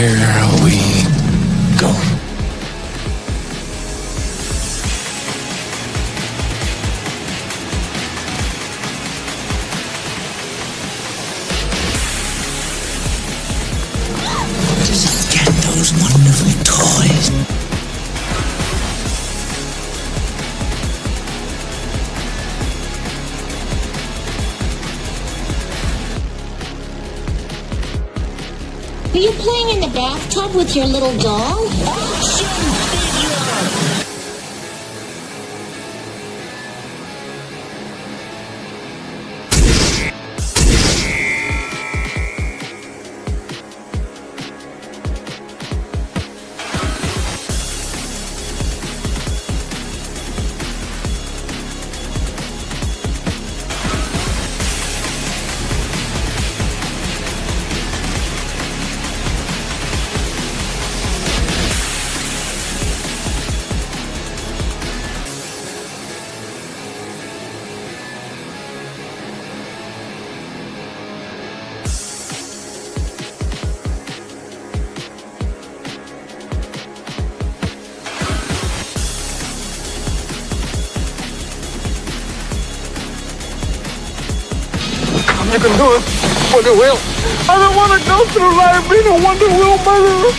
Here we go. Just get those wonderful toys. Are you playing in the bathtub with your little doll? Action figure! You can do it, Wonder Wheel. I don't want to go through life being a Wonder Wheel murderer.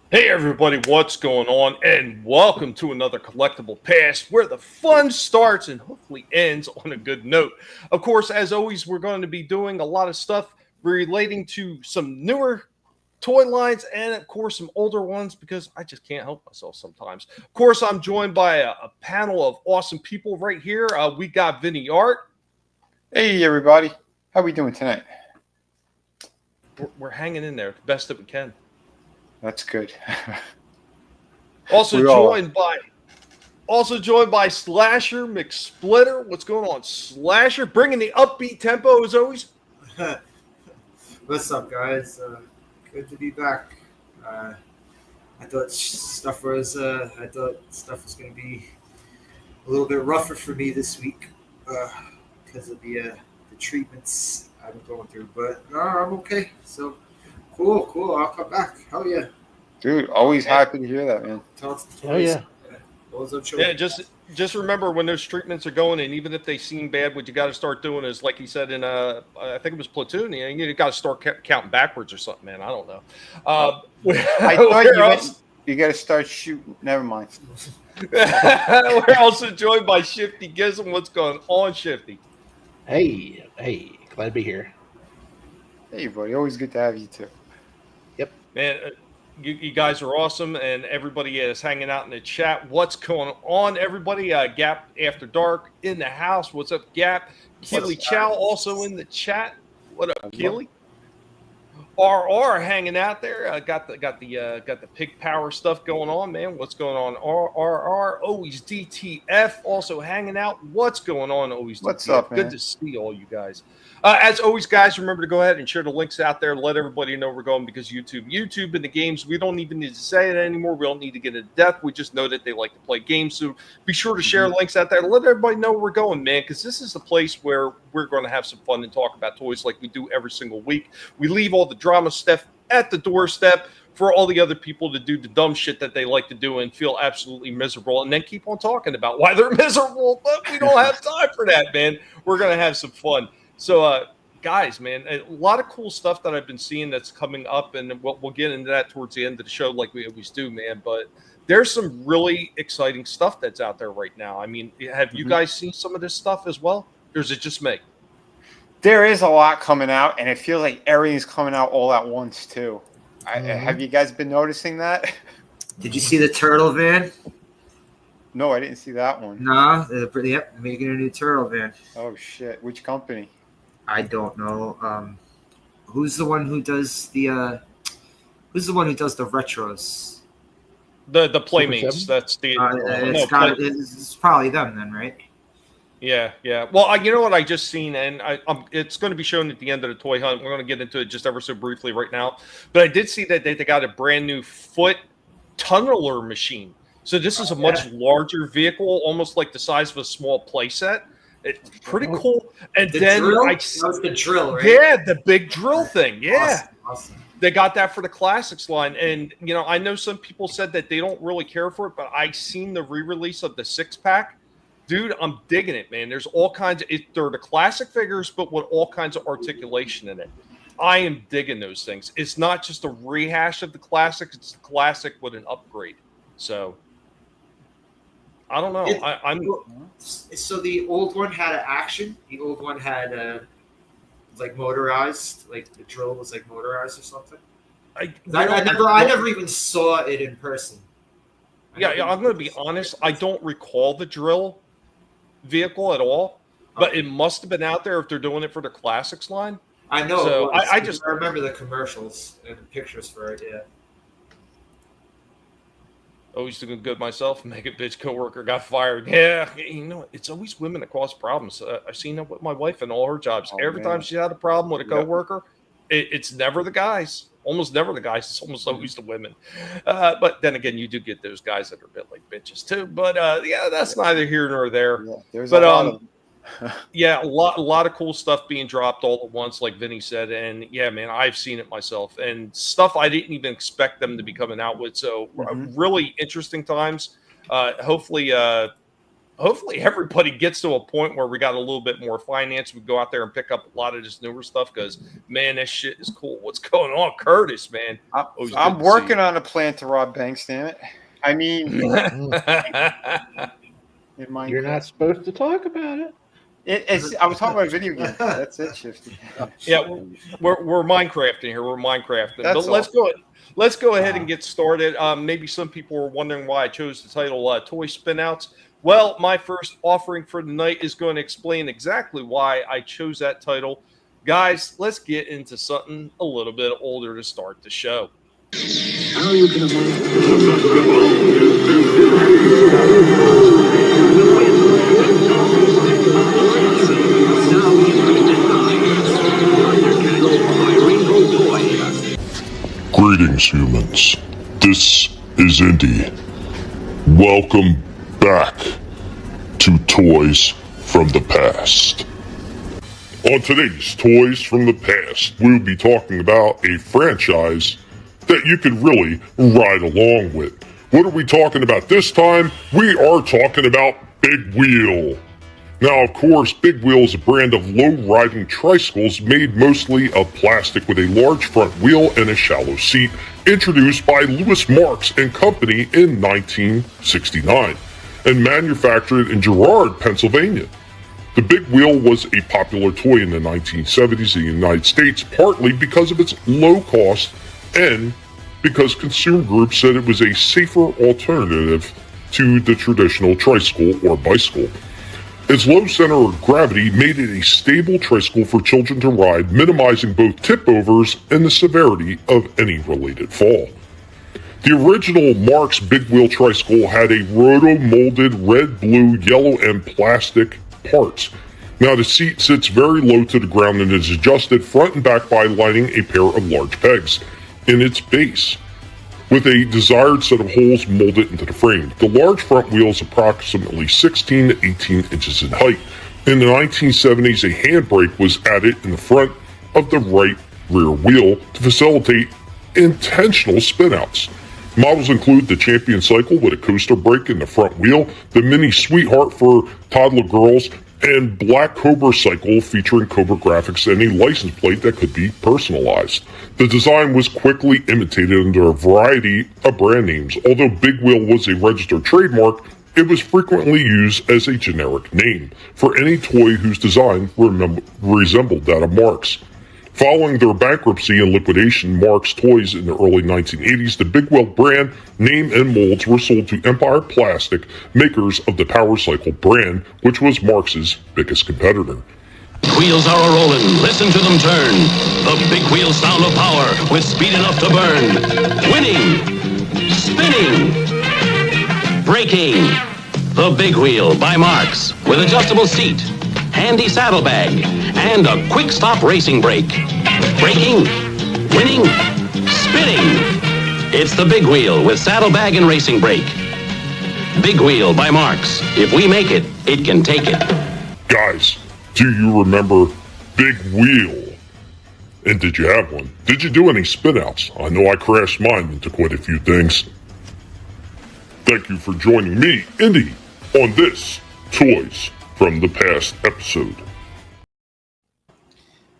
Hey everybody, what's going on? And welcome to another Collectable Past, where the fun starts and hopefully ends on a good note. Of course, as always, we're going to be doing a lot of stuff relating to some newer toy lines and, of course, some older ones because I just can't help myself sometimes. Of course, I'm joined by a panel of awesome people right here. We got Vinnie Art. Hey everybody, how we doing tonight? We're hanging in there the best that we can. That's good. Also joined by Slasher McSplitter. What's going on, Slasher? Bringing the upbeat tempo as always. What's up, guys? Good to be back. I thought stuff was going to be a little bit rougher for me this week because of the treatments I'm going through. But no, I'm okay. So. Cool. I'll come back. Hell yeah. Dude, always happy to hear that, man. Hell yeah. Yeah, just remember when those treatments are going, and even if they seem bad, what you got to start doing is, like he said in, I think it was Platoon, you got to start counting backwards or something, man. I don't know. I thought you got to start shooting. Never mind. We're also joined by Shifty. Gizm, what's going on, Shifty? Hey, glad to be here. Hey, buddy, always good to have you too. Yep. Man, you guys are awesome, and everybody is hanging out in the chat. What's going on, everybody? Gap After Dark in the house. What's up, Gap? Keely Chow also in the chat. What up, Keely? RR hanging out there. Got the pig power stuff going on, man. What's going on? RR always DTF also hanging out. What's going on? Always DTF. What's up, man? Good to see all you guys. As always, guys, remember to go ahead and share the links out there. Let everybody know we're going because YouTube and the games, we don't even need to say it anymore. We don't need to get into depth. We just know that they like to play games. So be sure to share links out there. Let everybody know we're going, man, because this is the place where we're going to have some fun and talk about toys like we do every single week. We leave all the drama stuff at the doorstep for all the other people to do the dumb shit that they like to do and feel absolutely miserable and then keep on talking about why they're miserable. But we don't have time for that, man. We're going to have some fun. So, guys, man, a lot of cool stuff that I've been seeing that's coming up, and we'll get into that towards the end of the show like we always do, man. But there's some really exciting stuff that's out there right now. I mean, have you guys seen some of this stuff as well? Or is it just me? There is a lot coming out, and it feels like everything's coming out all at once, too. Have you guys been noticing that? Did you see the turtle van? No, I didn't see that one. No, they're making a new turtle van. Oh, shit. Which company? I don't know. Who's the one who does the retros? The Playmates. That's the it's probably them then, right? Yeah, yeah. Well, you know what I just seen, and it's going to be shown at the end of the toy hunt. We're going to get into it just ever so briefly right now. But I did see that they got a brand new foot tunneler machine. So this is a much larger vehicle, almost like the size of a small playset. It's pretty cool. And The then drill? I That was the drill, right? Yeah, the big drill thing. Yeah. Awesome. They got that for the classics line. And, you know, I know some people said that they don't really care for it, but I seen the re-release of the 6-pack. Dude, I'm digging it, man. There's all kinds of they're the classic figures, but with all kinds of articulation in it. I am digging those things. It's not just a rehash of the classic, it's the classic with an upgrade. So I don't know. I'm So the old one had an action. The old one had like motorized, like the drill was like motorized or something. I never even saw it in person. Yeah, I'm going to be honest. I don't recall the drill vehicle at all, but it must have been out there if they're doing it for the classics line. I know. So I remember the commercials and the pictures for it. Yeah. Always doing good myself. Make a bitch coworker got fired. Yeah, you know, it's always women that cause problems. I've seen that with my wife in all her jobs. Every time she had a problem with a coworker, it's never the guys. Almost never the guys. It's almost always the women. But then again, you do get those guys that are a bit like bitches too. But yeah, that's neither here nor there. Yeah, there's but a lot of yeah, a lot of cool stuff being dropped all at once, like Vinnie said. And yeah, man, I've seen it myself, and stuff I didn't even expect them to be coming out with. So really interesting times. Hopefully everybody gets to a point where we got a little bit more finance. We go out there and pick up a lot of this newer stuff because, man, that shit is cool. What's going on, Curtis, man? I'm working on a plan to rob banks, damn it. I mean, you're not supposed to talk about it. I was talking about video games. That's it, Shifty. Yeah, we're Minecrafting here. We're Minecrafting. But let's go ahead and get started. Maybe some people were wondering why I chose the title Toy Spinouts. Well, my first offering for the night is going to explain exactly why I chose that title. Guys, let's get into something a little bit older to start the show. How you can Greetings, humans. This is Indy. Welcome back to Toys from the Past. On today's Toys from the Past, we'll be talking about a franchise that you can really ride along with. What are we talking about this time? We are talking about Big Wheel. Now, of course, Big Wheel is a brand of low-riding tricycles made mostly of plastic with a large front wheel and a shallow seat, introduced by Louis Marks and Company in 1969, and manufactured in Girard, Pennsylvania. The Big Wheel was a popular toy in the 1970s in the United States, partly because of its low cost and because consumer groups said it was a safer alternative to the traditional tricycle or bicycle. Its low center of gravity made it a stable tricycle for children to ride, minimizing both tip-overs and the severity of any related fall. The original Marks Big Wheel tricycle had a roto-molded red, blue, yellow, and plastic parts. Now the seat sits very low to the ground and is adjusted front and back by lining a pair of large pegs in its base, with a desired set of holes molded into the frame. The large front wheel is approximately 16 to 18 inches in height. In the 1970s, a handbrake was added in the front of the right rear wheel to facilitate intentional spinouts. Models include the Champion Cycle with a coaster brake in the front wheel, the Mini Sweetheart for toddler girls, and Black Cobra Cycle featuring Cobra graphics and a license plate that could be personalized. The design was quickly imitated under a variety of brand names. Although Big Wheel was a registered trademark, it was frequently used as a generic name for any toy whose design resembled that of Marks. Following their bankruptcy and liquidation, Marks Toys in the early 1980s, the Big Wheel brand, name, and molds were sold to Empire Plastic, makers of the Power Cycle brand, which was Marks' biggest competitor. Wheels are a-rolling, listen to them turn. The big wheel sound of power with speed enough to burn. Winning, spinning, braking, The Big Wheel by Marks, with adjustable seat, handy saddlebag, and a quick stop racing brake. Braking, winning, spinning. It's the Big Wheel with saddlebag and racing brake. Big Wheel by Marks. If we make it, it can take it. Guys, do you remember Big Wheel? And did you have one? Did you do any spin-outs? I know I crashed mine into quite a few things. Thank you for joining me, Indy, on this Toys from the Past episode.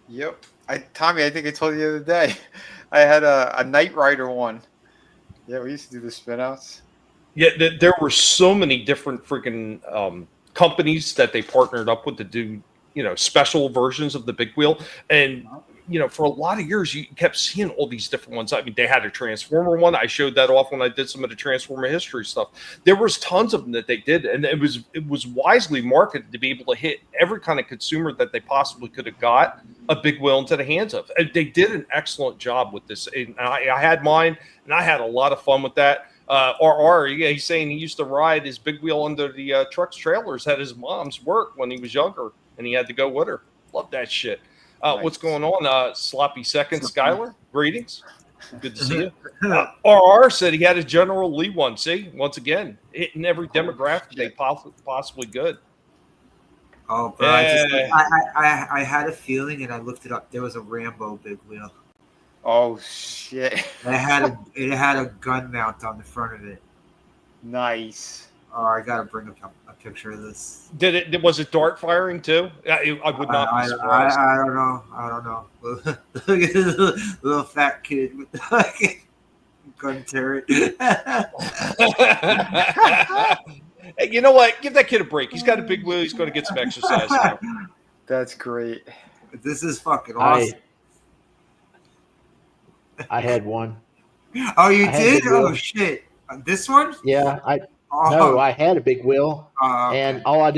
Yep. Tommy, I think I told you the other day, I had a Knight Rider one. Yeah, we used to do the spin-outs. Yeah, there were so many different freaking companies that they partnered up with to do, special versions of the Big Wheel. And, for a lot of years, you kept seeing all these different ones. I mean, they had a Transformer one. I showed that off when I did some of the Transformer history stuff. There was tons of them that they did, and it was wisely marketed to be able to hit every kind of consumer that they possibly could have got a Big Wheel into the hands of. And they did an excellent job with this. And I had mine, and I had a lot of fun with that. He's saying he used to ride his Big Wheel under the truck's trailers at his mom's work when he was younger, and he had to go with her. Love that shit. Nice. What's going on? Sloppy Second, Skylar? Greetings. Good to see you. RR said he had a General Lee one. See, once again, hitting every demographic they possibly could. Oh, bro, I had a feeling, and I looked it up. There was a Rambo Big Wheel. Oh shit! It had a gun mount on the front of it. Nice. Oh, I gotta bring up a picture of this. Was it dart firing too? I would not be surprised. I don't know. Look at this little fat kid with the gun turret. Hey, you know what? Give that kid a break. He's got a Big Wheel. He's going to get some exercise now. That's great. This is fucking awesome. I had one. Oh, you did? Oh shit! This one? Yeah, I had a Big Wheel, okay. And all I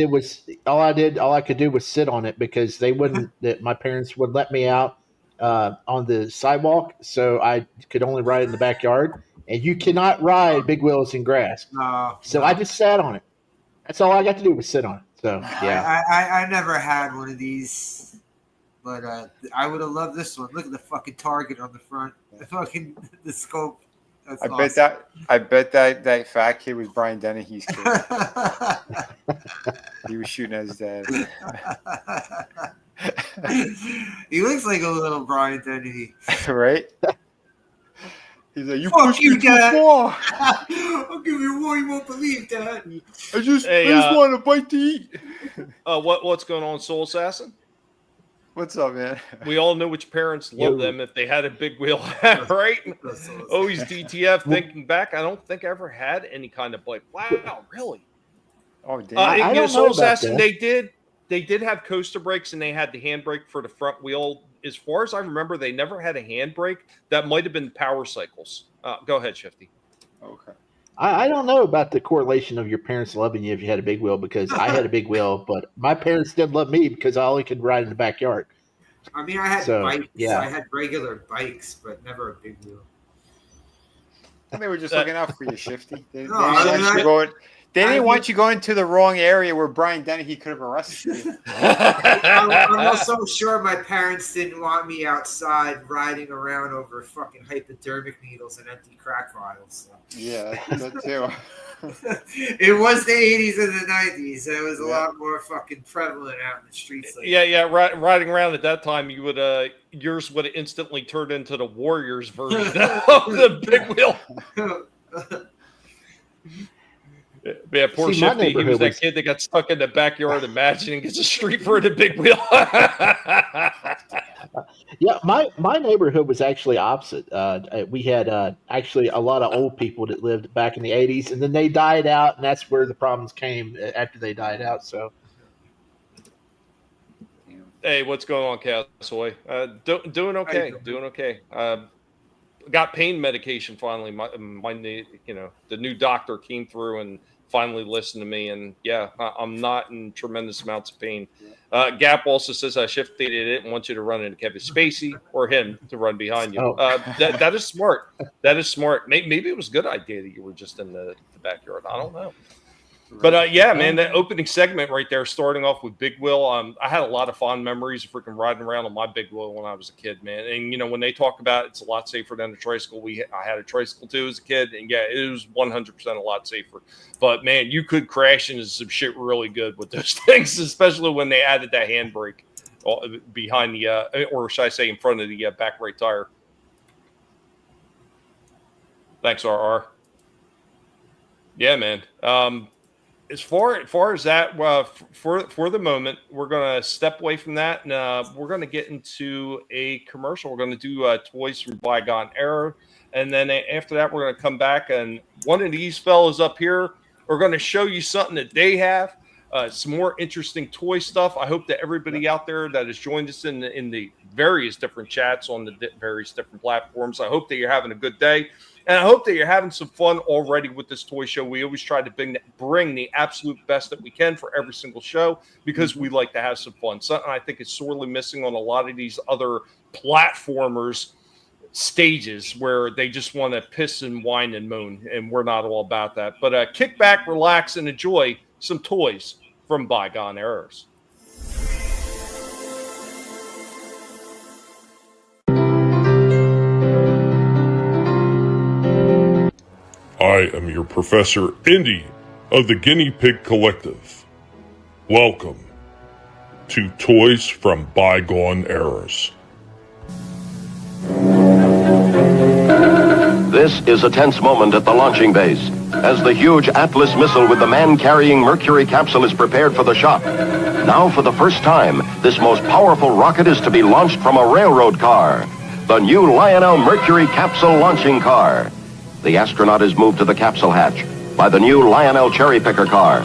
could do was sit on it because they wouldn't. That my parents would let me out on the sidewalk, so I could only ride in the backyard. And you cannot ride Big Wheels in grass. So I just sat on it. That's all I got to do was sit on it. So yeah, I never had one of these. But I would have loved this one. Look at the fucking target on the front. The scope. That's awesome. I bet that fat kid was Brian Dennehy's kid. He was shooting at his dad. He looks like a little Brian Dennehy. Right? He's like, you fuck pushed you, me too Dad. far. I'll give you more you won't believe, Dad. I just want a bite to eat. What's going on, Soul Assassin? What's up, man? We all know which parents love them if they had a Big Wheel, right? Always DTF. Thinking back, I don't think I ever had any kind of bike. Wow, really? Oh, damn. Soul Assassin, they did have coaster brakes, and they had the handbrake for the front wheel. As far as I remember, they never had a handbrake. That might have been Power Cycles. Go ahead, Shifty. Okay. I don't know about the correlation of your parents loving you if you had a Big Wheel, because I had a Big Wheel, but my parents didn't love me because I only could ride in the backyard. I mean, I had bikes. Yeah. I had regular bikes, but never a Big Wheel. They were just looking out for you, Shifty. They didn't want you going to the wrong area where Brian Dennehy could have arrested you. I'm also sure my parents didn't want me outside riding around over fucking hypodermic needles and empty crack vials. So. Yeah, that too. It was the 80s and the 90s. It was a lot more fucking prevalent out in the streets. Riding around at that time, you would yours would have instantly turned into the Warriors version of the Big Wheel. Yeah, poor Shifty. He was that kid that got stuck in the backyard imagining it's a street for the Big Wheel. Yeah, my neighborhood was actually opposite. We had actually a lot of old people that lived back in the 80s, and then they died out, and that's where the problems came after they died out. So, hey, what's going on, Castaway? Doing okay. Doing okay. Got pain medication finally. My the new doctor came through and finally listened to me, and I'm not in tremendous amounts of pain. Gap also says Shifty didn't want you to run into Kevin Spacey or him to run behind you. That is smart. That is smart. Maybe it was a good idea that you were just in the backyard. I don't know. But yeah, man, that opening segment right there, starting off with Big Wheel, I had a lot of fond memories of freaking riding around on my Big Wheel when I was a kid, man. And when they talk about it's a lot safer than a tricycle, I had a tricycle too as a kid, and yeah, it was 100% a lot safer. But man, you could crash into some shit really good with those things, especially when they added that handbrake behind the, or should I say, in front of the back right tire. Thanks, RR. Yeah, man. As far as that, for the moment, we're gonna step away from that, and we're gonna get into a commercial. We're gonna do toys from bygone era, and then after that, we're gonna come back, and one of these fellas up here are gonna show you something that they have, some more interesting toy stuff. I hope that everybody out there that has joined us in the various different chats on the various different platforms, I hope that you're having a good day. And I hope that you're having some fun already with this toy show. We always try to bring the absolute best that we can for every single show because we like to have some fun. Something I think is sorely missing on a lot of these other platformers stages where they just want to piss and whine and moan, and we're not all about that. But kick back, relax, and enjoy some toys from bygone eras. I am your Professor Indy of the Guinea Pig Collective. Welcome to Toys from Bygone Eras. This is a tense moment at the launching base as the huge Atlas missile with the man-carrying Mercury capsule is prepared for the shot. Now, for the first time, this most powerful rocket is to be launched from a railroad car, the new Lionel Mercury capsule launching car. The astronaut is moved to the capsule hatch by the new Lionel cherry picker car.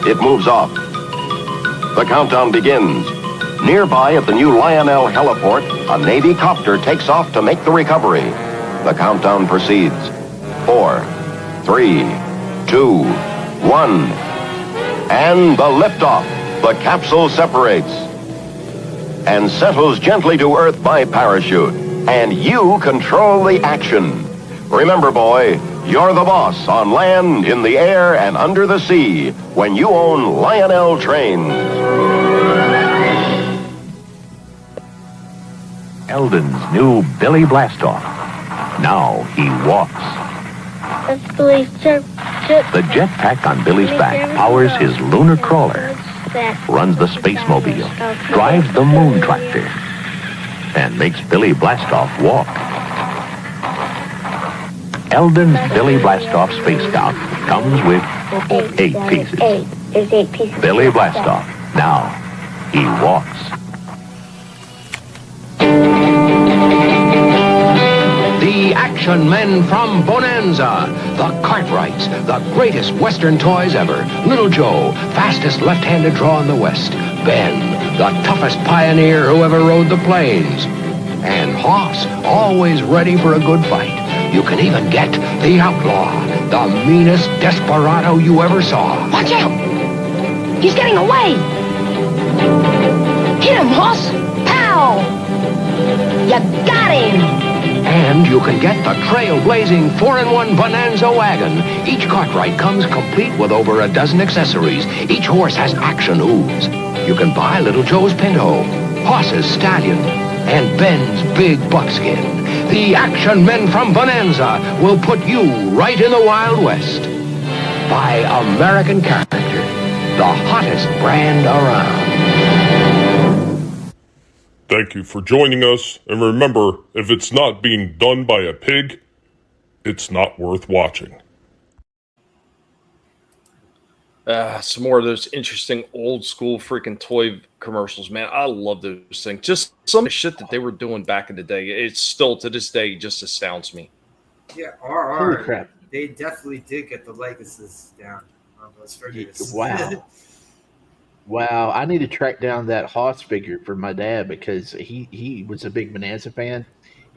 It moves off. The countdown begins. Nearby at the new Lionel heliport, a Navy copter takes off to make the recovery. The countdown proceeds. 4, 3, 2, 1. And the liftoff. The capsule separates and settles gently to Earth by parachute. And you control the action. Remember, boy, you're the boss on land, in the air, and under the sea when you own Lionel trains. Eldon's new Billy Blastoff. Now he walks. That's Billy's The jetpack on Billy's back powers his lunar crawler, runs the space mobile, drives the moon tractor, and makes Billy Blastoff walk. Eldon's Billy Blastoff Space Scout comes with 8 pieces. There's 8 pieces. Billy Blastoff. Now he walks. The action men from Bonanza. The Cartwrights, the greatest Western toys ever. Little Joe, fastest left-handed draw in the West. Ben, the toughest pioneer who ever rode the plains. And Hoss, always ready for a good fight. You can even get the Outlaw, the meanest desperado you ever saw. Watch out! He's getting away! Hit him, Hoss! Pow! You got him! And you can get the trailblazing 4-in-1 Bonanza wagon. Each Cartwright comes complete with over a dozen accessories. Each horse has action hooves. You can buy Little Joe's Pinto, Hoss's Stallion, and Ben's big buckskin. The action men from Bonanza will put you right in the Wild West. By American Character, the hottest brand around. Thank you for joining us, and remember, if it's not being done by a pig, it's not worth watching. Some more of those interesting old school freaking toy commercials, man. I love those things. Just some of the shit that they were doing back in the day. It's still to this day just astounds me. Yeah, Holy crap. they definitely did get the legacies down on those figures. Wow. Wow, I need to track down that Hoss figure for my dad because he was a big Bonanza fan.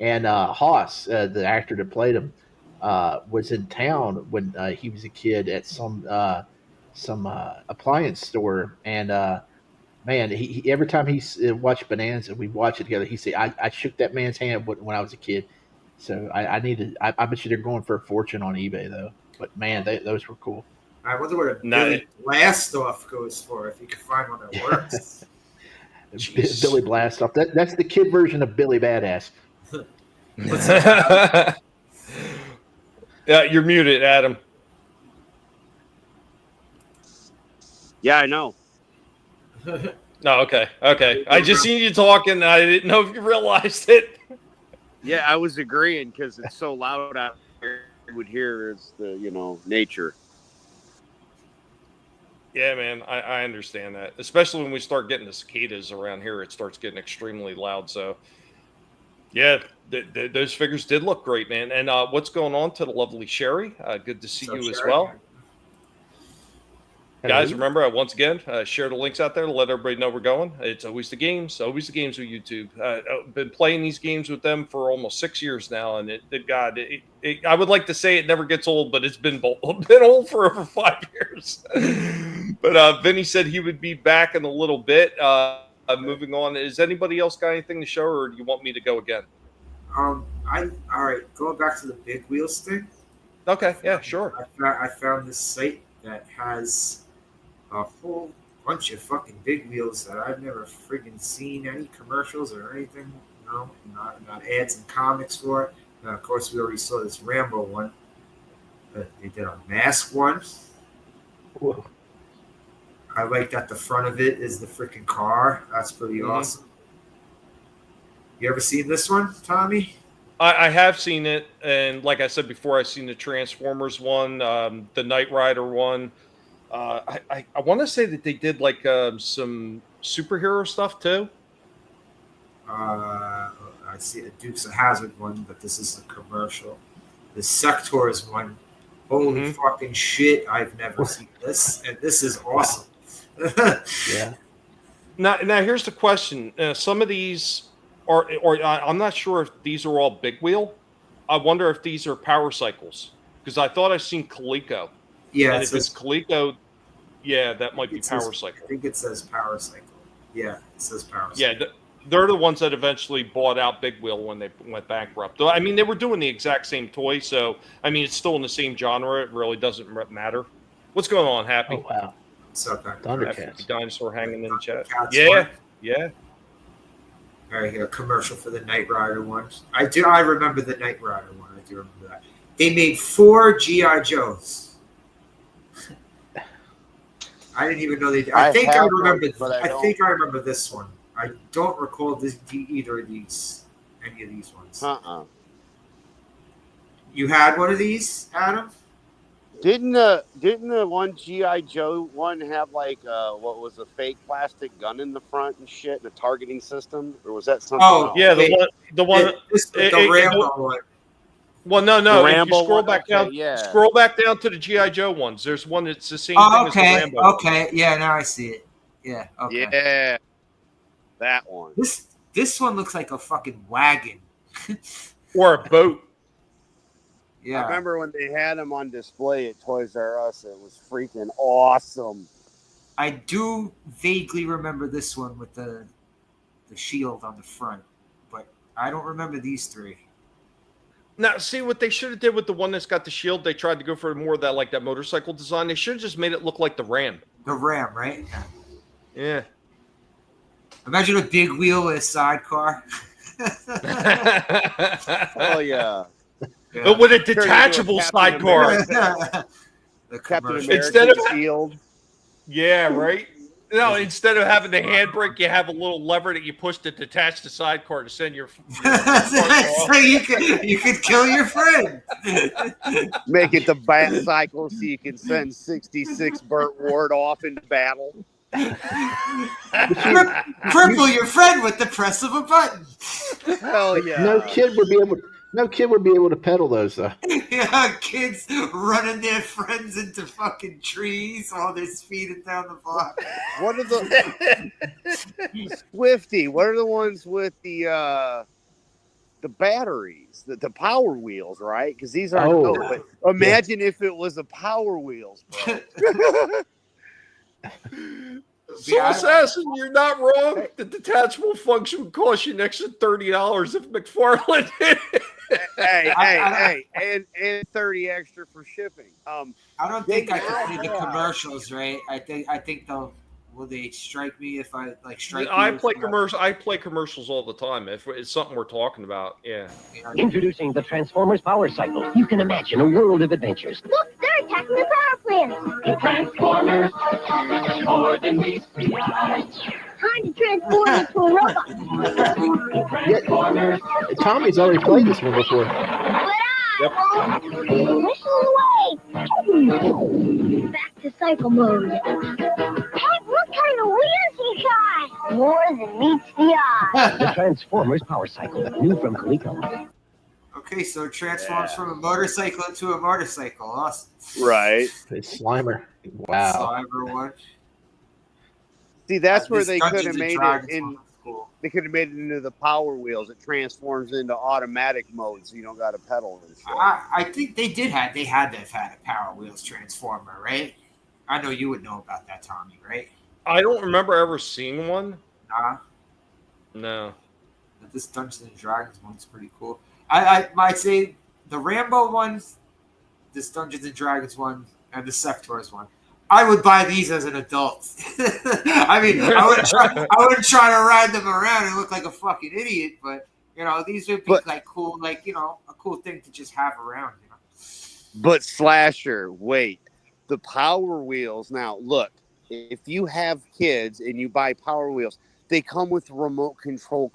And Hoss, the actor that played him, was in town when he was a kid at some appliance store. And man, he every time he watched Bonanza, we watch it together. He said, I shook that man's hand when I was a kid. So I bet you they're going for a fortune on eBay, though. But man, those were cool. I wonder what a Billy Blast Off goes for, if you can find one that works. Billy Blast Off. That's the kid version of Billy Badass. Yeah, you're muted, Adam. Yeah, I know. No, okay. I just seen you talking, and I didn't know if you realized it. Yeah, I was agreeing because it's so loud out here. You would hear is the nature. Yeah, man, I understand that. Especially when we start getting the cicadas around here, it starts getting extremely loud. So, yeah, those figures did look great, man. And what's going on to the lovely Sherry? Good to see you as well. Guys, remember, once again, share the links out there to let everybody know we're going. It's always the games with YouTube. I've been playing these games with them for almost 6 years now, and I would like to say it never gets old, but it's been old for over 5 years. But Vinnie said he would be back in a little bit. Moving on, is anybody else got anything to show, or do you want me to go again? All right, going back to the big wheels thing. Okay, yeah, sure. I found this site that has a whole bunch of fucking big wheels that I've never friggin' seen any commercials or anything. No, not ads and comics for it. Now, of course, we already saw this Rambo one. But they did a mask one. Whoa. I like that the front of it is the freaking car. That's pretty awesome. You ever seen this one, Tommy? I have seen it, and like I said before, I've seen the Transformers one, the Knight Rider one. I want to say that they did like some superhero stuff too. I see a Dukes of Hazzard one, but this is a commercial. The Sectors one. Holy fucking shit! I've never seen this, and this is awesome. Yeah. Now here's the question: some of these or I'm not sure if these are all big wheel. I wonder if these are power cycles, because I thought I've seen Coleco. Yeah, and if it's Coleco, yeah, that might be power cycle. I think it says power cycle. Yeah, it says power cycle. Yeah, they're the ones that eventually bought out Big Wheel when they went bankrupt. I mean, they were doing the exact same toy, so I mean, it's still in the same genre. It really doesn't matter. What's going on, Happy? Oh wow, what's up, Happy Dinosaur hanging in the chat. Yeah. All right, here, a commercial for the Knight Rider one. I remember the Knight Rider one. I do remember that. They made 4 G.I. Joes. I didn't even know they did. I think I remember this one. I don't recall either of these, any of these ones. You had one of these, Adam? Didn't the one G.I. Joe one have like what was a fake plastic gun in the front and shit and a targeting system, or was that something? Oh, yeah, the Rambo one. Well, no. If you scroll back down, scroll back down to the G.I. Joe ones. There's one that's the same thing as the Rambo. Okay, yeah, now I see it. Yeah, okay. Yeah, that one. This one looks like a fucking wagon. Or a boat. Yeah. I remember when they had them on display at Toys R Us. It was freaking awesome. I do vaguely remember this one with the shield on the front, but I don't remember these 3. Now, see what they should have did with the one that's got the shield. They tried to go for more of that, like that motorcycle design. They should have just made it look like the Ram. The Ram, right? Yeah. Imagine a big wheel with a sidecar. Oh yeah. But with a detachable sidecar. Instead of shield. Yeah, right. No, instead of having the handbrake, you have a little lever that you push to detach the sidecar to send your so you could kill your friend. Make it the bat cycle so you can send 66 Burt Ward off into battle. Cripple your friend with the press of a button. Hell yeah. No kid would be able to pedal those though. Yeah, kids running their friends into fucking trees while they're speeding down the block. What are the Swifty? What are the ones with the batteries, the Power Wheels, right? Because these aren't. But imagine if it was the Power Wheels, bro. So, Assassin, you're not wrong. The detachable function would cost you an extra $30 if McFarlane did it. Hey, and 30 extra for shipping. I don't think I can play the commercials, right? I think they'll. Will they strike me if I strike? I play commercials all the time. If it's something we're talking about, yeah. Introducing the Transformers Power Cycle. You can imagine a world of adventures. Look, they're attacking the power plant. The Transformers, more than meets the eye. Time to transform into a robot. Yeah, Tommy's already played this one before. But whistle away. Back to cycle mode. Hey, what kind of wheels he got? More than meets the eye. The Transformers Power Cycle, new from Coleco. Okay, so it transforms from a motorcycle into a motorcycle. Awesome. Right. It's Slimer. Wow. Slimer one. See, that's where they could have made it in. They could have made it into the Power Wheels. It transforms into automatic mode, so you don't got to pedal and shit. I think they had to have had a Power Wheels transformer, right? I know you would know about that, Tommy, right? I don't remember ever seeing one. No. But this Dungeons and Dragons one's pretty cool. I might say the Rambo one, this Dungeons and Dragons one, and the Sectors one. I would buy these as an adult. I mean, I wouldn't try to ride them around and look like a fucking idiot, but these would be like cool, a cool thing to just have around. But Slasher, wait, the Power Wheels. Now, look, if you have kids and you buy Power Wheels, they come with remote control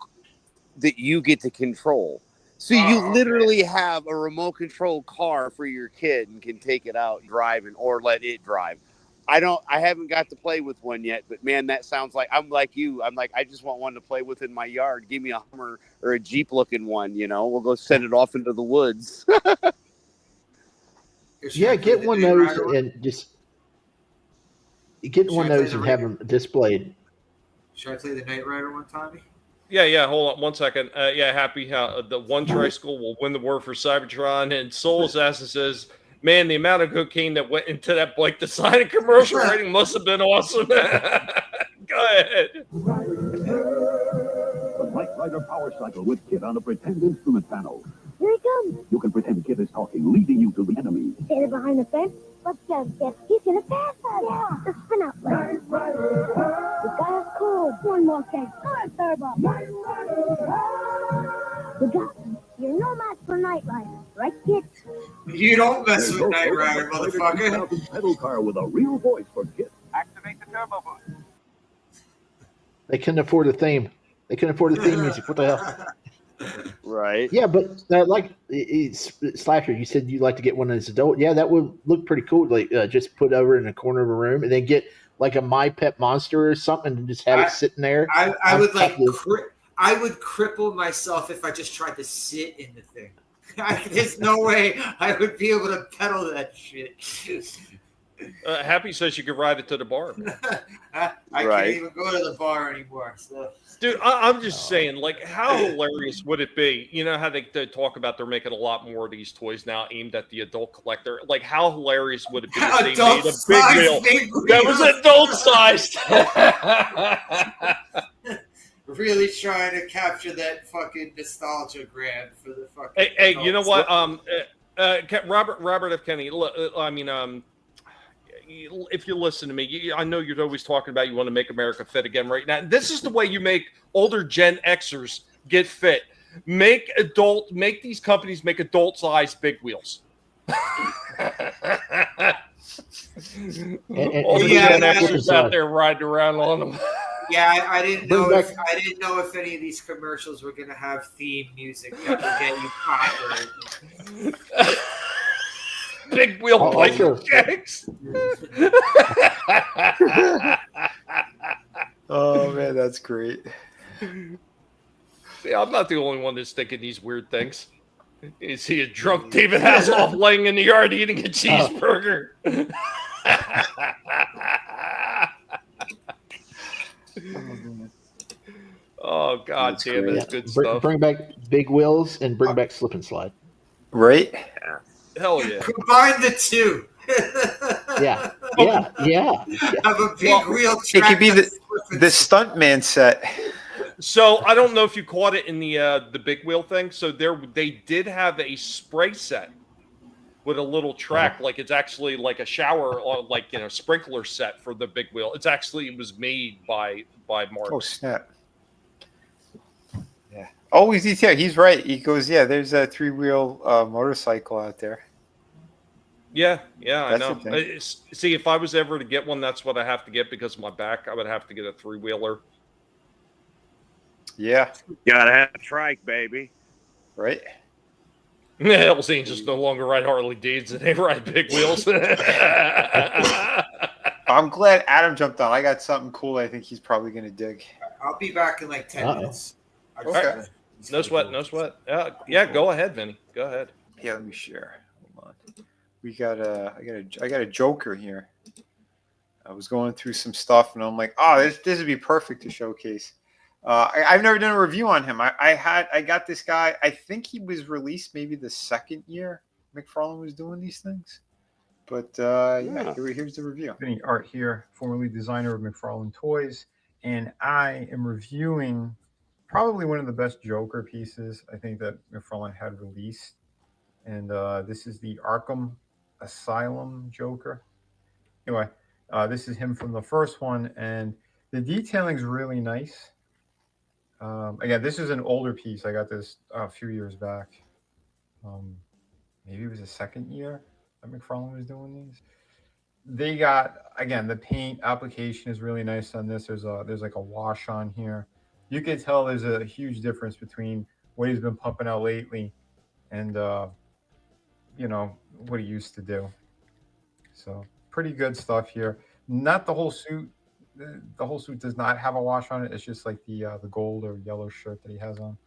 that you get to control. So you literally have a remote control car for your kid and can take it out driving or let it drive. I haven't got to play with one yet, but man, that sounds like I'm like you. I'm like, I just want one to play with in my yard. Give me a Hummer or a Jeep looking one, We'll go send it off into the woods. Yeah, get one of those and just get one of those and have them displayed. Should I play the Knight Rider one, Tommy? Yeah. Hold on 1 second. Happy how the one tricycle will win the war for Cybertron, and Soul Assassin says, "Man, the amount of cocaine that went into that Blake Design commercial writing must have been awesome." Go ahead. The Knight Rider Power Cycle with Kit on a pretend instrument panel. Here he comes. You can pretend Kit is talking, leading you to the enemy. Standing behind the fence. Let's go, Kit. He's gonna pass us. Yeah. The spin out plane. The guy's cool. One more thing. Come on, Turbo. We got him. You're no match for Knight Rider, right, Kit? You don't mess with Knight Rider, motherfucker. Pedal car with a real voice for Kit. Activate the turbo boost. They couldn't afford a theme. They couldn't afford the theme music. What the hell? Right. Yeah, but Slasher, you said you'd like to get one as an adult. Yeah, that would look pretty cool. Like just put over in a corner of a room and then get like a My Pet Monster or something and just have it sitting there. I would I would cripple myself if I just tried to sit in the thing. There's no way I would be able to pedal that shit. Happy says you can ride it to the bar. I can't even go to the bar anymore. So. Dude, I'm just saying, how hilarious would it be? You know how they talk about they're making a lot more of these toys now aimed at the adult collector. How hilarious would it be if they made a big wheel that was adult-sized? Really trying to capture that fucking nostalgia grab for the fucking. Hey, you know what? Robert F. Kennedy. If you listen to me, I know you're always talking about you want to make America fit again right now. This is the way you make older Gen Xers get fit. Make these companies make adult-sized big wheels. All the Gen Xers out there riding around on them. Yeah, I didn't know if any of these commercials were gonna have theme music that would get you popular. Big wheel bike jacks. Oh man, that's great. See, I'm not the only one that's thinking these weird things. You see a drunk David Hasselhoff laying in the yard eating a cheeseburger. Oh god damn it, good stuff. Bring back big wheels and bring back slip and slide. Right? Hell yeah. Combine the two. Yeah. Yeah. Have a big wheel It track. could be the stuntman set. So I don't know if you caught it in the big wheel thing. So they did have a spray set with a little track, like it's actually like a shower, or like sprinkler set for the big wheel. It was made by Mark. Oh snap! Yeah. Oh, he's right. He goes, yeah. There's a 3-wheel motorcycle out there. Yeah, I That's know. See, if I was ever to get one, that's what I have to get because of my back. I would have to get a 3-wheeler. Yeah. Gotta have a trike, baby. Right. Hell's Angels no longer ride Harley Davidson; they ride big wheels. I'm glad Adam jumped on. I got something cool. I think he's probably gonna dig. I'll be back in like 10 minutes. Okay. No sweat. Yeah, go ahead, Vinnie. Go ahead. Yeah, let me share. Hold on. We got I got a Joker here. I was going through some stuff, and I'm like, oh, this would be perfect to showcase. I've never done a review on him. I got this guy. I think he was released maybe the second year McFarlane was doing these things. But here's the review. Vinnie Art here, formerly designer of McFarlane Toys, and I am reviewing probably one of the best Joker pieces I think that McFarlane had released. And this is the Arkham Asylum Joker. Anyway, this is him from the first one, and the detailing is really nice. Again, this is an older piece. I got this a few years back. Maybe it was the second year that McFarlane was doing these. They got, again, the paint application is really nice on this. There's like a wash on here. You can tell there's a huge difference between what he's been pumping out lately and what he used to do. So pretty good stuff here. Not the whole suit. The whole suit does not have a wash on it. It's just like the gold or yellow shirt that he has on.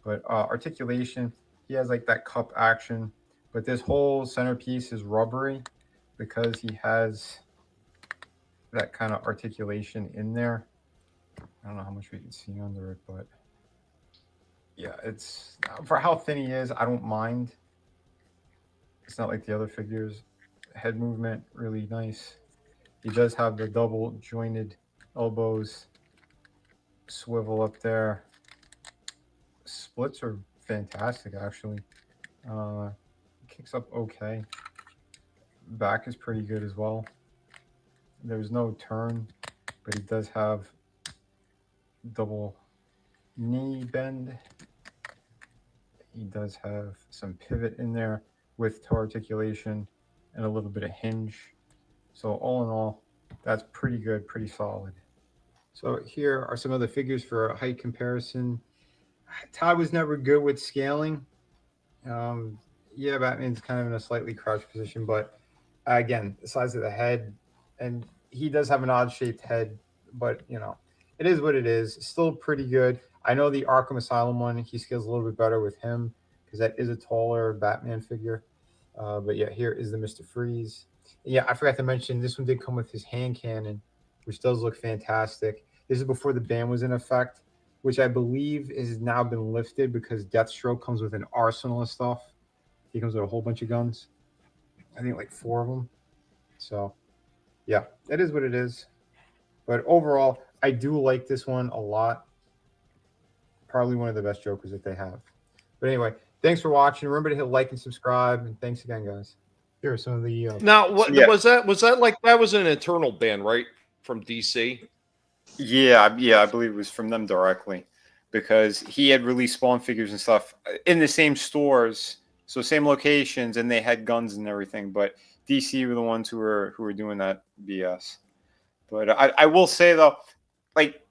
But articulation, he has like that cup action. But this whole centerpiece is rubbery because he has that kind of articulation in there. I don't know how much we can see under it, but yeah, it's for how thin he is, I don't mind. It's not like the other figures. Head movement, really nice. He does have the double jointed elbows, swivel up there. Splits are fantastic, actually. Kicks up okay. Back is pretty good as well. There's no turn, but he does have double knee bend. He does have some pivot in there with toe articulation and a little bit of hinge. So all in all, that's pretty good, pretty solid. So here are some other figures for a height comparison. Todd was never good with scaling. Batman's kind of in a slightly crouched position, but again, the size of the head, and he does have an odd shaped head, but it is what it is. Still pretty good. I know the Arkham Asylum one, he scales a little bit better with him because that is a taller Batman figure. But yeah, here is the Mr. Freeze. Yeah, I forgot to mention this one did come with his hand cannon, which does look fantastic. This is before the ban was in effect, which I believe has now been lifted because Deathstroke comes with an arsenal of stuff. He comes with a whole bunch of guns. I think like 4 of them. So, yeah, it is what it is. But overall, I do like this one a lot. Probably one of the best Jokers that they have. But anyway, thanks for watching. Remember to hit like and subscribe. And thanks again, guys. Here are some of the... Now, what was that? Was that like that was an internal ban, right, from DC? Yeah, I believe it was from them directly because he had released Spawn figures and stuff in the same stores, so same locations, and they had guns and everything. But DC were the ones who were doing that BS. But I will say though, like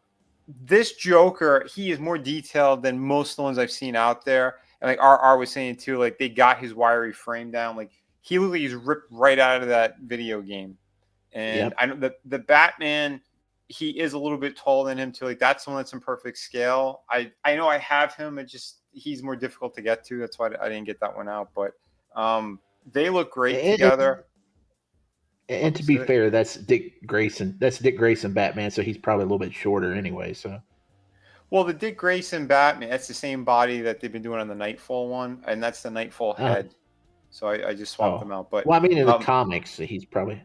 this Joker, he is more detailed than most of the ones I've seen out there. And like RR was saying too, like they got his wiry frame down, like. He literally is ripped right out of that video game. And I know that the Batman, he is a little bit taller than him too. Like that's the one that's in perfect scale. I know I have him. It just he's more difficult to get to. That's why I didn't get that one out. But they look great together. And to be fair, that's Dick Grayson. That's Dick Grayson Batman, so he's probably a little bit shorter anyway. So well, the Dick Grayson Batman, that's the same body that they've been doing on the Nightfall one, and that's the Nightfall head. So I just swapped them out. But well, I mean, in the comics, he's probably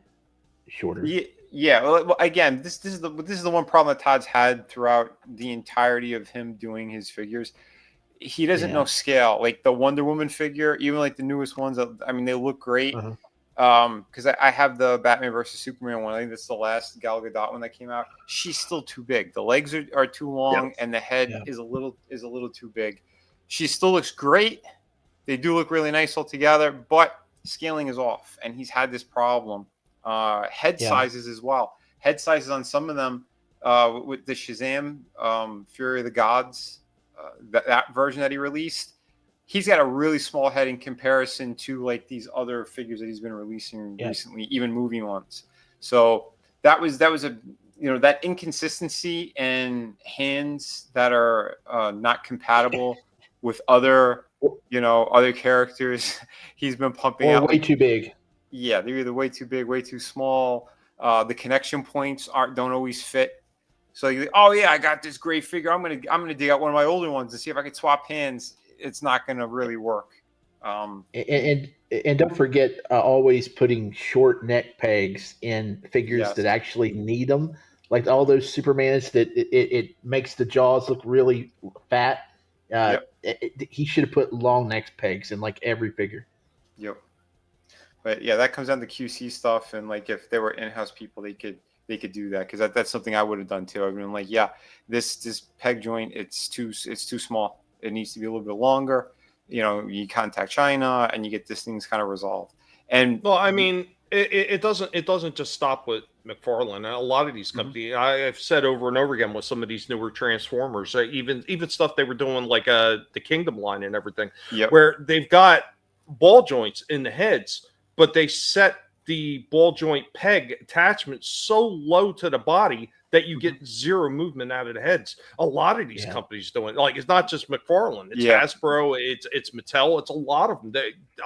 shorter. Yeah. Well, again, this is the one problem that Todd's had throughout the entirety of him doing his figures. He doesn't know scale. Like the Wonder Woman figure, even like the newest ones. I mean, they look great. Because I have the Batman versus Superman one. I think that's the last Gal Gadot one that came out. She's still too big. The legs are too long, and the head is a little too big. She still looks great. They do look really nice all together, but scaling is off, and he's had this problem. Head sizes as well. Head sizes on some of them with the Shazam Fury of the Gods, that version that he released. He's got a really small head in comparison to like these other figures that he's been releasing recently, even movie ones. So that was a that inconsistency in hands that are not compatible with other other characters. He's been pumping out way too big. Yeah, they're either way too big, way too small. The connection points don't always fit. So you, I got this great figure. I'm gonna dig out one of my older ones and see if I could swap hands. It's not going to really work. And don't forget always putting short neck pegs in figures that actually need them. Like all those Supermans that it makes the jaws look really fat. He should have put long neck pegs in like every figure. Yep. But yeah, that comes down to QC stuff, and like if there were in-house people, they could do that, because that's something I would have done too. I've been like, this peg joint, it's too small. It needs to be a little bit longer. You contact China and you get this thing's kind of resolved. And well, I mean, it doesn't just stop with McFarlane. A lot of these companies, I've said over and over again with some of these newer Transformers, even stuff they were doing like the Kingdom line and everything, where they've got ball joints in the heads, but they set the ball joint peg attachment so low to the body that you get zero movement out of the heads. A lot of these companies doing, like, it's not just McFarlane, it's Hasbro, it's Mattel, it's a lot of them.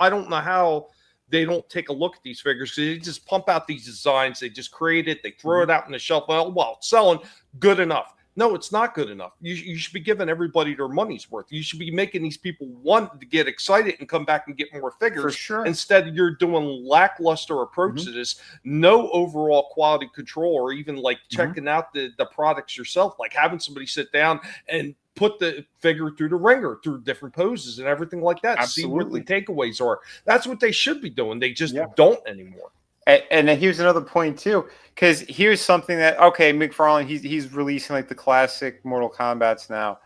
I don't know how they don't take a look at these figures, because they just pump out these designs, they just create it, they throw it out on the shelf. Well, it's selling, good enough. No, it's not good enough. You should be giving everybody their money's worth. You should be making these people want to get excited and come back and get more figures. For sure. Instead, you're doing lackluster approach to this. No overall quality control, or even like checking out the products yourself, like having somebody sit down and put the figure through the ringer, through different poses and everything like that. Absolutely. See what the takeaways are. That's what they should be doing. They just don't anymore. And then here's another point too, because here's something that, McFarlane, he's releasing like the classic Mortal Kombats now.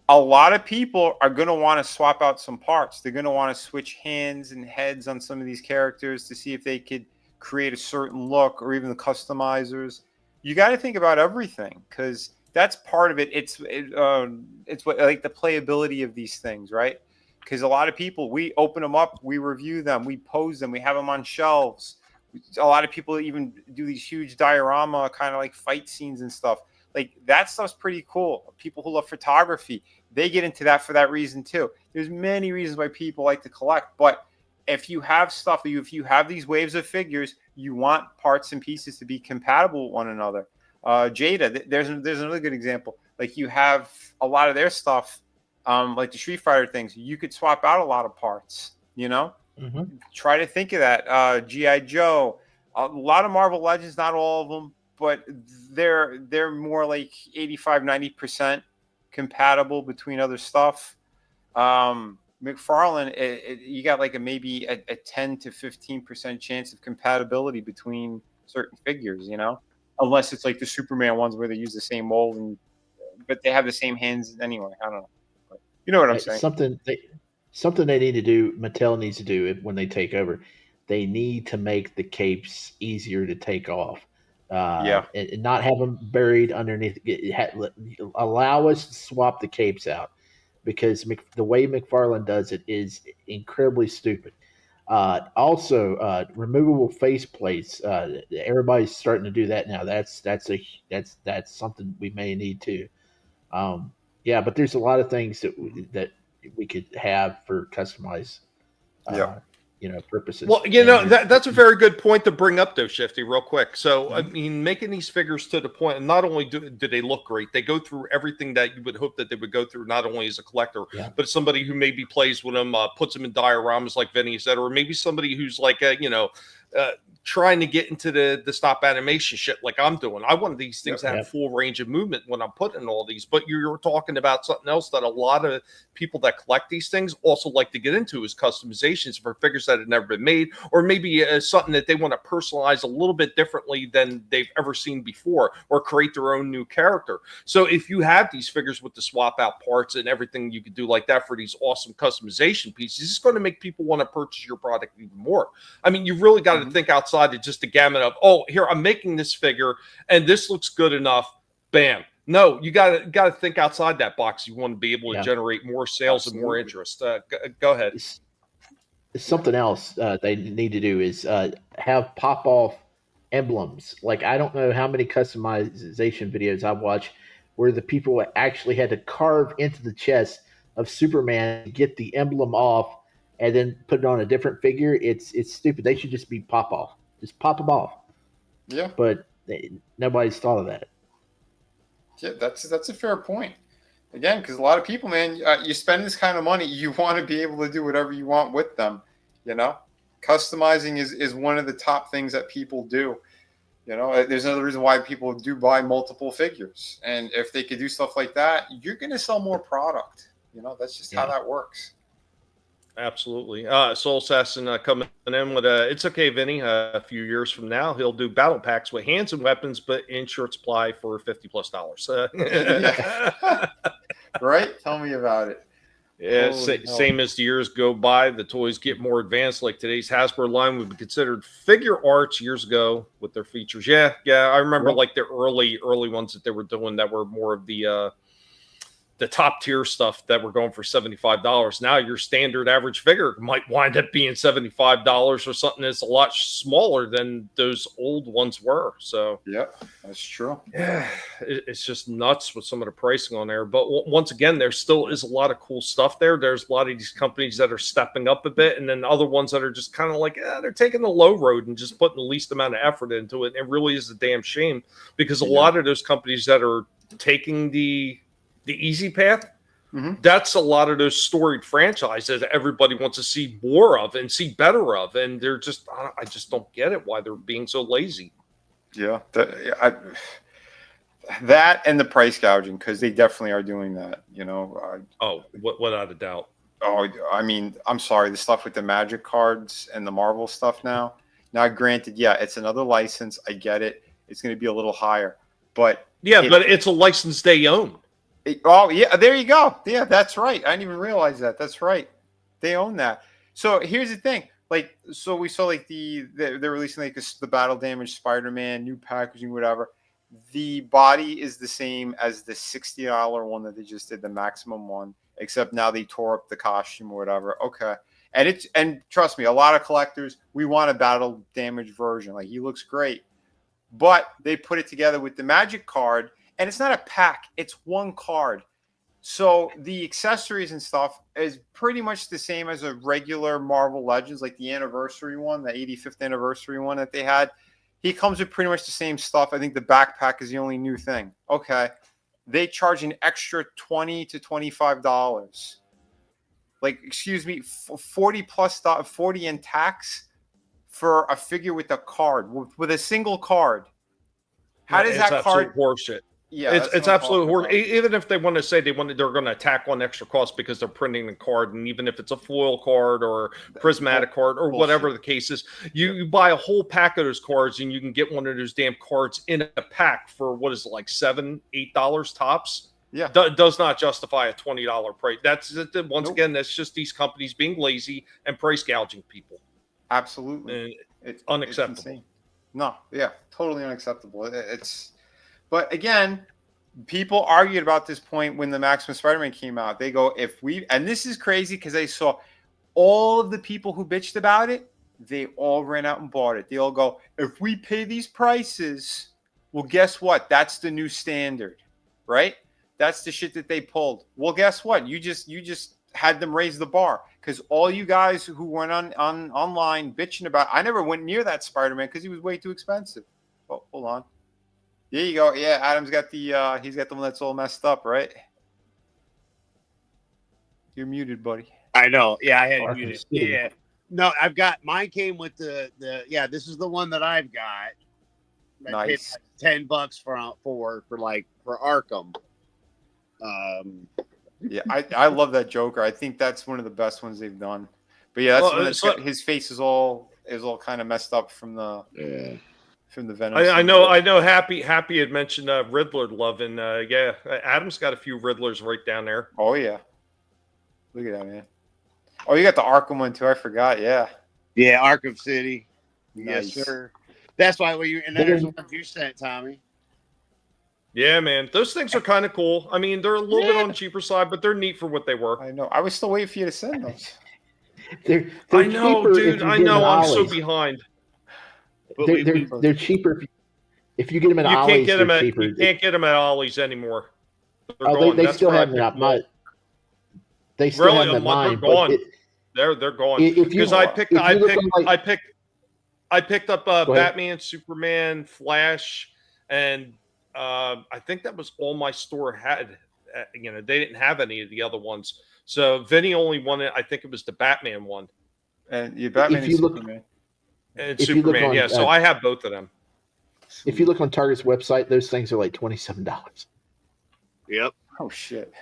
A lot of people are going to want to swap out some parts. They're going to want to switch hands and heads on some of these characters to see if they could create a certain look, or even the customizers. You got to think about everything, because that's part of it. It's what, like, the playability of these things, right? Because a lot of people, we open them up, we review them, we pose them, we have them on shelves. A lot of people even do these huge diorama kind of like fight scenes and stuff. Like, that stuff's pretty cool. People who love photography, they get into that for that reason too. There's many reasons why people like to collect, but if you have stuff, if you have these waves of figures, you want parts and pieces to be compatible with one another. Jada, there's another good example. Like, you have a lot of their stuff, like the Street Fighter things, you could swap out a lot of parts, Try to think of that. G.I. Joe, a lot of Marvel Legends, not all of them, but they're more like 85-90% compatible between other stuff. McFarlane, you got like maybe a 10 to 15% chance of compatibility between certain figures, unless it's like the Superman ones where they use the same mold, but they have the same hands anyway. I don't know, but you know what I'm saying. Something they need to do, Mattel needs to do when they take over. They need to make the capes easier to take off. And not have them buried underneath. Allow us to swap the capes out, because the way McFarlane does it is incredibly stupid. Also, removable face plates. Everybody's starting to do that now. That's something we may need to. But there's a lot of things that we could have for customized purposes. Well, that's a very good point to bring up, though, Shifty, real quick. So, I mean, making these figures to the point, and not only do they look great, they go through everything that you would hope that they would go through, not only as a collector, but somebody who maybe plays with them, puts them in dioramas like Vinnie said, or maybe somebody who's like trying to get into the stop animation shit like I'm doing. I want these things to have full range of movement when I'm putting all these. But you're talking about something else that a lot of people that collect these things also like to get into is customizations for figures that have never been made, or maybe something that they want to personalize a little bit differently than they've ever seen before, or create their own new character. So if you have these figures with the swap out parts and everything you could do like that for these awesome customization pieces, it's going to make people want to purchase your product even more. I mean, you really got to think outside of just the gamut of, oh, here, I'm making this figure and this looks good enough. Bam. No, you got to think outside that box. You want to be able to generate more sales and more interest. Go ahead. Something else they need to do is have pop-off emblems. Like, I don't know how many customization videos I've watched where the people actually had to carve into the chest of Superman to get the emblem off and then put it on a different figure. It's stupid. They should just be pop-off. Just pop them off. Yeah. But nobody's thought of that. Yeah, that's a fair point. Again, because a lot of people, man, you spend this kind of money, you want to be able to do whatever you want with them. You know, customizing is one of the top things that people do. You know, there's another reason why people do buy multiple figures. And if they could do stuff like that, you're going to sell more product. You know, that's just how that works. Absolutely. Soul Assassin coming in with it's okay, Vinnie. A few years from now, he'll do battle packs with hands and weapons, but in short supply for $50+. Right? Tell me about it. Yeah, same as the years go by, the toys get more advanced. Like today's Hasbro line would be considered figure arts years ago with their features. Yeah. I remember like the early ones that they were doing that were more of the top tier stuff that were going for $75. Now your standard average figure might wind up being $75 or something that's a lot smaller than those old ones were. So yeah, that's true. Yeah, it's just nuts with some of the pricing on there. But once again, there still is a lot of cool stuff there. There's a lot of these companies that are stepping up a bit, and then other ones that are just kind of like, they're taking the low road and just putting the least amount of effort into it. And it really is a damn shame, because a lot of those companies that are taking the easy path, that's a lot of those storied franchises that everybody wants to see more of and see better of, and they're just, I just don't get it why they're being so lazy. Yeah, that and the price gouging, because they definitely are doing that. You know. Without a doubt. Oh, I mean, I'm sorry, the stuff with the Magic cards and the Marvel stuff now. Now, granted, yeah, it's another license. I get it. It's going to be a little higher, but but it's a license they own. Oh, yeah, there you go. Yeah, that's right. I didn't even realize that. That's right. They own that. So here's the thing. Like, so we saw like they're releasing like the battle damage Spider-Man, new packaging, whatever. The body is the same as the $60 one that they just did, the maximum one, except now they tore up the costume or whatever. Okay. And trust me, a lot of collectors, we want a battle damage version. Like, he looks great. But they put it together with the Magic card. And it's not a pack, it's one card. So the accessories and stuff is pretty much the same as a regular Marvel Legends, like the anniversary one, the 85th anniversary one that they had. He comes with pretty much the same stuff. I think the backpack is the only new thing. Okay. They charge an extra $20 to $25. Like, excuse me, 40 in tax for a figure with a card, with a single card. How does that card horseshit? Yeah, it's absolute horror. Even if they want to say they're going to attack one extra cost because they're printing the card, and even if it's a foil card or prismatic card or whatever the case is, you buy a whole pack of those cards and you can get one of those damn cards in a pack for what is it, like $7-8 tops. Yeah, does not justify a $20 price. That's once again, that's just these companies being lazy and price gouging people. Absolutely, it's unacceptable. It's no, yeah, totally unacceptable. But again, people argued about this point when the Maximum Spider-Man came out. They go, and this is crazy because I saw all of the people who bitched about it, they all ran out and bought it. They all go, if we pay these prices, well, guess what? That's the new standard, right? That's the shit that they pulled. Well, guess what? You just had them raise the bar, because all you guys who went online bitching about, I never went near that Spider-Man because he was way too expensive. Oh, hold on. There you go. Yeah, Adam's got he's got the one that's all messed up, right? You're muted, buddy. I know. Yeah, I had muted. Yeah. No, I've got mine. Came with the yeah. This is the one that I've got. I paid like $10 for Arkham. Yeah, I love that Joker. I think that's one of the best ones they've done. But yeah, that's when his face is all kind of messed up from the Venom. I know. Happy had mentioned Riddler love, and yeah, Adam's got a few Riddlers right down there. Oh yeah, look at that, man. Oh, you got the Arkham one too. I forgot. Yeah, Arkham City. Nice. Yes, sir. That's why and then there's the ones you sent, Tommy. Yeah, man, those things are kind of cool. I mean, they're a little bit on the cheaper side, but they're neat for what they were. I know. I was still waiting for you to send those. I know, dude. I know. I'm so behind. They're cheaper if you get them at Ollie's. You can't get them at Ollie's anymore. They still have them at mine. They still have them at mine. They're gone. They're gone. Because I picked up Batman, Superman, Flash, and I think that was all my store had. They didn't have any of the other ones. So Vinnie only wanted, I think it was the Batman one. And Batman and Superman. And Superman, yeah. So I have both of them. If you look on Target's website, those things are like $27. Yep. Oh shit.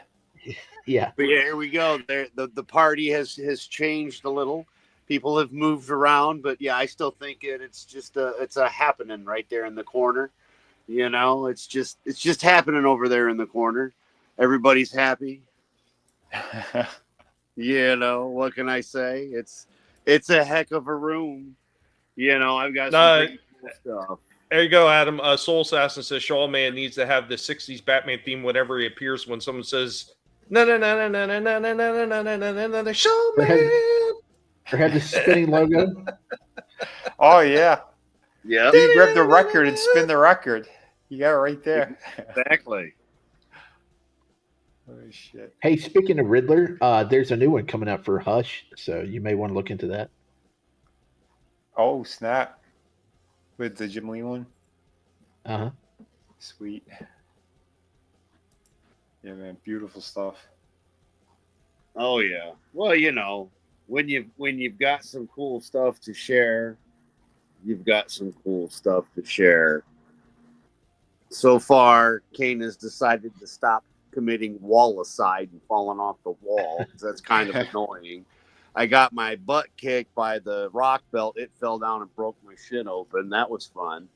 Yeah. But yeah, here we go. The party has changed a little. People have moved around, but yeah, I still think it's a happening right there in the corner. It's just happening over there in the corner. Everybody's happy. What can I say? It's a heck of a room. I've got some cool stuff. There you go, Adam. Soul Assassin says Shaw Man needs to have the 60s Batman theme whenever he appears when someone says no Shaw Man. Or have the spinning logo. Oh yeah. Yeah. You grab the record and spin the record. You got it right there. Exactly. Oh shit. Hey, speaking of Riddler, there's a new one coming out for Hush, so you may want to look into that. Oh snap! With the Jim Lee one. Sweet. Yeah, man, beautiful stuff. Oh yeah. Well, when you've got some cool stuff to share, you've got some cool stuff to share. So far, Kane has decided to stop committing wall-aside and falling off the wall. That's kind of annoying. I got my butt kicked by the rock belt. It fell down and broke my shin open. That was fun.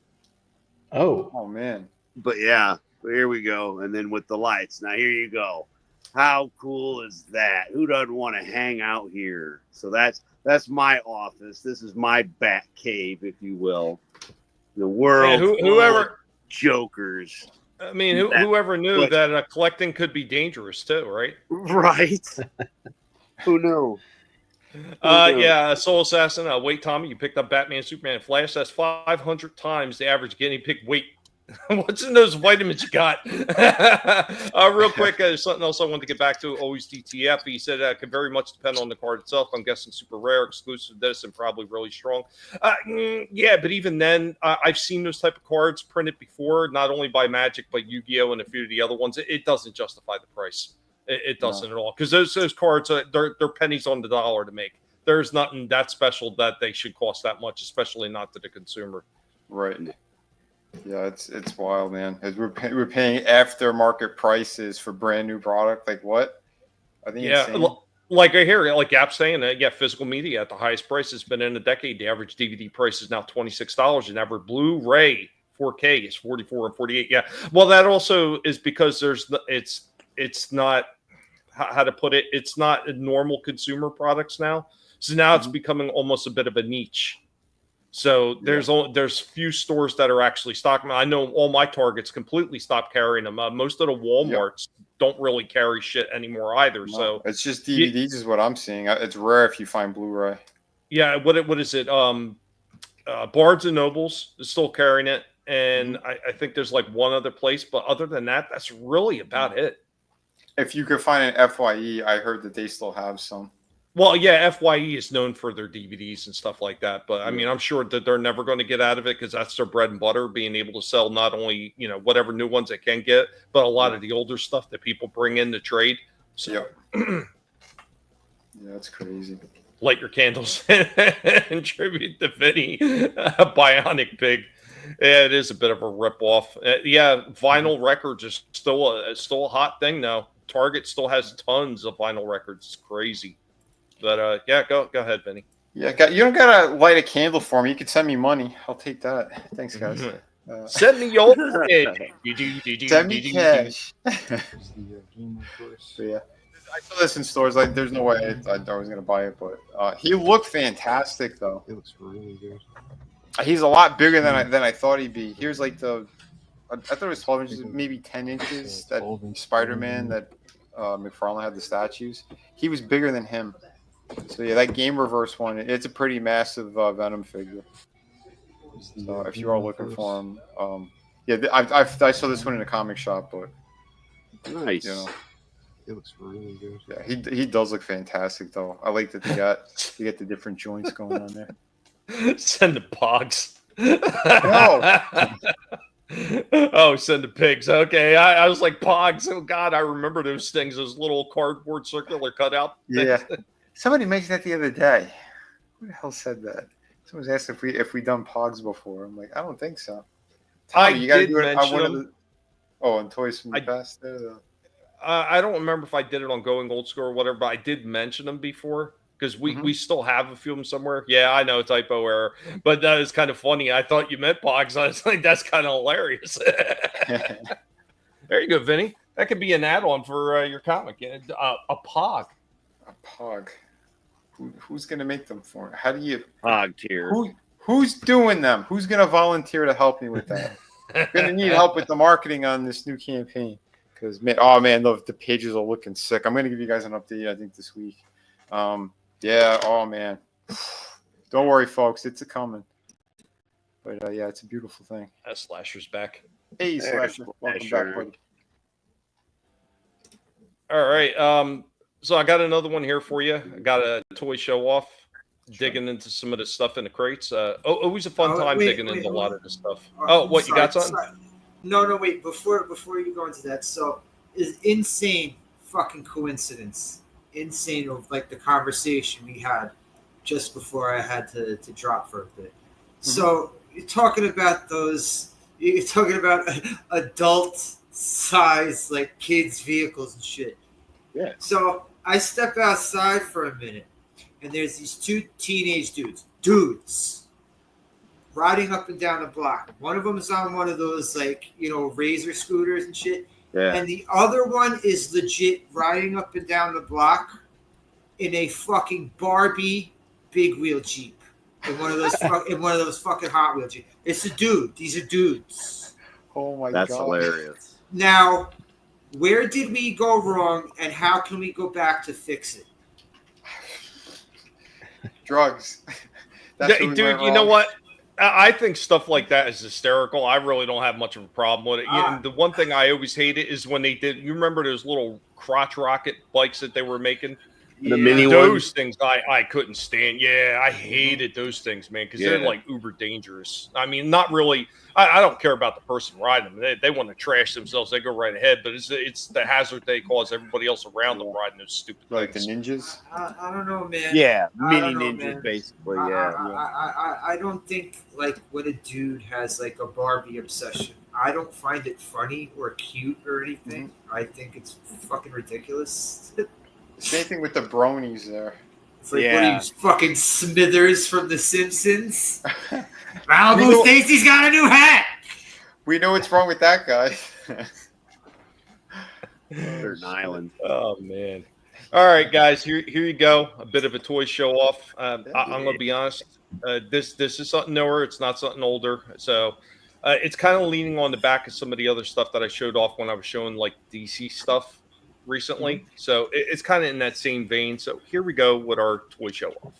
Oh man. But yeah, here we go. And then with the lights. Now here you go. How cool is that? Who doesn't want to hang out here? So that's my office. This is my bat cave, if you will. The world. Whoever Jokers. I mean, whoever knew that collecting could be dangerous too, right? Right. Who knew? Yeah, Soul Assassin. Wait, Tommy, you picked up Batman, Superman, Flash. That's 500 times the average guinea pig weight. What's in those vitamins you got? Real quick, something else I wanted to get back to. Always DTF. He said it could very much depend on the card itself. I'm guessing super rare, exclusive to this, and probably really strong. Yeah, but even then, I've seen those type of cards printed before, not only by Magic, but Yu-Gi-Oh! And a few of the other ones. It doesn't justify the price. It doesn't at all. Because those cards, they're pennies on the dollar to make. There's nothing that special that they should cost that much, especially not to the consumer. Right. Yeah, it's wild, man. As we're paying aftermarket prices for brand new product. Like what? I think like I hear like Gap saying that physical media at the highest price it's been in a decade. The average DVD price is now $26. And average Blu-ray 4K is $44 and $48. Yeah. Well, that also is because it's not how to put it. It's not normal consumer products now. So now it's becoming almost a bit of a niche. So there's few stores that are actually stocking. I know all my Targets completely stopped carrying them. Most of the Walmarts don't really carry shit anymore either. No, so it's just DVDs is what I'm seeing. It's rare if you find Blu-ray. Yeah, what is it? Barnes and Nobles is still carrying it, and I think there's like one other place, but other than that, that's really about it. If you could find an FYE, I heard that they still have some. Well, yeah, FYE is known for their DVDs and stuff like that. But I mean, I'm sure that they're never going to get out of it because that's their bread and butter, being able to sell not only, whatever new ones they can get, but a lot of the older stuff that people bring in to trade. So, yeah, that's crazy. light your candles and tribute to Vinnie, Bionic Pig. Yeah, it is a bit of a ripoff. Yeah, vinyl records is still a hot thing now. Target still has tons of vinyl records. It's crazy. But yeah, go ahead, Vinnie. Yeah, you don't gotta light a candle for me. You can send me money. I'll take that. Thanks, guys. Send me your Send me cash. So, yeah, I saw this in stores. Like, there's no way I was gonna buy it, but he looked fantastic, though. It looks really good. He's a lot bigger than I thought he'd be. Here's like I thought it was 12 inches, maybe 10 inches. That Spider-Man that McFarlane had the statues. He was bigger than him. So yeah, that Game Reverse one, it's a pretty massive Venom figure. So if you are looking for him, yeah, I saw this one in a comic shop, but nice. You know, it looks really good. Yeah, he does look fantastic though. I like that they got the different joints going on there. Send the pogs. No. Oh, send the pigs. Okay, I was like pogs. Oh God, I remember those things. Those little cardboard circular cutout things. Yeah. Somebody mentioned that the other day. Who the hell said that? Someone was asked if we done pogs before. I'm like, I don't think so. Tommy, you gotta do it on one of the. Oh, and Toys from the Past. I don't remember if I did it on Going Old School or whatever, but I did mention them before because we still have a few of them somewhere. Yeah, I know, typo error, but that is kind of funny. I thought you meant pogs. I was like, that's kind of hilarious. There you go, Vinny. That could be an add-on for your comic. A pog. A pog. Who's going to make them for me? How do you... Pog tier. Who's doing them? Who's going to volunteer to help me with that? I'm going to need help with the marketing on this new campaign. Because, man, the pages are looking sick. I'm going to give you guys an update, I think, this week. Yeah, oh, man. Don't worry, folks. It's coming. But, yeah, it's a beautiful thing. Slasher's back. Hey, Slasher. Welcome back, buddy. All right. So I got another one here for you. I got a toy show off, digging into some of the stuff in the crates. Always a fun time digging into a lot of this stuff. You got something? No, wait. Before you go into that, so is insane fucking coincidence. Insane of like the conversation we had just before I had to drop for a bit. So you're talking about adult size like kids vehicles and shit. Yeah. So I step outside for a minute, and there's these two teenage dudes, riding up and down the block. One of them is on one of those razor scooters and shit. Yeah. And the other one is legit riding up and down the block in a fucking Barbie big wheel Jeep. In one of those fucking Hot Wheel Jeep. It's a dude. These are dudes. Oh my god. That's hilarious. Now, where did we go wrong, and how can we go back to fix it? Drugs. Dude, you know what? I think stuff like that is hysterical. I really don't have much of a problem with it. The one thing I always hated is when they did. You remember those little crotch rocket bikes that they were making? The mini those things I couldn't stand. Yeah, I hated those things, man, because they're like uber dangerous. I mean, not really. I don't care about the person riding them. They want to trash themselves. They go right ahead, but it's the hazard they cause everybody else around them riding those stupid like things. the ninjas. I don't know, man. Yeah, mini ninjas, basically. Yeah. I don't think like when a dude has like a Barbie obsession, I don't find it funny or cute or anything. I think it's fucking ridiculous. Same thing with the bronies there. It's like, what are you, fucking Smithers from The Simpsons? Malibu Stacy's got a new hat! We know what's wrong with that guy. Certain Island. Oh, man. All right, guys, here you go. A bit of a toy show off. I'm going to be honest. This is something newer. It's not something older. So it's kind of leaning on the back of some of the other stuff that I showed off when I was showing like DC stuff recently. So it's kind of in that same vein. So here we go with our toy show off.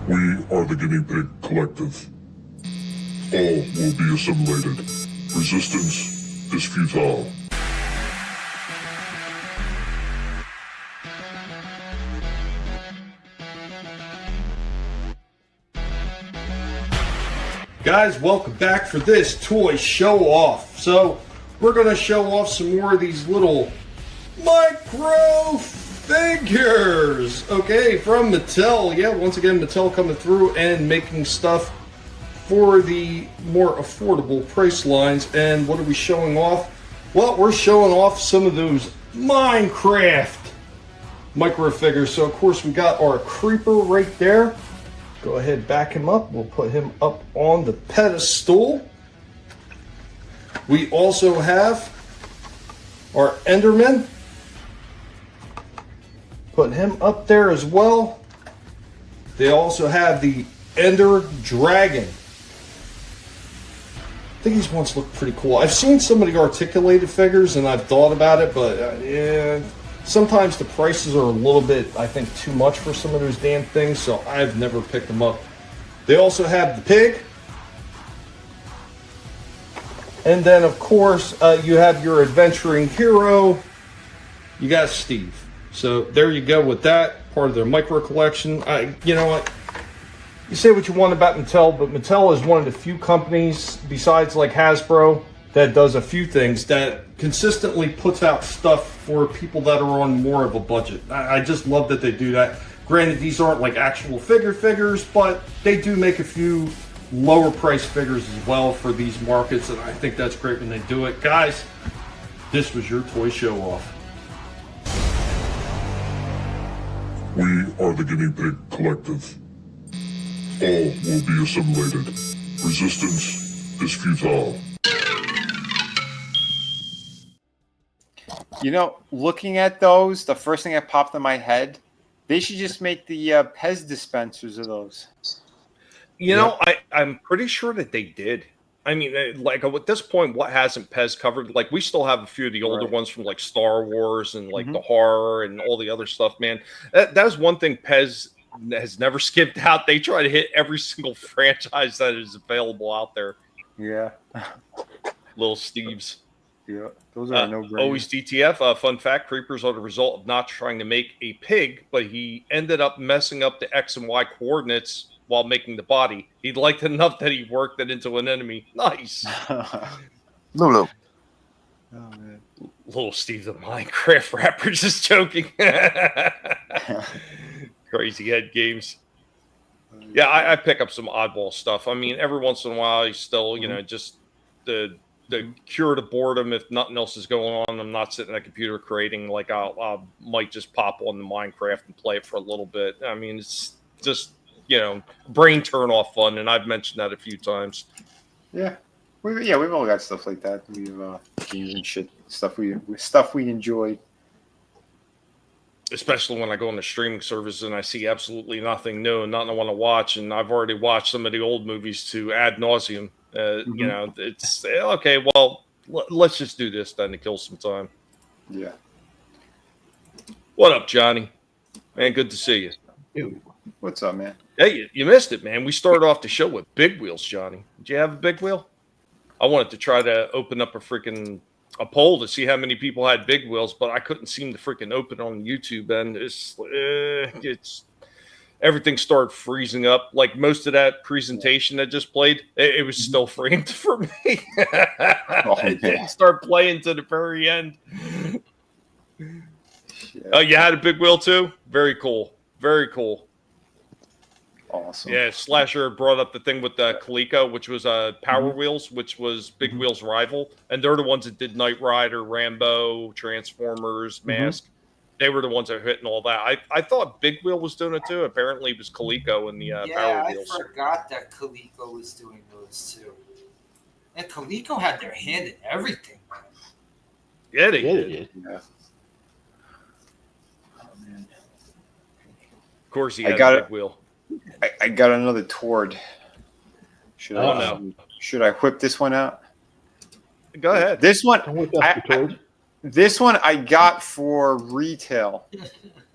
We are the Guinea Pig Collective. All will be assimilated. Resistance is futile. Guys, welcome back for this toy show off. So we're going to show off some more of these little micro figures. Okay, from Mattel. Yeah, once again, Mattel coming through and making stuff for the more affordable price lines. And what are we showing off? Well, we're showing off some of those Minecraft micro figures. So, of course, we got our creeper right there. Go ahead, back him up. We'll put him up on the pedestal. We also have our Enderman. Put him up there as well. They also have the Ender Dragon. I think these ones look pretty cool. I've seen some of the articulated figures and I've thought about it, but yeah, sometimes the prices are a little bit, I think, too much for some of those damn things, so I've never picked them up. They also have the pig. And then, of course, you have your adventuring hero. You got Steve. So there you go with that, part of their micro collection. You know what? You say what you want about Mattel, but Mattel is one of the few companies, besides like Hasbro, that does a few things that consistently puts out stuff for people that are on more of a budget. I just love that they do that. Granted, these aren't like actual figures, but they do make a few lower price figures as well for these markets, and I think that's great when they do it. Guys, this was your toy show off. We are the Guinea Pig Collective. All will be assimilated. Resistance is futile. You know, looking at those, the first thing that popped in my head, they should just make the Pez dispensers of those. You know, I'm pretty sure that they did. I mean, like at this point, what hasn't Pez covered? Like, we still have a few of the older ones from like Star Wars and like the horror and all the other stuff, man. That's one thing Pez has never skipped out. They try to hit every single franchise that is available out there. Yeah. Little Steve's. Yeah, those are no brainer. Always DTF. Fun fact, creepers are the result of not trying to make a pig, but he ended up messing up the X and Y coordinates while making the body. He liked it enough that he worked it into an enemy. Nice. Lulu. Oh, man. Little Steve the Minecraft rapper just joking. Crazy head games. Yeah, I pick up some oddball stuff. I mean, every once in a while, you still, you know, just the cure to boredom. If nothing else is going on, I'm not sitting at a computer creating. Like, I might just pop on the Minecraft and play it for a little bit. I mean, it's just, you know, brain turn off fun, and I've mentioned that a few times. Yeah, we've all got stuff like that. We've games and shit, stuff we enjoy. Especially when I go on the streaming service and I see absolutely nothing new and nothing I want to watch, and I've already watched some of the old movies to ad nauseum. You know, it's okay. Well, let's just do this then to kill some time. Yeah. What up, Johnny? Man, good to see you. Dude, what's up, man? Hey, you missed it, man. We started off the show with big wheels, Johnny. Did you have a big wheel? I wanted to try to open up a poll to see how many people had big wheels, but I couldn't seem to freaking open on YouTube, and it's everything started freezing up. Like most of that presentation that just played, it was still framed for me. It didn't start playing to the very end. Oh, you had a big wheel too? Very cool. Very cool. Awesome. Yeah, Slasher brought up the thing with Coleco, which was Power Wheels, which was Big Wheel's rival. And they're the ones that did Knight Rider, Rambo, Transformers, Mask. They were the ones that were hitting all that. I thought Big Wheel was doing it too. Apparently it was Coleco in the Power Wheels. I forgot that Coleco was doing those too. And Coleco had their hand in everything. Yeah, they did. Yeah. Of course, he had a Big Wheel. I got another Tord. Should I whip this one out? Go ahead. This one, this one I got for retail,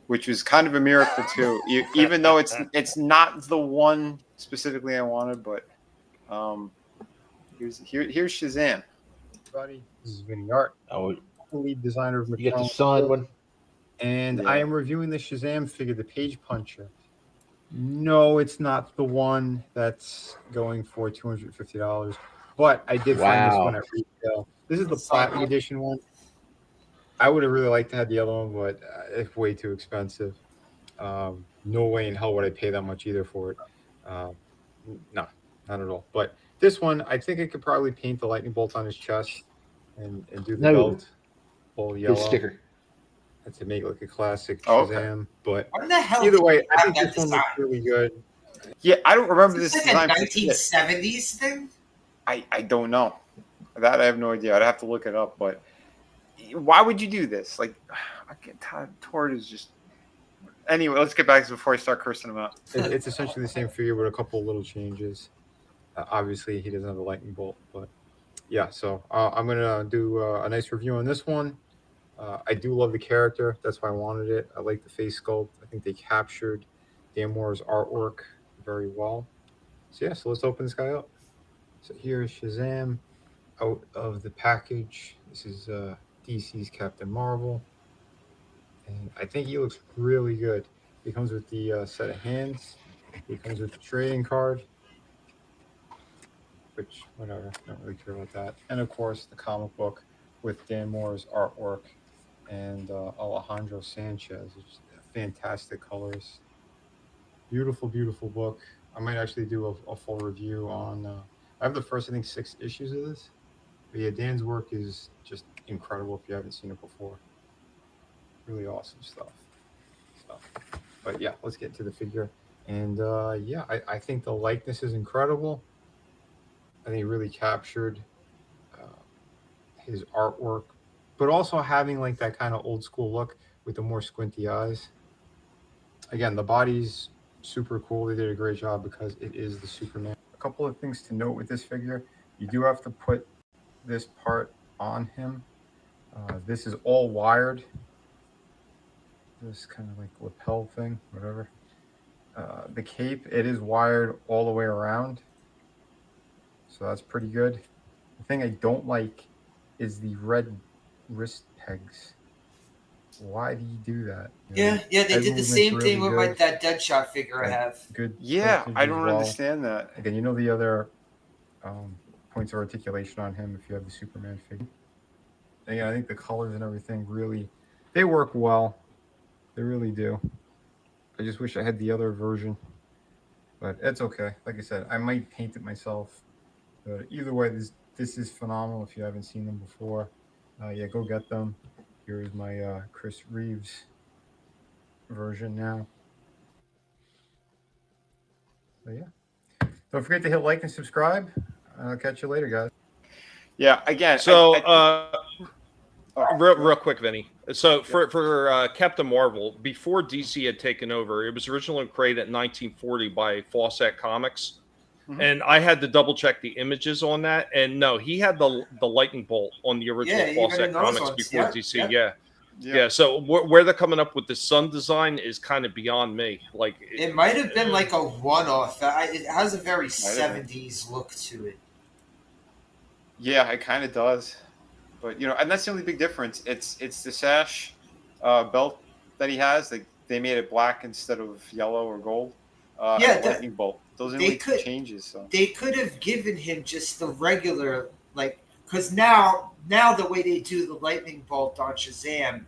which was kind of a miracle too. Even though it's not the one specifically I wanted, but here's Shazam. Everybody, this is Vinnie Art. The lead designer of McFarlane. You get the signed one. And I am reviewing the Shazam figure, the Page Puncher. No, it's not the one that's going for $250, but I did find this one at retail. This is the Platinum Edition one. I would have really liked to have the other one, but it's way too expensive. No way in hell would I pay that much either for it. No, not at all. But this one, I think I could probably paint the lightning bolt on his chest and do the belt all yellow. His sticker. And to make like a classic Okay. Shazam. But What the hell? either way, I think that this one design? looks really good. Yeah, I don't remember this It's design. like a 1970s thing. I don't know. That I have no idea. I'd have to look it up. But why would you do this? Like, I get tired. Tord is just. Anyway, let's get back to before I start cursing him out. It's essentially the same figure with a couple of little changes. Obviously, he doesn't have a lightning bolt, but yeah. So I'm gonna do a nice review on this one. I do love the character. That's why I wanted it. I like the face sculpt. I think they captured Dan Moore's artwork very well. So yeah, so let's open this guy up. So here's Shazam out of the package. This is DC's Captain Marvel. And I think he looks really good. He comes with the set of hands. He comes with the trading card. Which, whatever, don't really care about that. And of course, the comic book with Dan Moore's artwork and Alejandro Sanchez. It's fantastic colors. Beautiful, beautiful book. I might actually do a full review on. I have the first, I think, 6 issues of this. But yeah, Dan's work is just incredible if you haven't seen it before. Really awesome stuff. But yeah, let's get to the figure. And yeah, I think the likeness is incredible. I think he really captured his artwork, but also having like that kind of old school look with the more squinty eyes. Again, the body's super cool. They did a great job because it is the Superman. A couple of things to note with this figure. You do have to put this part on him. This is all wired. This kind of like lapel thing, whatever. The cape, it is wired all the way around. So that's pretty good. The thing I don't like is the red wrist pegs. Why do you do that? You know, Yeah, they did the same thing with good. that Deadshot figure I have. Good. Yeah, footage I as don't well. understand that. Again, you know the other points of articulation on him if you have the Superman figure. And yeah, I think the colors and everything really, they work well. They really do. I just wish I had the other version, but it's okay. Like I said, I might paint it myself. But either way, this is phenomenal if you haven't seen them before. Yeah, go get them. Here's my Chris Reeves version now. So yeah. Don't forget to hit like and subscribe. I'll catch you later, guys. Yeah, again. So, real quick, Vinny. So for Captain Marvel, before DC had taken over, it was originally created in 1940 by Fawcett Comics. Mm-hmm. And I had to double check the images on that, and no, he had the lightning bolt on the original Fawcett Comics before DC. Yeah. So where they're coming up with the sun design is kind of beyond me. Like it might have been like a one-off. It has a very 70s look to it. Yeah, it kind of does. But and that's the only big difference. It's the sash belt that he has. They made it black instead of yellow or gold. Yeah, the lightning bolt. Those are the changes. So they could have given him just the regular, because now the way they do the lightning bolt on Shazam,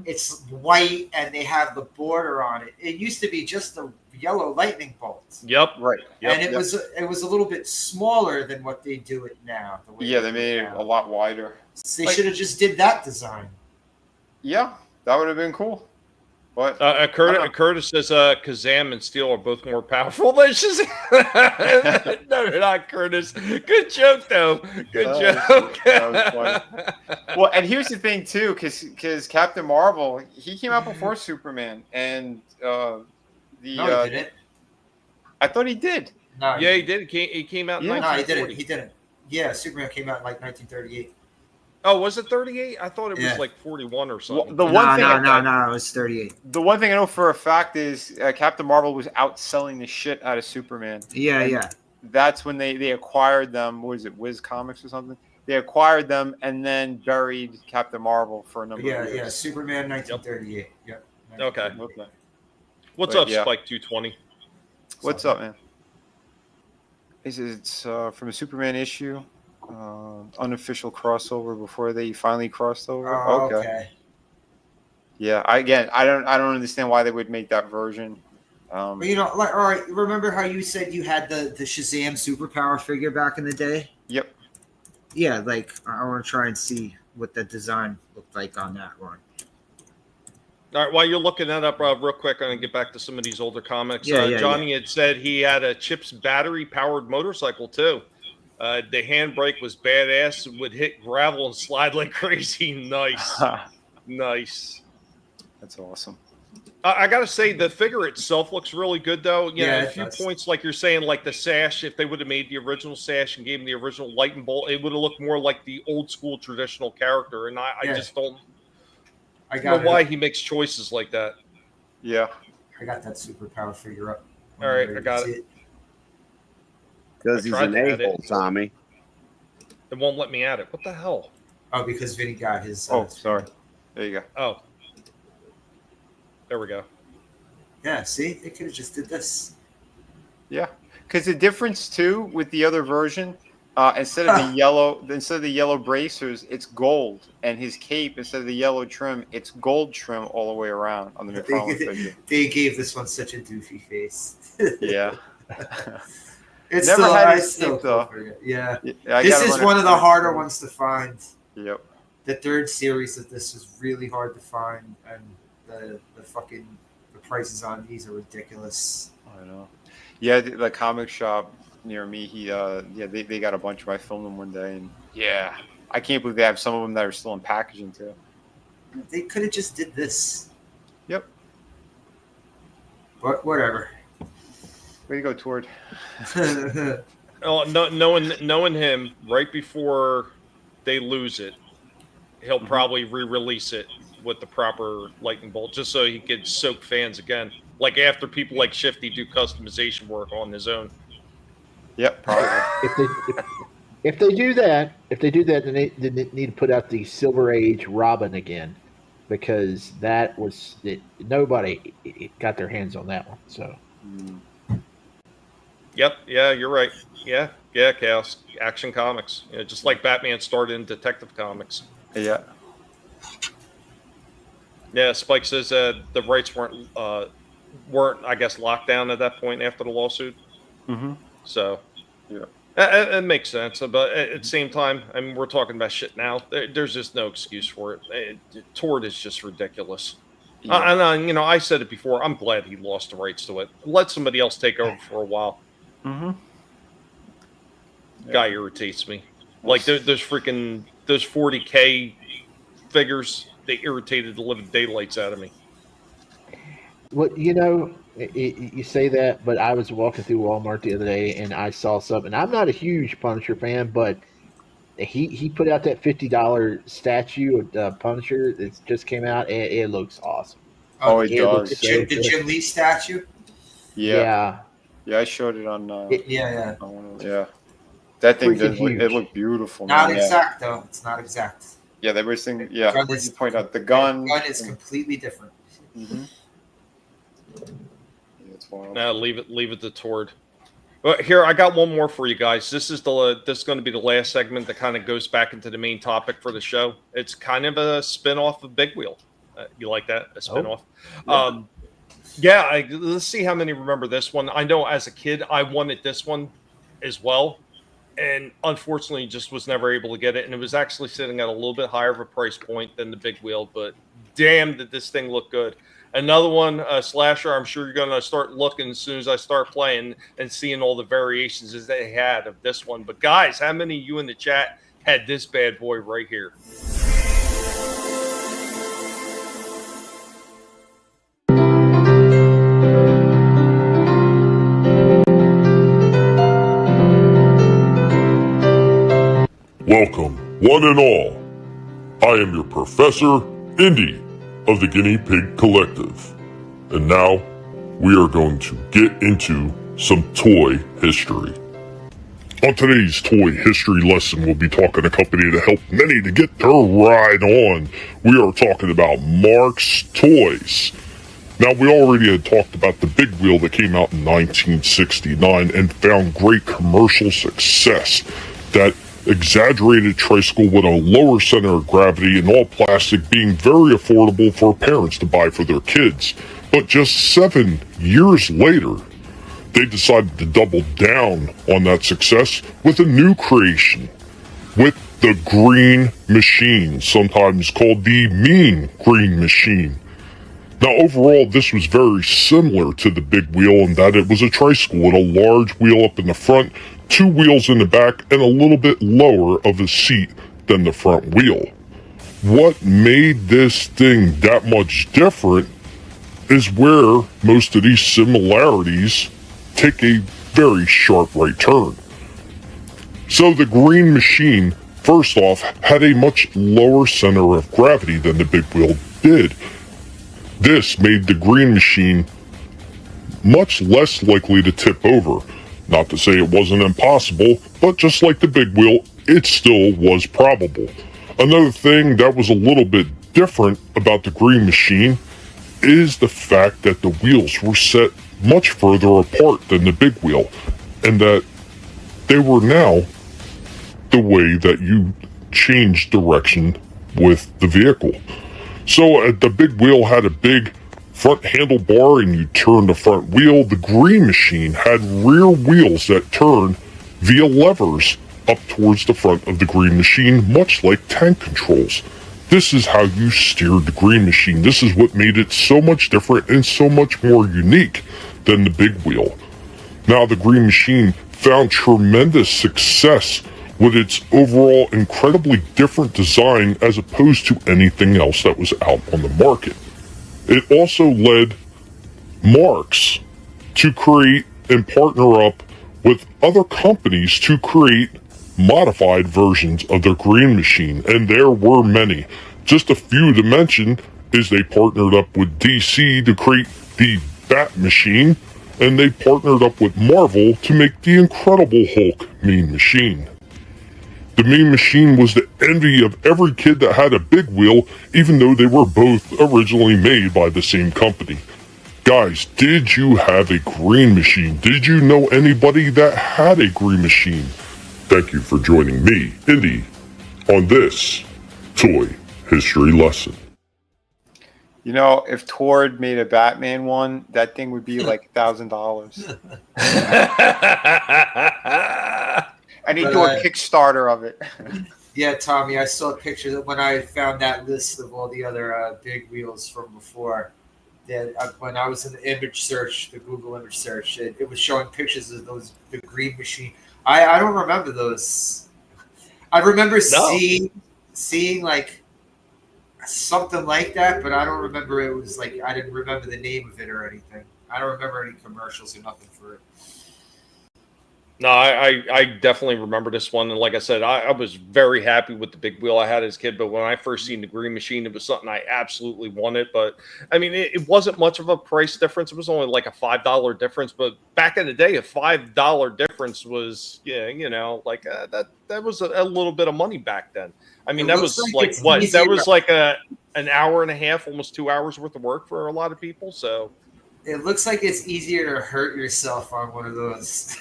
it's white and they have the border on it. It used to be just the yellow lightning bolt. Yep, right. And it was a little bit smaller than what they do it now. They made it a lot wider. So they should have just did that design. Yeah, that would have been cool. What? Curtis says Kazam and Steel are both more powerful than Shazam. No, they're not, Curtis. Good joke, though. Good joke. That was funny. Well, and here's the thing, too, because Captain Marvel, he came out before Superman. And no, he didn't. I thought he did. No, yeah, he did. He came out in 1940. No, he didn't. Yeah, Superman came out in 1938. Oh, was it 38? I thought it was like 41 or something. Well, no, it was 38. The one thing I know for a fact is Captain Marvel was outselling the shit out of Superman. Yeah. That's when they acquired them. What is it, Wiz Comics or something? They acquired them and then buried Captain Marvel for a number of years. Yeah, Superman 1938. Yep. Okay. What's up, Spike 220? What's up, man? It's from a Superman issue. Unofficial crossover before they finally crossed over. Oh, okay. Yeah, I don't understand why they would make that version. But all right. Remember how you said you had the Shazam superpower figure back in the day? Yep. Yeah, like I want to try and see what the design looked like on that one. All right, while you're looking that up, real quick, I'm going to get back to some of these older comics. Johnny had said he had a Chip's battery-powered motorcycle, too. The handbrake was badass. It would hit gravel and slide like crazy. Nice. Nice. That's awesome. I got to say, the figure itself looks really good, though. A few points, like you're saying, like the sash, if they would have made the original sash and gave him the original lightning bolt, it would have looked more like the old-school traditional character, and I just don't know why he makes choices like that. Yeah. I got that superpower figure up. All right, I got it. Because he's an a-hole, Tommy. It won't let me add it. What the hell? Oh, because Vinnie got his... sorry. There you go. Oh. There we go. Yeah, see? They could have just did this. Yeah. Because the difference, too, with the other version, instead of the yellow bracers, it's gold. And his cape, instead of the yellow trim, it's gold trim all the way around on the McFarlane figure. They gave this one such a doofy face. Yeah. It's Never still, had I his still cape, though. Yeah. I This is one of the harder ones to find. Yep. The third series of this is really hard to find, and the prices on these are ridiculous. I know. Yeah, the comic shop near me, they got a bunch of them. I filmed them one day, and I can't believe they have some of them that are still in packaging too. They could have just did this. Yep. But whatever. Way to go, Tord. Knowing him, right before they lose it, he'll probably re-release it with the proper lightning bolt, just so he could soak fans again. Like after people like Shifty do customization work on his own. Yep, probably. If they do that, then they need to put out the Silver Age Robin again, because that was nobody got their hands on that one. So. Yep. Yeah, you're right. Yeah. Chaos Action Comics. Just like Batman started in Detective Comics. Yeah. Yeah. Spike says the rights weren't I guess locked down at that point after the lawsuit. Mm-hmm. So. Yeah. It makes sense, but at the same time, I mean, we're talking about shit now. There's just no excuse for it. Tord is just ridiculous. Yeah. And I said it before. I'm glad he lost the rights to it. Let somebody else take over for a while. Mm-hmm. Guy irritates me. Like those 40K figures, they irritated the living daylights out of me. Well, you say that, but I was walking through Walmart the other day and I saw something. I'm not a huge Punisher fan, but he put out that $50 statue of Punisher that just came out, and it looks awesome. Oh, it does. The Jim Lee statue? Yeah. Yeah, I showed it on. Yeah. That thing it looked beautiful. Not exact though. It's not exact. Yeah, they were saying. Yeah, what did you point out? The gun. The gun is completely different. Mm-hmm. Yeah, it's wild. Now leave it to Tord. Well, here I got one more for you guys. This is going to be the last segment that kind of goes back into the main topic for the show. It's kind of a spin-off of Big Wheel. You like that? A spin-off? Oh. Yeah. Let's see how many remember this one. I know as a kid I wanted this one as well, and unfortunately just was never able to get it. And it was actually sitting at a little bit higher of a price point than the Big Wheel, but damn, did this thing look good. Another one, Slasher, I'm sure you're going to start looking as soon as I start playing and seeing all the variations as they had of this one. But guys, how many of you in the chat had this bad boy right here? Welcome, one and all. I am your Professor Indy of the Guinea Pig Collective. And now, we are going to get into some toy history. On today's toy history lesson, we'll be talking a company to help many to get their ride on. We are talking about Mark's Toys. Now, we already had talked about the Big Wheel that came out in 1969 and found great commercial success that exaggerated tricycle with a lower center of gravity and all plastic, being very affordable for parents to buy for their kids. But just 7 years later, they decided to double down on that success with a new creation, with the Green Machine, sometimes called the Mean Green Machine. Now, overall, this was very similar to the big wheel in that it was a tricycle with a large wheel up in the front, 2 wheels in the back, and a little bit lower of a seat than the front wheel. What made this thing that much different is where most of these similarities take a very sharp right turn. So the Green Machine, first off, had a much lower center of gravity than the big wheel did. This made the Green Machine much less likely to tip over. Not to say it wasn't impossible, but just like the big wheel, it still was probable. Another thing that was a little bit different about the Green Machine is the fact that the wheels were set much further apart than the big wheel, and that they were now the way that you change direction with the vehicle. So the big wheel had a big front handlebar and you turn the front wheel. The Green Machine had rear wheels that turn via levers up towards the front of the Green Machine, much like tank controls. This is how you steered the Green Machine. This is what made it so much different and so much more unique than the big wheel. Now, the Green Machine found tremendous success with its overall incredibly different design as opposed to anything else that was out on the market. It also led Marx to create and partner up with other companies to create modified versions of the Green Machine, and there were many. Just a few to mention is they partnered up with DC to create the Bat Machine, and they partnered up with Marvel to make the Incredible Hulk Mean Machine. The Mean Machine was the envy of every kid that had a big wheel, even though they were both originally made by the same company. Guys, did you have a Green Machine? Did you know anybody that had a Green Machine? Thank you for joining me, Indy, on this toy history lesson. You know, if Tord made a Batman one, that thing would be like $1,000. And he'd do a Kickstarter of it. Yeah, Tommy, I saw pictures of when I found that list of all the other big wheels from before. That when I was in the image search, the Google image search, it was showing pictures of those, the Green Machine. I don't remember those. I remember seeing like something like that, but I don't remember it was like, I didn't remember the name of it or anything. I don't remember any commercials or nothing for it. No, I definitely remember this one. And like I said, I was very happy with the big wheel I had as a kid. But when I first seen the Green Machine, it was something I absolutely wanted. But I mean, it wasn't much of a price difference. It was only like a $5 difference. But back in the day, a $5 difference was, like that was a little bit of money back then. I mean, that was like what? That was like an hour and a half, almost 2 hours worth of work for a lot of people. So. It looks like it's easier to hurt yourself on one of those.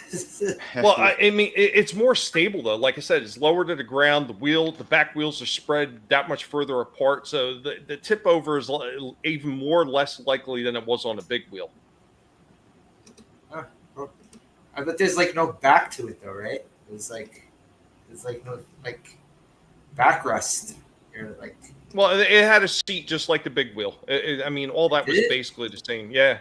Well, I mean, it's more stable though. Like I said, it's lower to the ground. The back wheels are spread that much further apart, so the tip over is even more or less likely than it was on a big wheel. But there's like no back to it though, right? There's no like backrest. Like. Well, it had a seat just like the big wheel. I mean, all that was basically the same. Yeah.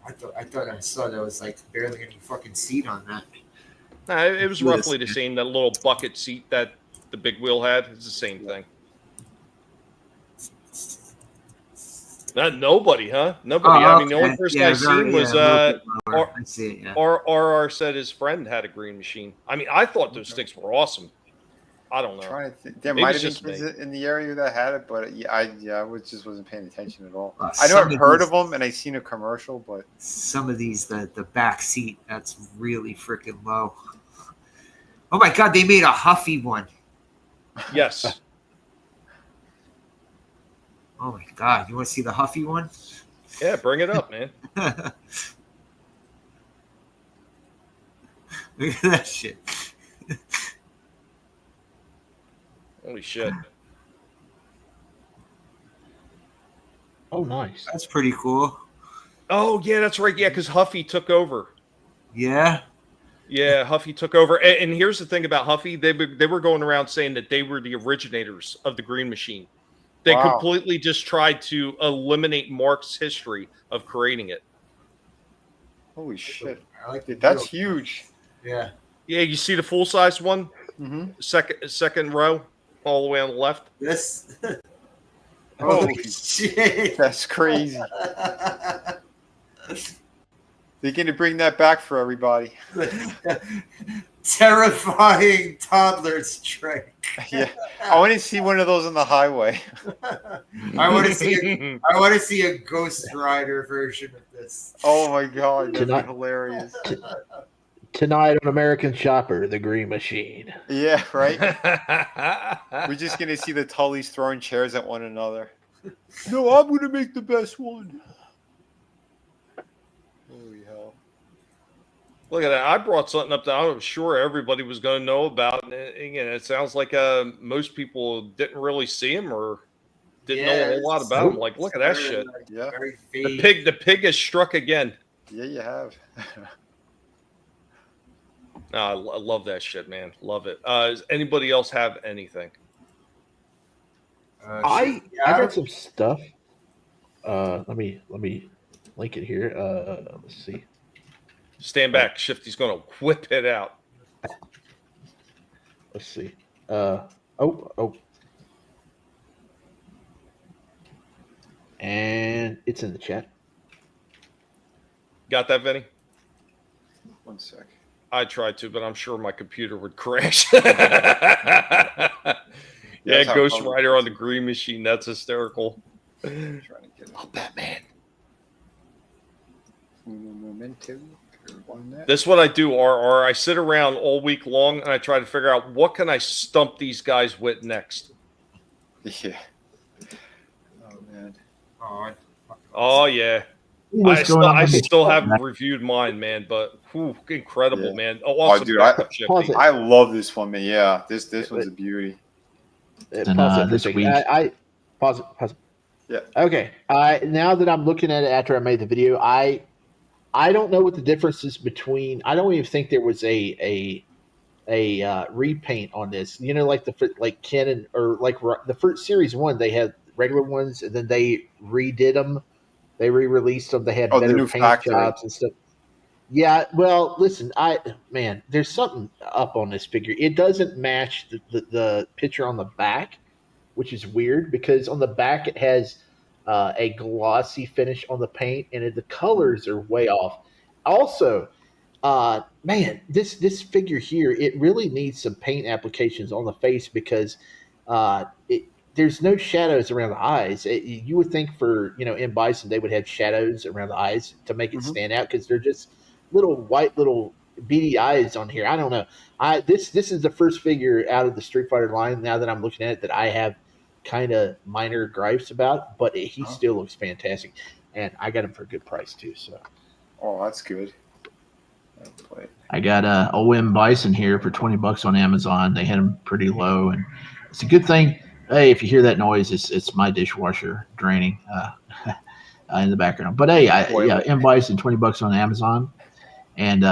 I thought I saw there was like barely any fucking seat on that. No, it was roughly the same. That little bucket seat that the big wheel had. It's the same thing. Nobody, huh? Nobody. I mean, the only person I seen was RR said his friend had a Green Machine. I mean, I thought those things were awesome. I don't know. There might have been kids in the area that had it, but I just wasn't paying attention at all. I know I've heard of them and I've seen a commercial, but some of these, the back seat, that's really freaking low. Oh my God, they made a Huffy one. Yes. Oh my God, you want to see the Huffy one? Yeah, bring it up, man. Look at that shit. Holy shit. Oh, nice. That's pretty cool. Oh, yeah, that's right. Yeah, because Huffy took over. Yeah. Yeah, Huffy took over. And here's the thing about Huffy. They were going around saying that they were the originators of the Green Machine. They completely just tried to eliminate Mark's history of creating it. Holy shit. I like Dude, that's huge. Yeah. Yeah, you see the full-size one? Mm-hmm. Second row, all the way on the left. This. Holy shit. That's crazy. They're going to bring that back for everybody. Terrifying toddler's trick. Yeah, I want to see one of those on the highway. I want to see a Ghost Rider version of this. Oh my god, that'd be hilarious. Tonight on American Shopper, the Green Machine. Yeah, right. We're just gonna see the Tullys throwing chairs at one another. No, I'm gonna make the best one. Holy hell! Look at that. I brought something up that I'm sure everybody was going to know about. And again, it sounds like most people didn't really see him or didn't know a whole lot about him. Like, look at that shit. Yeah. The pig has struck again. Yeah, you have. I love that shit, man. Love it. Does anybody else have anything? I got some stuff. Let me link it here. Let's see. Stand back. Shifty's going to whip it out. Let's see. And it's in the chat. Got that, Vinny? 1 sec. I tried to, but I'm sure my computer would crash. Yeah, Ghost Rider on the Green Machine. That's hysterical. Trying to get Batman. Memento. This is what I do, RR. I sit around all week long and I try to figure out what can I stump these guys with next. Yeah. Oh man. Oh yeah. I still haven't reviewed mine, man, but incredible, man. Oh, awesome. Dude, I love this one, man. Yeah, this one's a beauty. This week, I pause it. Yeah. Okay. Now that I'm looking at it after I made the video, I don't know what the difference is between. I don't even think there was a repaint on this. You know, like Canon or like the first series 1, they had regular ones, and then they redid them. They re-released them. They had better paint jobs and stuff. Yeah, well, listen, there's something up on this figure. It doesn't match the picture on the back, which is weird because on the back it has a glossy finish on the paint, and the colors are way off. Also, this figure here, it really needs some paint applications on the face because there's no shadows around the eyes. You would think for M. Bison they would have shadows around the eyes to make it stand out because they're just little beady eyes on here. I don't know. This is the first figure out of the Street Fighter line now that I'm looking at it that I have kind of minor gripes about, but he still looks fantastic, and I got him for a good price too. So, that's good. I got OM Bison here for $20 on Amazon. They had him pretty low, and it's a good thing. Hey, if you hear that noise, it's my dishwasher draining in the background. But hey, M Bison $20 on Amazon, and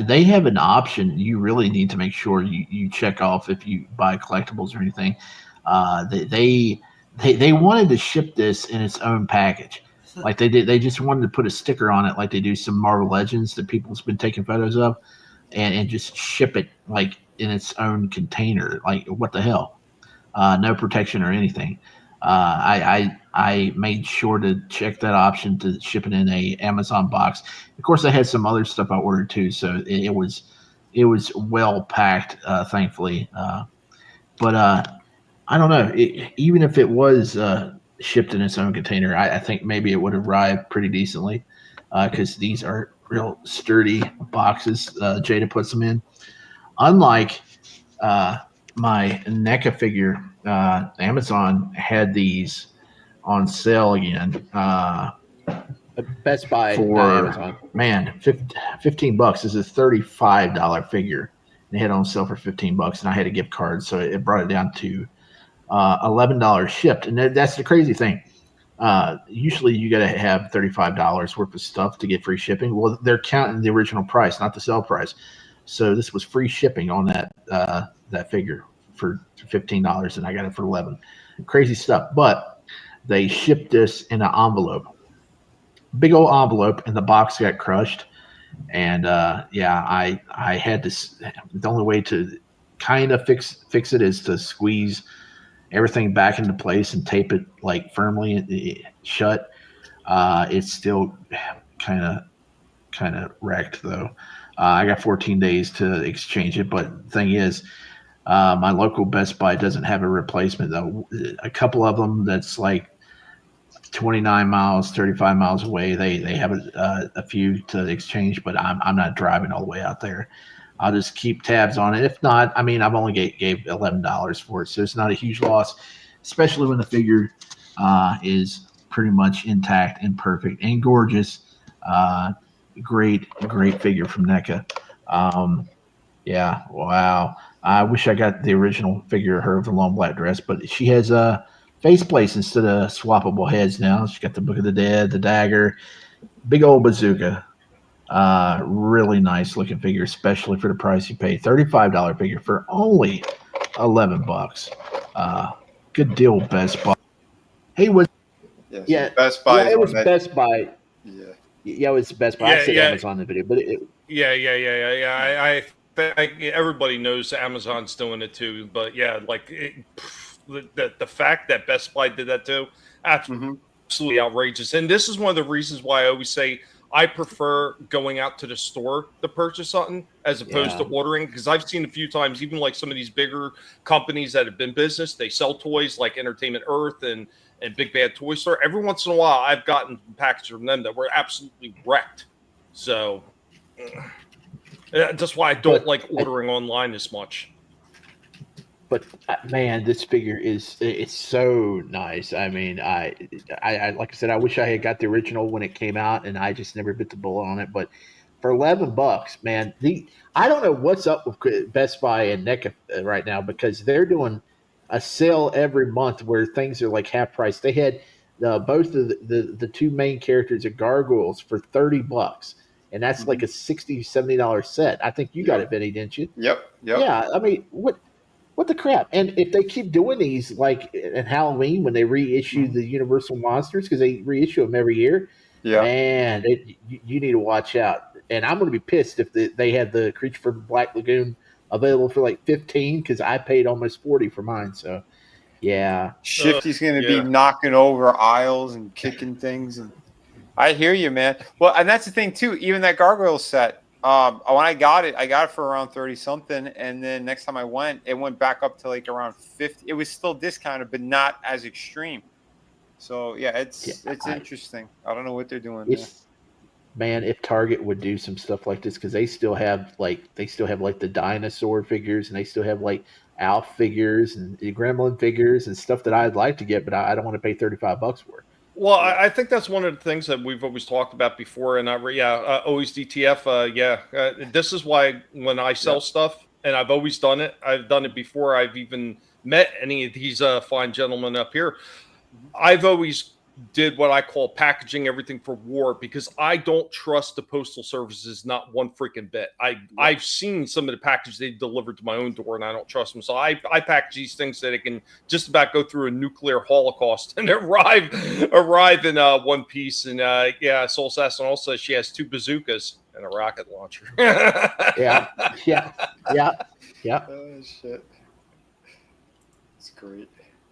they have an option you really need to make sure you check off if you buy collectibles or anything. They wanted to ship this in its own package. Like they did. They just wanted to put a sticker on it like they do some Marvel Legends that people's been taking photos of and just ship it like in its own container. Like what the hell? No protection or anything. I made sure to check that option to ship it in a Amazon box. Of course, I had some other stuff I ordered too, so it was well packed, thankfully. But I don't know. Even if it was shipped in its own container, I think maybe it would arrive pretty decently because these are real sturdy boxes. Jada puts them in. Unlike my NECA figure, Amazon had these on sale again. Best Buy for Amazon. Man, $15. This is a $35 figure, They had it on sale for $15, and I had a gift card, so it brought it down to $11 shipped. And that's the crazy thing. Usually you got to have $35 worth of stuff to get free shipping. Well, they're counting the original price, not the sale price. So this was free shipping on that figure for $15, and I got it for $11. Crazy stuff. But they shipped this in an envelope, big old envelope, and the box got crushed. And I had this. The only way to kind of fix it is to squeeze everything back into place and tape it like firmly shut. It's still kind of wrecked though. I got 14 days to exchange it, but the thing is, my local Best Buy doesn't have a replacement though. A couple of them that's like 29 miles, 35 miles away. They have a few to exchange, but I'm not driving all the way out there. I'll just keep tabs on it. If not, I mean, I've only gave $11 for it, so it's not a huge loss, especially when the figure is pretty much intact and perfect and gorgeous. Great figure from NECA. Yeah, wow. I wish I got the original figure of her with the long black dress, but she has face plates instead of swappable heads now. She's got the Book of the Dead, the dagger, big old bazooka. Really nice looking figure, especially for the price you pay. $35 figure for only $11. Good deal, Best Buy. Hey, Best Buy. Yeah, it was Best Buy. Yeah, it was Best Buy. I said Amazon in the video, but I think everybody knows Amazon's doing it too. But yeah, like the fact that Best Buy did that too, absolutely outrageous. And this is one of the reasons why I always say I prefer going out to the store to purchase something as opposed to ordering, because I've seen a few times, even like some of these bigger companies that have been business, they sell toys like Entertainment Earth and Big Bad Toy Store. Every once in a while, I've gotten packages from them that were absolutely wrecked. So that's why I don't like ordering online as much. But man, this figure it's so nice. I mean, I like I said, I wish I had got the original when it came out, and I just never bit the bullet on it. But for $11, man, I don't know what's up with Best Buy and NECA right now, because they're doing a sale every month where things are like half price. They had both of the two main characters of Gargoyles for $30, and that's like a $60-$70 set. I think you got it, Vinny, didn't you? Yep. Yeah, I mean, what the crap? And if they keep doing these, like in Halloween when they reissue the Universal Monsters, because they reissue them every year, man, you need to watch out. And I'm going to be pissed if they had the Creature from Black Lagoon available for like $15, because I paid almost $40 for mine. So, yeah. Shifty's going to be knocking over aisles and kicking things. And I hear you, man. Well, and that's the thing too. Even that Gargoyle set. When I got it for around 30 something, and then next time I went, it went back up to like around 50. It was still discounted, but not as extreme. So yeah, it's interesting. I don't know what they're doing there. Man, if Target would do some stuff like this, because they still have like the dinosaur figures, and they still have like Alf figures and the Gremlin figures and stuff that I'd like to get, but I don't want to pay $35 for. Well, I think that's one of the things that we've always talked about before, and always DTF. This is why when I sell stuff, and I've always done it. I've done it before I've even met any of these fine gentlemen up here. I've always did what I call packaging everything for war, because I don't trust the postal services not one freaking bit. I've seen some of the packages they delivered to my own door, and I don't trust them. So I package these things so they can just about go through a nuclear holocaust and arrive in one piece. And Soul Assassin also, she has 2 bazookas and a rocket launcher. Yeah. Oh shit, it's great.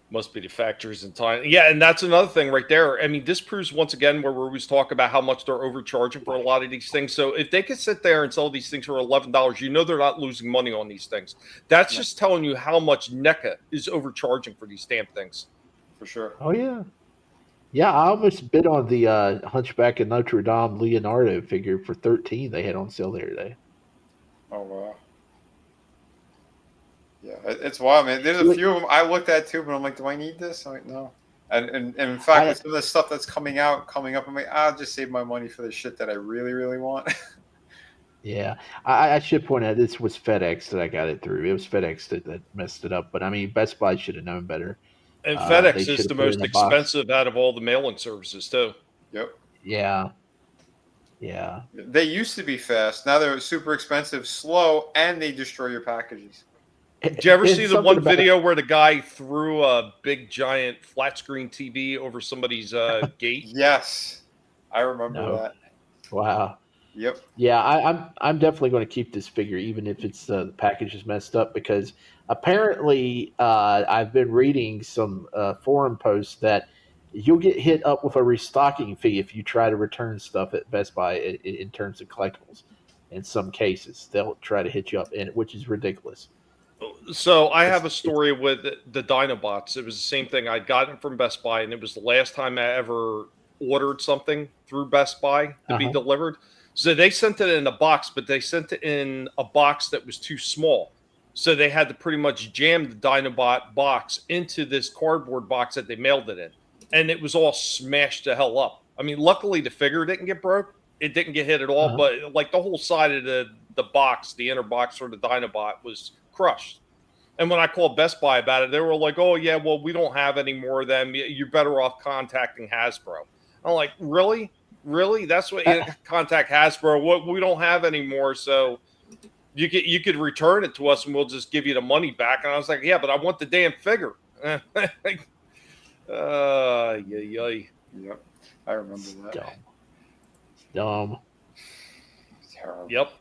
Must be the factories in time. Yeah, and that's another thing right there. I mean, this proves once again where we always talk about how much they're overcharging for a lot of these things. So if they could sit there and sell these things for $11, you know they're not losing money on these things. That's just telling you how much NECA is overcharging for these damn things. For sure. Oh, yeah. Yeah, I almost bid on the Hunchback of Notre Dame Leonardo figure for $13 they had on sale there today. Oh, wow. Yeah, it's wild, man. There's a few of them I looked at too, but I'm like, do I need this? I'm like, no. And in fact, with some of the stuff that's coming up, I'm like, I'll just save my money for the shit that I really, really want. Yeah, I should point out this was FedEx that I got it through. It was FedEx that messed it up. But I mean, Best Buy should have known better. And They FedEx should is the have put it in most a box. expensive out of all the mailing services too. Yep. Yeah, yeah. They used to be fast. Now they're super expensive, slow, and they destroy your packages. Did you ever It's see the something one about- video where the guy threw a big giant flat screen TV over somebody's gate? Yes, I remember No. that. Wow. Yep. Yeah, I'm definitely going to keep this figure, even if it's the package is messed up, because apparently I've been reading some forum posts that you'll get hit up with a restocking fee if you try to return stuff at Best Buy in terms of collectibles. In some cases, they'll try to hit you up, which is ridiculous. So I have a story with the Dinobots. It was the same thing. I'd gotten from Best Buy, and it was the last time I ever ordered something through Best Buy to be delivered. So they sent it in a box, but they sent it in a box that was too small. So they had to pretty much jam the Dinobot box into this cardboard box that they mailed it in. And it was all smashed to hell up. I mean, luckily the figure didn't get broke. It didn't get hit at all, but like the whole side of the box, the inner box for the Dinobot was crushed. And when I called Best Buy about it, they were like, oh, yeah, well, we don't have any more of them. You're better off contacting Hasbro. I'm like, really? Really? That's what you contact Hasbro. What we don't have anymore, so you could return it to us and we'll just give you the money back. And I was like, yeah, but I want the damn figure. Yep, I remember that. Dumb. Terrible. Yep.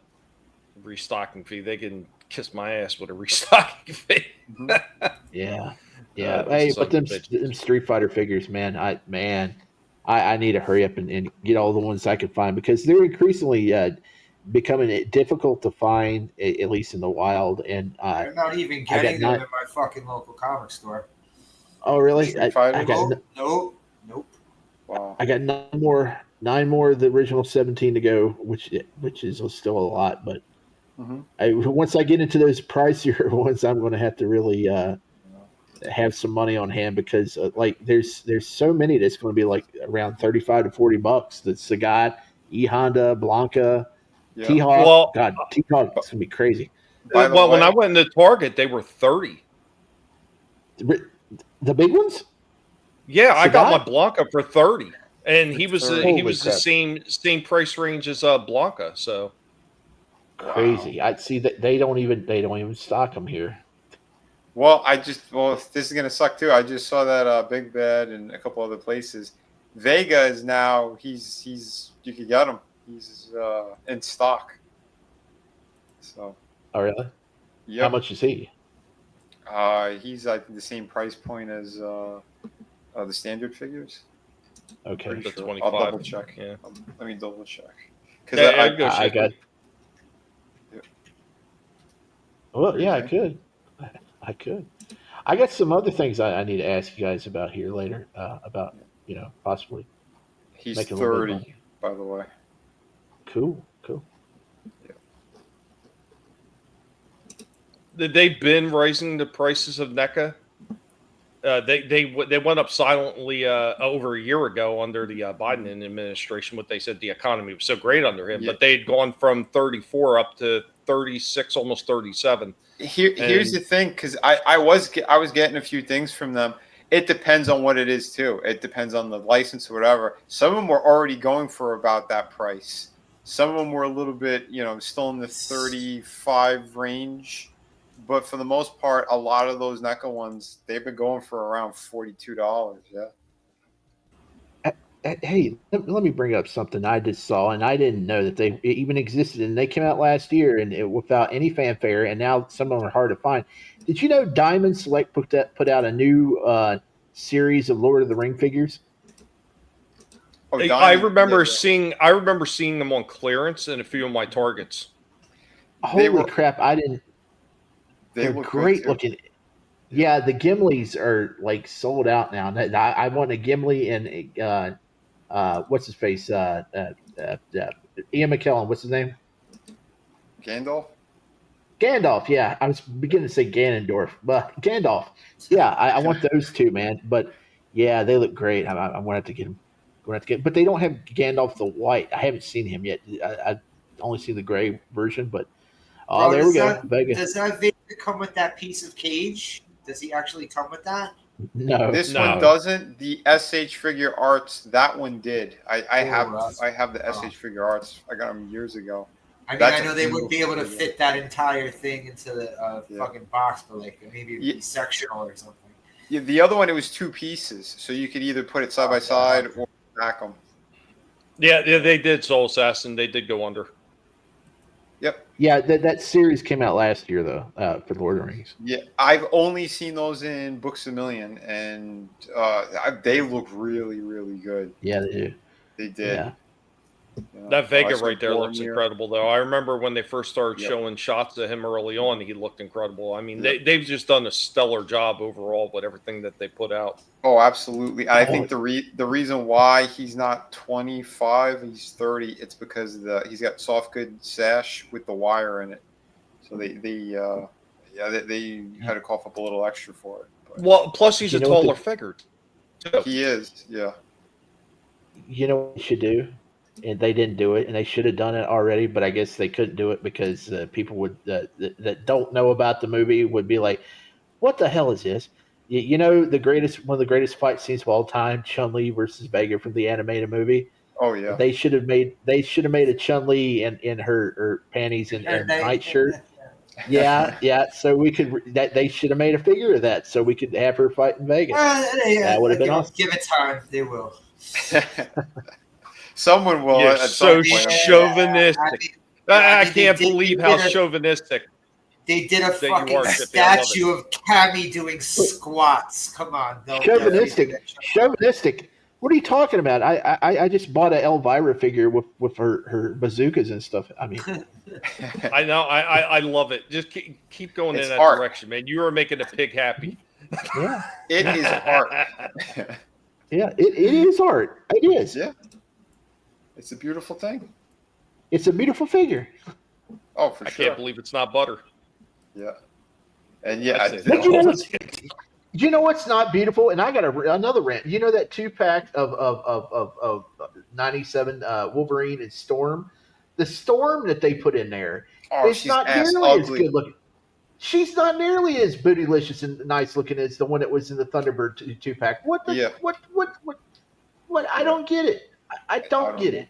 Restocking fee. They can kiss my ass with a restocking fee. Yeah. Hey, but them Street Fighter figures, man, I need to hurry up and get all the ones I can find, because they're increasingly becoming difficult to find, at least in the wild. And they're not even getting them in my fucking local comic store. Oh, really? I got Nope. Wow. I got nine more of the original 17 to go, which is still a lot. But once I get into those pricier ones, I'm going to have to really have some money on hand, because like there's so many that's going to be like around $35 to $40. The Sagat, E Honda, Blanca, T-Hawk. Well, God, T-Hawk is going to be crazy. Well, when I went into Target, they were $30. The big ones? Yeah, I got Sagat? my Blanca for $30, and he was Holy the crap. same price range as Blanca. So crazy. I see that they don't even stock them here. Well, this is gonna suck too. I just saw that Big Bad and a couple other places. Vega is now he's you could get him. He's in stock. So. Oh, really? Yeah. How much is he? He's I think the same price point as the standard figures. Okay. Pretty The sure. 25. I'll double check. Yeah. Let me double check. Yeah, Because I got. Well, yeah, I could. I got some other things I need to ask you guys about here later. About possibly. He's making a little bit of 30, money. by the way. Cool. Did they been raising the prices of NECA? They went up silently over a year ago under the Biden administration. What they said, the economy was so great under him, but they'd gone from 34 up to 36, almost 37. Here's the thing, because I was getting a few things from them. It depends on what it is too. It depends on the license or whatever. Some of them were already going for about that price. Some of them were a little bit, still in the 35 range. But for the most part, a lot of those NECA ones, they've been going for around $42. Yeah. Hey, let me bring up something I just saw, and I didn't know that they even existed. And they came out last year, and without any fanfare. And now some of them are hard to find. Did you know Diamond Select put out a new series of Lord of the Ring figures? Oh, I remember seeing them on clearance in a few of my Targets. Holy crap! I didn't. They're great looking. Yeah, the Gimlis are like sold out now. I want a Gimli and what's his face? Ian McKellen. What's his name? Gandalf. Gandalf. Yeah, I was beginning to say Ganondorf, but Gandalf. Yeah, I want those two, man. But yeah, they look great. I want to get them. But they don't have Gandalf the White. I haven't seen him yet. only seen the gray version, but Bro, there we go. Vega. Does that Vader come with that piece of cage? Does he actually come with that? No, this one doesn't. The SH Figure Arts, that one did. I have the SH Figure Arts. I got them years ago. I mean, I know they wouldn't be able to fit that entire thing into the fucking box, but like maybe it'd be sectional or something. Yeah, the other one, it was 2 pieces, so you could either put it side by side or stack them. Yeah, they did Soul Assassin. They did go under. Yep. Yeah, that series came out last year though for Lord of the Rings. Yeah, I've only seen those in Books a Million, and they look really, really good. Yeah, they do. They did. Yeah. That Vega right there looks incredible, though. I remember when they first started showing shots of him early on, he looked incredible. I mean, they've just done a stellar job overall with everything that they put out. Oh, absolutely. I think the reason why he's not 25, he's 30, it's because he's got soft good sash with the wire in it. So they had to cough up a little extra for it. But, well, plus he's a taller figure. He is, yeah. You know what they should do? And they didn't do it, and they should have done it already, but I guess they couldn't do it because people would that don't know about the movie would be like, "What the hell is this?" You know, one of the greatest fight scenes of all time, Chun-Li versus Vega from the animated movie. Oh yeah, they should have made a Chun-Li in her panties and nightshirt. Yeah. So we could they should have made a figure of that so we could have her fight in Vegas. That would have been awesome. Give it time, they will. Someone will. You're so chauvinistic. I can't believe how chauvinistic. They did a fucking statue of Cammy doing squats. Come on, chauvinistic. What are you talking about? I just bought an Elvira figure with her bazookas and stuff. I mean, I know. I love it. Just keep going in that direction, man. You are making a pig happy. Yeah, it is art. Yeah, it is art. It is. Yeah. It's a beautiful thing. It's a beautiful figure. Oh, for sure. I can't believe it's not butter. Yeah. And yeah, you know what's not beautiful? And I got another rant. You know that 2-pack of 97 Wolverine and Storm? The Storm that they put in there is not nearly as good looking. She's not nearly as bootylicious and nice looking as the one that was in the Thunderbird 2-pack. What? I don't get it. I don't get it.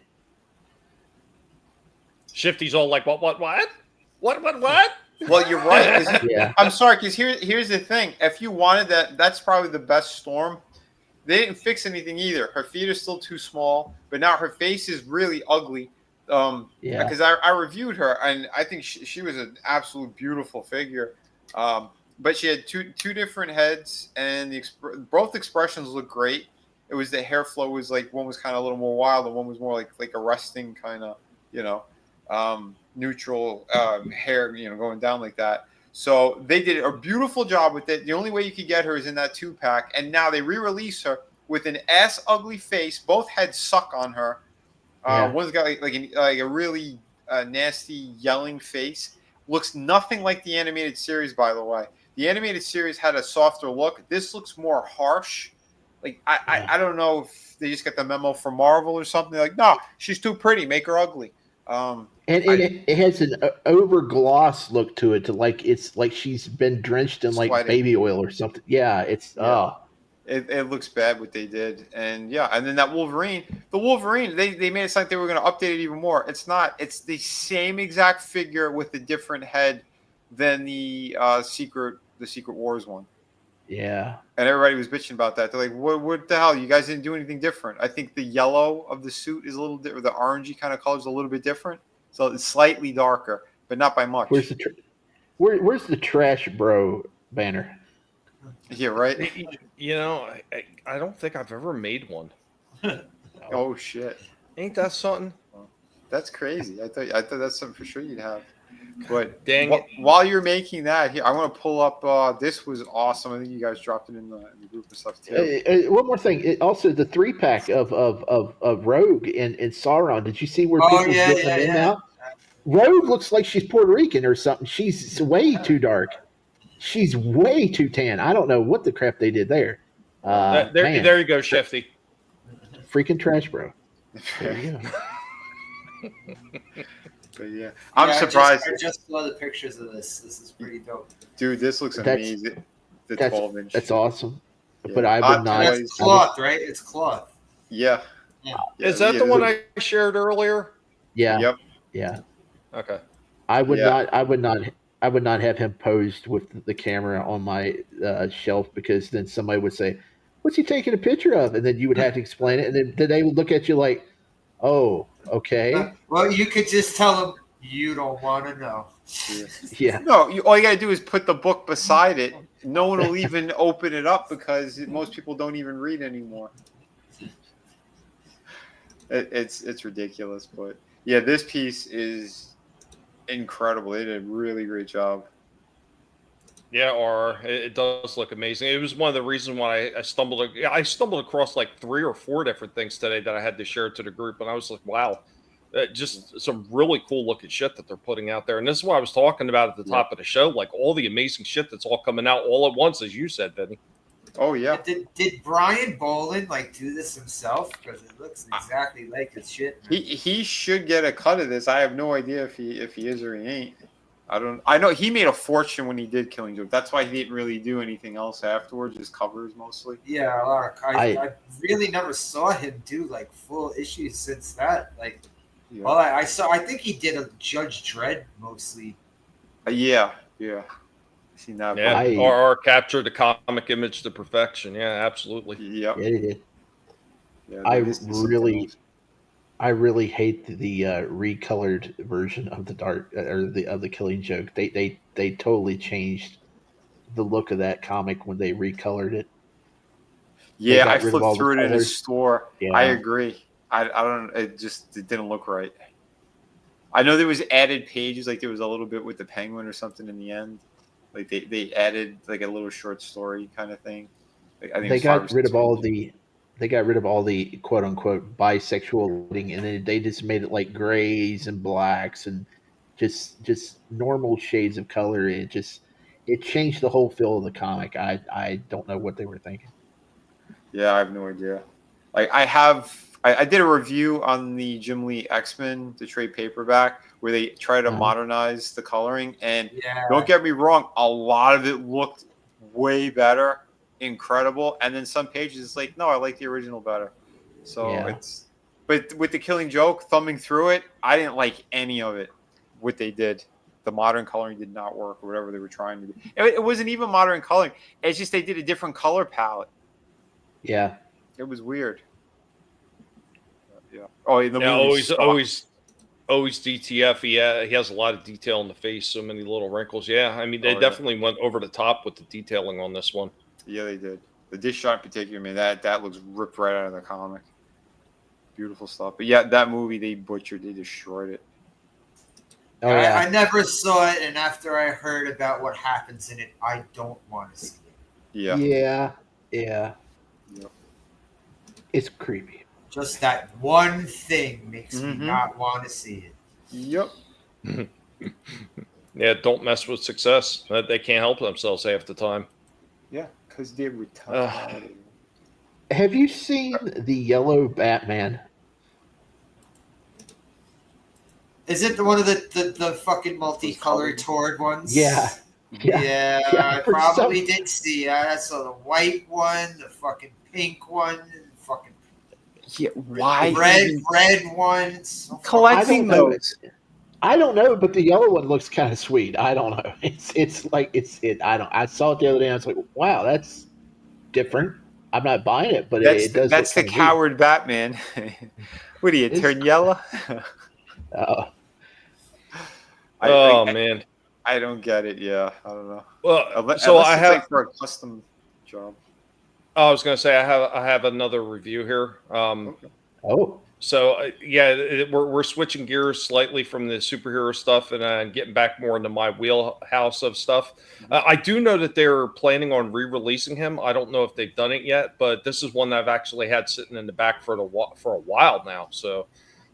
Shifty's all like, what? What? Well, you're right. Yeah. I'm sorry, because here's the thing. If you wanted that's probably the best Storm. They didn't fix anything either. Her feet are still too small, but now her face is really ugly. Because I reviewed her, and I think she was an absolute beautiful figure. But she had two different heads, and both expressions look great. It was the hair flow was like one was kind of a little more wild, and one was more like a resting kind of, neutral hair, going down like that. So they did a beautiful job with it. The only way you could get her is in that 2-pack, and now they re-release her with an ass ugly face. Both heads suck on her. One's got like a really nasty yelling face. Looks nothing like the animated series, by the way. The animated series had a softer look. This looks more harsh. Like I don't know if they just got the memo from Marvel or something. Like, no, she's too pretty. Make her ugly. It has an over gloss look to it. It's like she's been drenched in like baby oil or something. Yeah, It looks bad what they did, and then that Wolverine. The Wolverine, they made it sound like they were going to update it even more. It's not. It's the same exact figure with a different head than the Secret Wars one. Yeah. And everybody was bitching about that. They're like, what the hell? You guys didn't do anything different. I think the yellow of the suit is a little different. The orangey kind of color is a little bit different. So it's slightly darker, but not by much. Where's the trash bro banner? Yeah, right. I don't think I've ever made one. Oh shit! Ain't that something? That's crazy. I thought that's something for sure you'd have. But dang while you're making that, here I want to pull up. This was awesome. I think you guys dropped it in the group and stuff too. One more thing. Also, the 3-pack of Rogue and Sauron. Did you see where people get them in now? Rogue looks like she's Puerto Rican or something. She's way too dark. She's way too tan. I don't know what the crap they did there. There you go, Shifty. Freaking trash, bro. There you go. But yeah, I'm surprised. I just saw the pictures of this. This is pretty dope. Dude, this looks amazing. The 12-inch. That's awesome. Yeah. But I would not. It's cloth, right? It's cloth. Yeah. Is that the one I shared earlier? Yeah. Yep. Yeah. Okay. I would not. I would not have him posed with the camera on my shelf, because then somebody would say, "What's he taking a picture of?" And then you would have to explain it, and then they would look at you like, "Oh, okay." Well, you could just tell them you don't want to know. Yeah. No, all you gotta do is put the book beside it. No one will even open it up because most people don't even read anymore. It's ridiculous, but yeah, this piece is incredible. They did a really great job. Yeah, it does look amazing. It was one of the reasons why I stumbled across like 3 or 4 different things today that I had to share to the group, and I was like, wow, just some really cool looking shit that they're putting out there. And this is what I was talking about at the top of the show, like all the amazing shit that's all coming out all at once, as you said, Vinnie. Oh yeah. Did Brian Boland do this himself? Because it looks exactly like his shit. He should get a cut of this. I have no idea if he is or he ain't. I know he made a fortune when he did Killing Joke. That's why he didn't really do anything else afterwards, just covers mostly. Yeah, I really never saw him do like full issues since that. Like, well, I think he did a Judge Dredd mostly. Yeah. Seen that. Yeah, or capture the comic image to perfection. Yeah, absolutely. Yep. Yeah, he did. Yeah, I really hate the recolored version of the the Killing Joke. They totally changed the look of that comic when they recolored it. Yeah, I flipped through it in a store. Yeah. I agree. I don't. It didn't look right. I know there was added pages, like there was a little bit with the penguin or something in the end. Like they added like a little short story kind of thing. Like, I think they got rid of all the quote unquote bisexual lighting, and then they just made it like grays and blacks and just normal shades of color. It changed the whole feel of the comic. I don't know what they were thinking. Yeah, I have no idea. Like I did a review on the Jim Lee X-Men, the trade paperback, where they try to modernize the coloring. And don't get me wrong, a lot of it looked way better, incredible. And then some pages, it's like, no, I like the original better. So but with the Killing Joke, thumbing through it, I didn't like any of it, what they did. The modern coloring did not work, or whatever they were trying to do. It wasn't even modern coloring. It's just they did a different color palette. Yeah. It was weird. Yeah. Oh, the always DTF. He has a lot of detail in the face, so many little wrinkles. Yeah, I mean, they definitely went over the top with the detailing on this one. Yeah, they did. The dish shot in particular, man, that looks ripped right out of the comic. Beautiful stuff. But yeah, that movie, they butchered, they destroyed it. Oh, yeah. I never saw it, and after I heard about what happens in it, I don't want to see it. Yeah. Yep. It's creepy. Just that one thing makes me not want to see it. Yep. Yeah, don't mess with success. They can't help themselves half the time. Yeah, because they're retarded. Have you seen the yellow Batman? Is it one of the fucking multicolored Tord ones? Yeah. I probably did see. I saw the white one, the fucking pink one, fucking why red one. Collecting those. I don't know, but the yellow one looks kind of sweet. I don't know. I saw it the other day and I was like, wow, that's different. I'm not buying it, but it does. That's the coward weird. Batman. What do you turn yellow? Man, I don't get it. Yeah, I don't know. Well, so I have for a custom job. I was going to say I have another review here. So we're switching gears slightly from the superhero stuff and getting back more into my wheelhouse of stuff. I do know that they're planning on re-releasing him. I don't know if they've done it yet, but this is one that I've actually had sitting in the back for a while now. So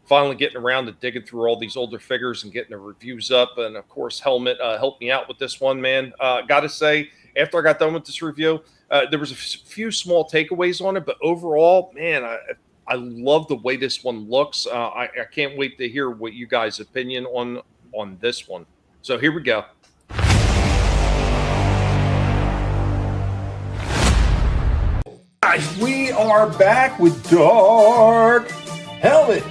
finally getting around to digging through all these older figures and getting the reviews up. And of course, Helmet helped me out with this one, man. Got to say, after I got done with this review, there was a few small takeaways on it, but overall, man, I love the way this one looks. I can't wait to hear what you guys' opinion on this one. So here we go. Guys, we are back with Dark Helmet,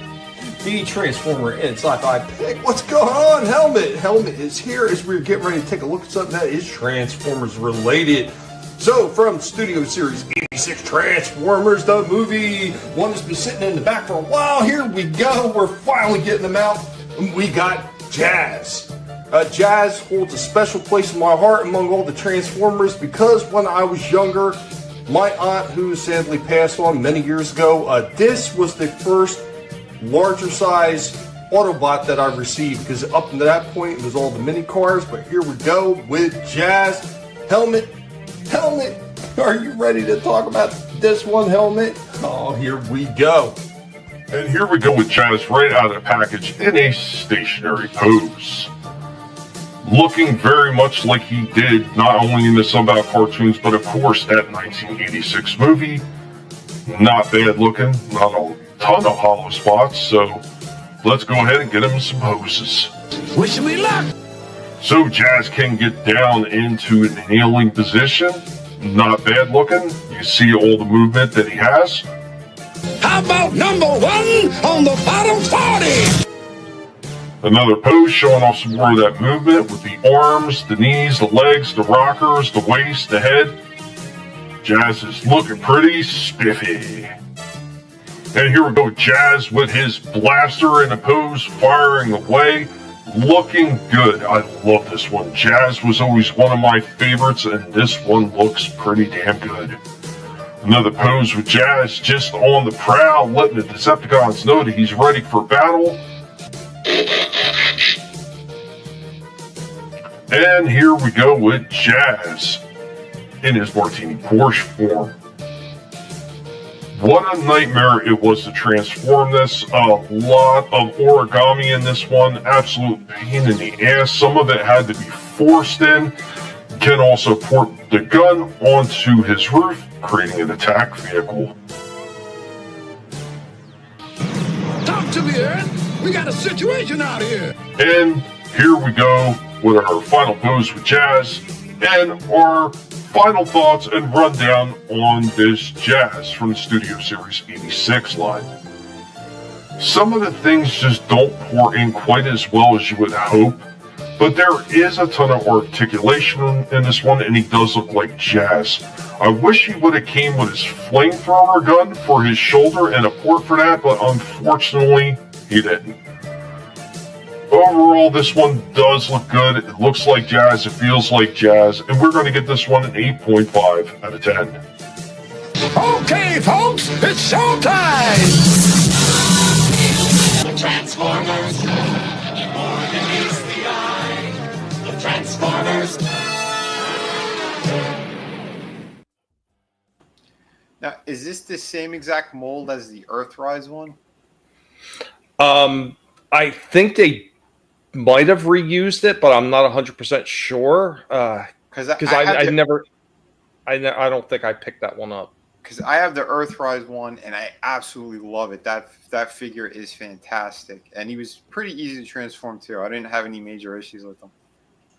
the Transformer and Sci-Fi pick. What's going on, Helmet? Helmet is here as we're getting ready to take a look at something that is Transformers related. So, from Studio Series 86 Transformers, the movie, one that's been sitting in the back for a while. Here we go. We're finally getting them out. We got Jazz. Jazz holds a special place in my heart among all the Transformers because when I was younger, my aunt, who sadly passed on many years ago, this was the first larger size Autobot that I received, because up to that point it was all the mini cars. But here we go with Jazz. Helmet, are you ready to talk about this one, Helmet? Oh, here we go. And here we go with Jazz right out of the package in a stationary pose. Looking very much like he did not only in the Sunbound cartoons, but of course that 1986 movie. Not bad looking, not a ton of hollow spots, so let's go ahead and get him some poses. Wish me luck! So Jazz can get down into a kneeling position. Not bad looking. You see all the movement that he has. How about number 1 on the bottom 40? Another pose showing off some more of that movement with the arms, the knees, the legs, the rockers, the waist, the head. Jazz is looking pretty spiffy. And here we go, Jazz with his blaster in a pose, firing away. Looking good. I love this one. Jazz was always one of my favorites, and this one looks pretty damn good. Another pose with Jazz just on the prowl, letting the Decepticons know that he's ready for battle. And here we go with Jazz in his Martini Porsche form. What a nightmare it was to transform this. A lot of origami in this one. Absolute pain in the ass. Some of it had to be forced in. Can also port the gun onto his roof, creating an attack vehicle. Talk to me, Earth. We got a situation out here. And here we go with our final pose with Jazz and our final thoughts and rundown on this Jazz from the Studio Series 86 line. Some of the things just don't pour in quite as well as you would hope, but there is a ton of articulation in this one, and he does look like Jazz. I wish he would have came with his flamethrower gun for his shoulder and a port for that, but unfortunately, he didn't. Overall, this one does look good. It looks like Jazz, it feels like Jazz, and we're going to get this one an 8.5 out of 10. Okay, folks, it's showtime! The Transformers, more than meets the eye. The Transformers. Now, is this the same exact mold as the Earthrise one? I think they might have reused it, but I'm not 100% sure. Because I don't think I picked that one up. Because I have the Earthrise one, and I absolutely love it. That figure is fantastic, and he was pretty easy to transform too. I didn't have any major issues with him.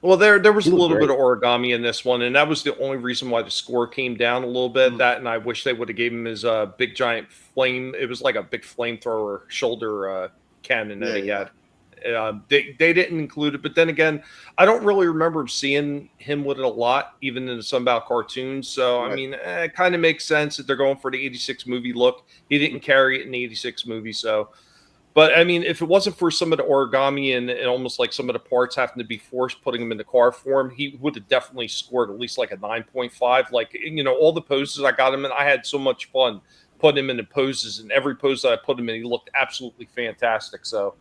Well, there was a little bit of origami in this one, and that was the only reason why the score came down a little bit. That, and I wish they would have gave him his big giant flame. It was like a big flamethrower shoulder cannon that he had. They didn't include it, but then again, I don't really remember seeing him with it a lot, even in the Sunbound cartoons. So I mean, it kind of makes sense that they're going for the 86 movie look. He didn't carry it in the 86 movie, so. But I mean, if it wasn't for some of the origami and almost like some of the parts having to be forced, putting him in the car form, he would have definitely scored at least like a 9.5. Like, you know, all the poses I got him in, I had so much fun putting him in the poses, and every pose that I put him in, he looked absolutely fantastic. So,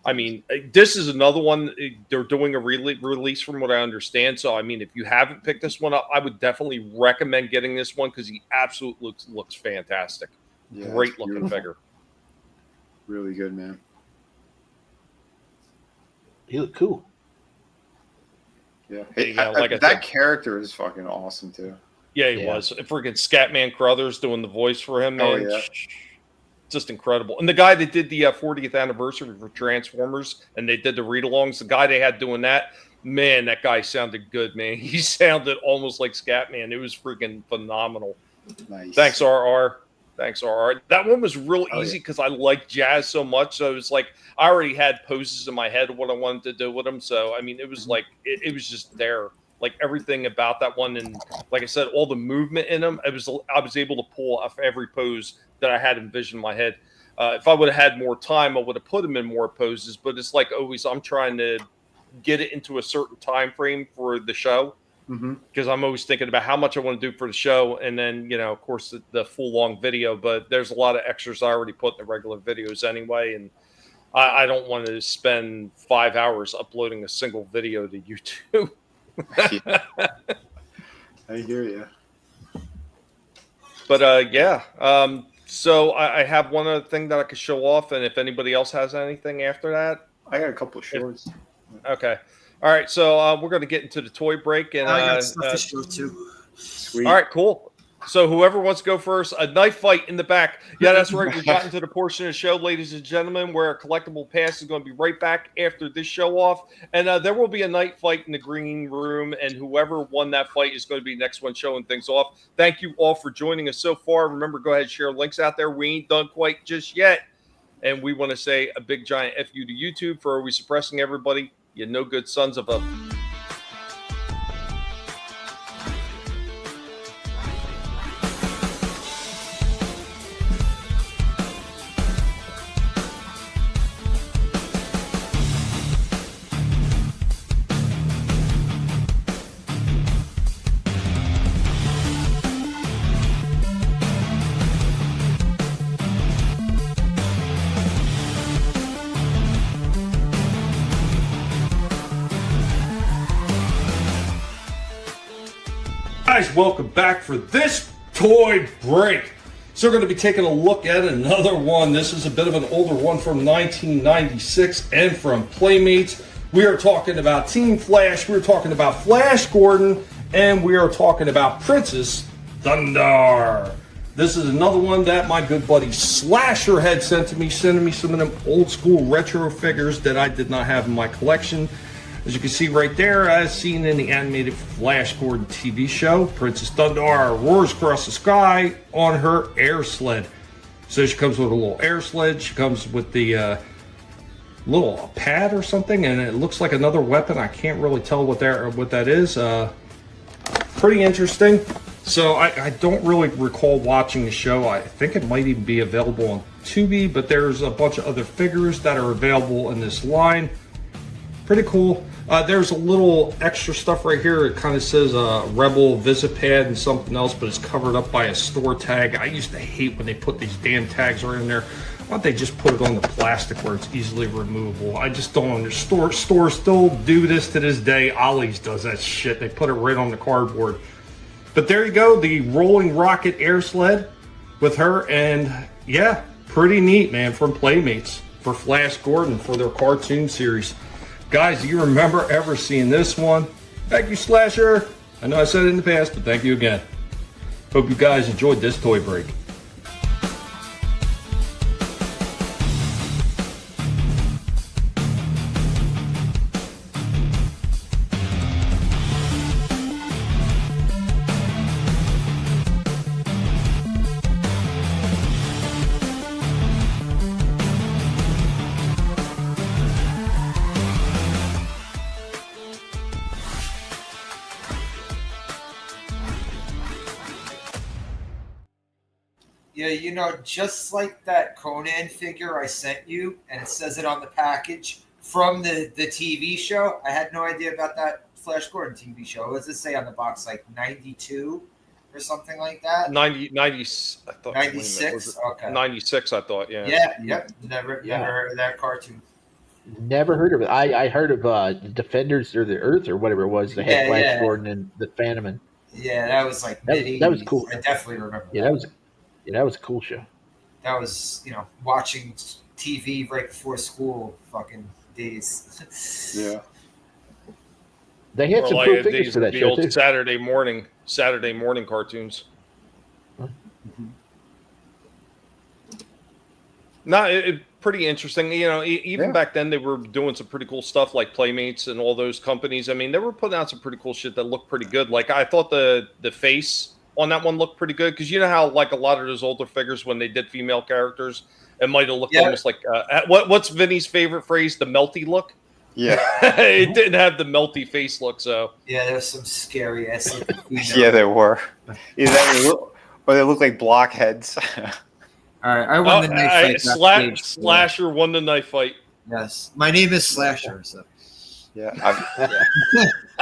I mean, this is another one. They're doing a release from what I understand. So, I mean, if you haven't picked this one up, I would definitely recommend getting this one because he absolutely looks fantastic. Yeah, great looking figure. Really good, man. He looked cool. Yeah, like that character is fucking awesome too. Yeah, he was. Freaking Scatman Crothers doing the voice for him, man. Oh, yeah. just incredible. And the guy that did the 40th anniversary for Transformers, and they did the read-alongs, the guy they had doing that, man, that guy sounded good, man. He sounded almost like Scatman. It was freaking phenomenal. Nice. Thanks, RR. Thanks, RR. That one was real easy because I like jazz so much. So it was like I already had poses in my head of what I wanted to do with them. So I mean, it was like it was just there, like everything about that one, and like I said, all the movement in them. I was able to pull off every pose that I had envisioned in my head. If I would have had more time, I would have put them in more poses. But it's like always, I'm trying to get it into a certain time frame for the show. Because I'm always thinking about how much I want to do for the show, and then of course the full long video. But there's a lot of extras I already put in the regular videos anyway, and I don't want to spend 5 hours uploading a single video to YouTube. I hear you. But so I have one other thing that I could show off, and if anybody else has anything after that, I got a couple of shorts. Okay. All right, so we're going to get into the toy break, and I got stuff to show too. Sweet. All right, cool. So whoever wants to go first, a knife fight in the back. Yeah, that's right. We've gotten to the portion of the show, ladies and gentlemen, where Collectable Past is going to be right back after this show off, and there will be a knife fight in the green room, and whoever won that fight is going to be the next one showing things off. Thank you all for joining us so far. Remember, go ahead and share links out there. We ain't done quite just yet, and we want to say a big giant F you to YouTube for always suppressing everybody. You no good sons of a... Guys, welcome back for this toy break. So we're going to be taking a look at another one. This is a bit of an older one from 1996 and from Playmates. We are talking about Team Flash, we're talking about Flash Gordon, and we are talking about Princess Thunder. This is another one that my good buddy Slasher had sent to me, sending me some of them old school retro figures that I did not have in my collection. As you can see right there, as seen in the animated Flash Gordon TV show, Princess Thunder roars across the sky on her air sled. So she comes with a little air sled. She comes with the little pad or something, and it looks like another weapon. I can't really tell what that is. Pretty interesting. So I don't really recall watching the show. I think it might even be available on Tubi, but there's a bunch of other figures that are available in this line. Pretty cool. There's a little extra stuff right here. It kind of says Rebel Visipad and something else, but it's covered up by a store tag. I used to hate when they put these damn tags right in there. Why don't they just put it on the plastic where it's easily removable? I just don't understand. Stores still do this to this day. Ollie's does that shit. They put it right on the cardboard. But there you go, the Rolling Rocket air sled with her. And yeah, pretty neat, man, from Playmates for Flash Gordon for their cartoon series. Guys, do you remember ever seeing this one? Thank you, Slasher. I know I said it in the past, but thank you again. Hope you guys enjoyed this toy break. Yeah, just like that Conan figure I sent you, and it says it on the package from the TV show. I had no idea about that Flash Gordon TV show. What does it say on the box? Like 92 or something like that? 90 I thought 96? Okay. 96, I thought, yeah. Yep. Never heard of that cartoon. Never heard of it. I heard of Defenders of the Earth or whatever it was. They had Flash Gordon and the Phantom. Yeah, that was like that was cool. I definitely remember. Yeah, that was a cool show. That was, watching TV right before school fucking days. Yeah. They had some cool figures for that the show old too. Saturday morning cartoons. No, pretty interesting. You know, even back then they were doing some pretty cool stuff like Playmates and all those companies. I mean, they were putting out some pretty cool shit that looked pretty good. Like I thought the face on that one looked pretty good because you know how like a lot of those older figures when they did female characters, it might have looked almost like what's Vinny's favorite phrase? The melty look. Yeah, it didn't have the melty face look. So yeah, there's some scary ass. Yeah, there were. Either that or they look like blockheads. All right, I won the knife fight. Slasher won the knife fight. Yes, my name is Slasher. So. Yeah,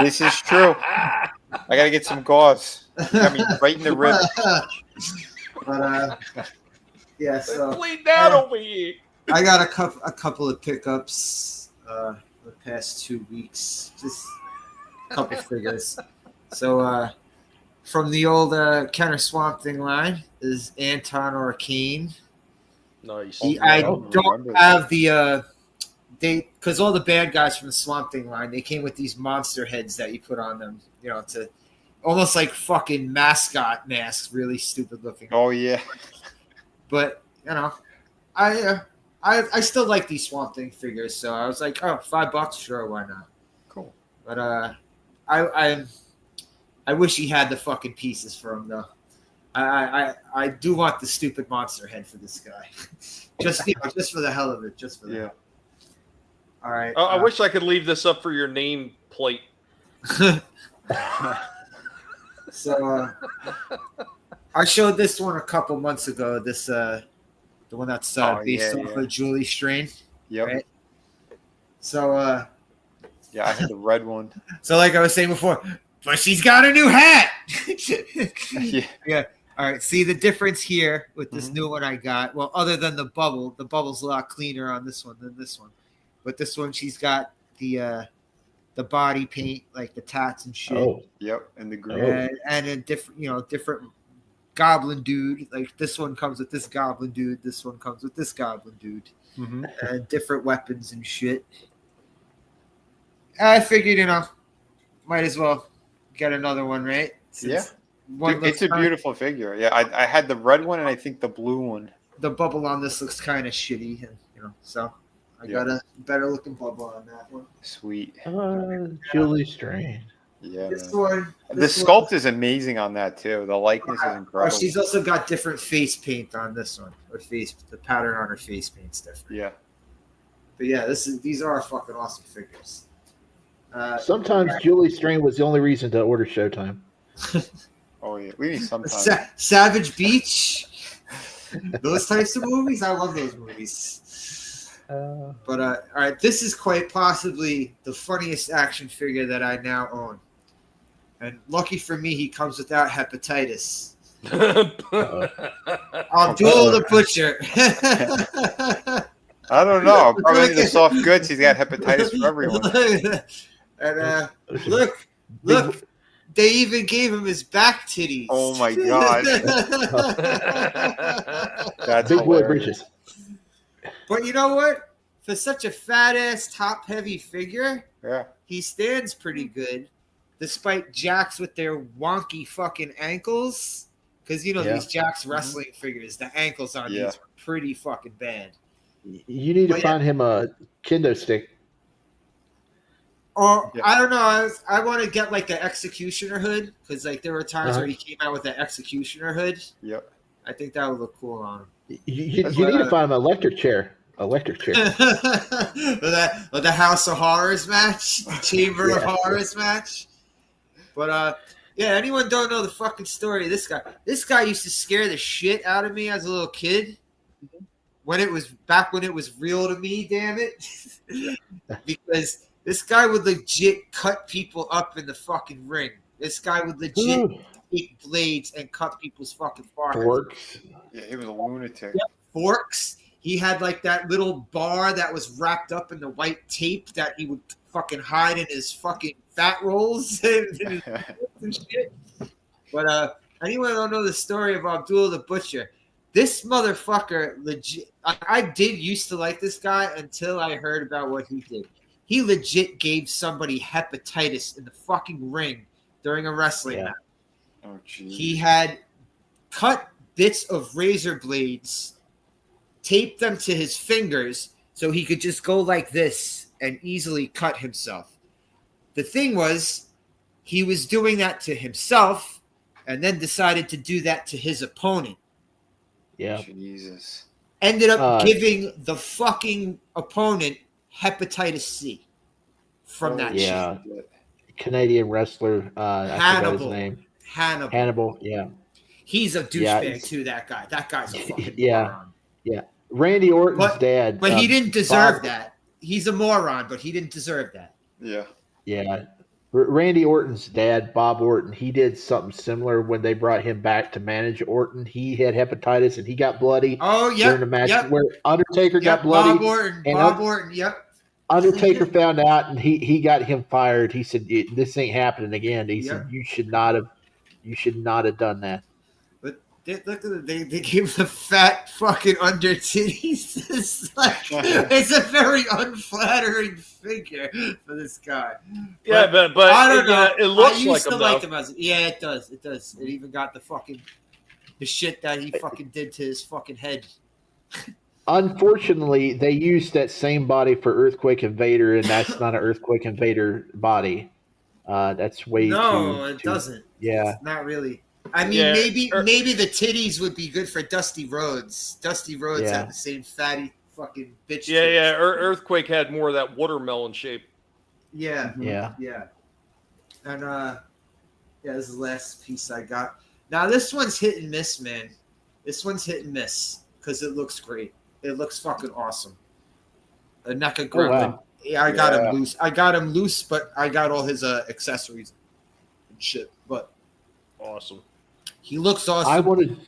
this is true. I gotta get some gauze. I mean, right in the rib. But yeah, so bleed down over here. I got a couple of pickups the past 2 weeks, just a couple figures. So from the old Counter Swamp Thing line is Anton Arcane. Nice. I don't have the because all the bad guys from the Swamp Thing line, they came with these monster heads that you put on them, you know, to almost like fucking mascot masks, really stupid looking. Oh yeah. But you know, I still like these Swamp Thing figures, so I was like, oh, $5, sure, why not? Cool. But I wish he had the fucking pieces for him though. I do want the stupid monster head for this guy, just for the hell of it, just for that. All right. I wish I could leave this up for your name plate. So I showed this one a couple months ago. This the one that's based off of Julie Strain. Yep. Right? So yeah, I had the red one. So like I was saying before, but she's got a new hat. Yeah. All right. See the difference here with this new one I got. Well, other than the bubble's a lot cleaner on this one than this one. But this one, she's got the body paint, like the tats and shit. Oh, yep, and the green. And a different goblin dude. Like this one comes with this goblin dude. This one comes with this goblin dude. And different weapons and shit. I figured, might as well get another one, right? Since it's a beautiful figure. Yeah, I had the red one and I think the blue one. The bubble on this looks kind of shitty, so I got a better looking bubble on that one. Sweet. Julie Strain. Yeah. This one. The sculpt is amazing on that too. The likeness is incredible. She's also got different face paint on this one. The pattern on her face paint's different. Yeah. But yeah, these are fucking awesome figures. Sometimes Julie Strain was the only reason to order Showtime. Oh yeah, we need sometimes. Savage Beach. Those types of movies, I love those movies. But all right, this is quite possibly the funniest action figure that I now own, and lucky for me, he comes without hepatitis. Abdul the Butcher. I don't know. Probably the soft goods. He's got hepatitis for everyone. And look. They even gave him his back titties. Oh my god! That's big boy bridges. But you know what? For such a fat ass, top heavy figure, he stands pretty good, despite jacks with their wonky fucking ankles. Because these jacks wrestling figures, the ankles on these are pretty fucking bad. You need to find him a kendo stick. Or I don't know. I want to get like the Executioner hood because like there were times where he came out with the Executioner hood. Yep. I think that would look cool on him. You need to find him an electric chair. Electric chair. the House of Horrors match, the Chamber of Horrors match. But anyone don't know the fucking story of this guy? This guy used to scare the shit out of me as a little kid. When it was real to me, damn it, because. This guy would legit cut people up in the fucking ring. This guy would legit take blades and cut people's fucking foreheads. Forks. Yeah, he was a lunatic. Yep. Forks. He had like that little bar that was wrapped up in the white tape that he would fucking hide in his fucking fat rolls and shit. But anyone don't know the story of Abdul the Butcher? This motherfucker legit. I did used to like this guy until I heard about what he did. He legit gave somebody hepatitis in the fucking ring during a wrestling match. Oh, geez. He had cut bits of razor blades taped them to his fingers so he could just go like this and easily cut himself. The thing was, he was doing that to himself and then decided to do that to his opponent. Yeah. Jesus. Ended up giving the fucking opponent hepatitis C from that Yeah. shit. Canadian wrestler. I forgot his name. Hannibal. Yeah. He's a douchebag too. That guy. That guy's a fucking moron. Yeah. Randy Orton's dad. But he didn't deserve that. He's a moron, but he didn't deserve that. Yeah. Yeah. Randy Orton's dad, Bob Orton, he did something similar when they brought him back to manage Orton. He had hepatitis and he got bloody during the match where Undertaker got bloody. Bob Orton, yep. Undertaker found out and he got him fired. He said, "This ain't happening again." He said, "You should not have done that." But they gave the fat fucking under titties. It's a very unflattering figure for this guy. Yeah, but I don't know. It looks I used to like him though. as it does. It does. It even got the shit that he fucking did to his fucking head. Unfortunately, they used that same body for Earthquake Invader, and that's not an Earthquake Invader body. That's way too. It doesn't. Yeah, it's not really. I mean, maybe the titties would be good for Dusty Rhodes. Dusty Rhodes had the same fatty fucking bitch. Yeah. Earthquake had more of that watermelon shape. Yeah. Yeah. And this is the last piece I got. Now this one's hit and miss, man. This one's hit and miss because it looks great. It looks fucking awesome. A NECA gremlin. Wow. Yeah, I got him loose. But I got all his accessories and shit. But awesome. He looks awesome.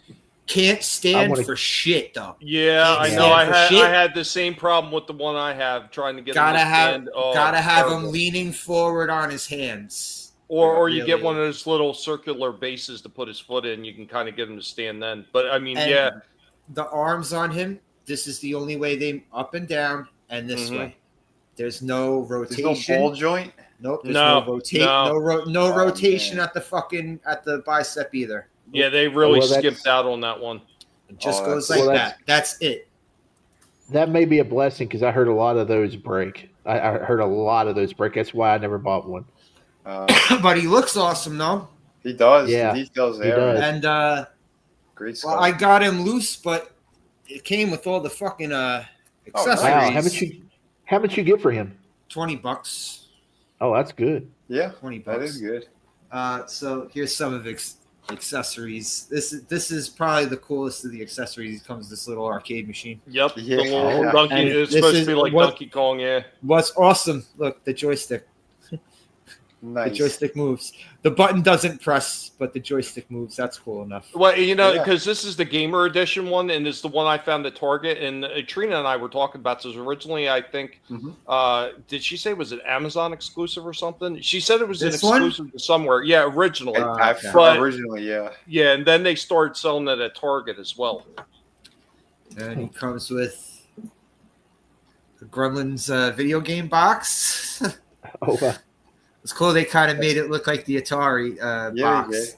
Can't stand for shit though. Yeah, I know. I had the same problem with the one I have trying to get. Gotta have him leaning forward on his hands. Or you get one of those little circular bases to put his foot in. You can kind of get him to stand then. But I mean, the arms on him. This is the only way they up and down and this way. There's no rotation. There's no ball joint. Nope. There's no rotation at the bicep either. Yeah, they really skipped out on that one. It just goes like that. That's it. That may be a blessing because I heard a lot of those break. I heard a lot of those break. That's why I never bought one. But he looks awesome, though. He does. Yeah, the details he there. does. And great. Well, I got him loose, but it came with all the fucking accessories. Wow, how much you get for him? $20. Oh, that's good. Yeah, $20. That is good. So here's some of accessories. This is probably the coolest of the accessories. It comes with this little arcade machine. Yep. The little donkey. It's supposed to be like Donkey Kong. Yeah. What's awesome? Look, the joystick. Nice. The joystick moves. The button doesn't press, but the joystick moves. That's cool enough. Well, because this is the gamer edition one, and it's the one I found at Target. And Trina and I were talking about this originally. I think, did she say was it Amazon exclusive or something? She said it was an exclusive to somewhere. Yeah, originally. Originally, yeah. Yeah, and then they started selling it at Target as well. And he comes with the Gremlins video game box. Oh, wow. It's cool. They kind of made it look like the Atari box. Yeah. It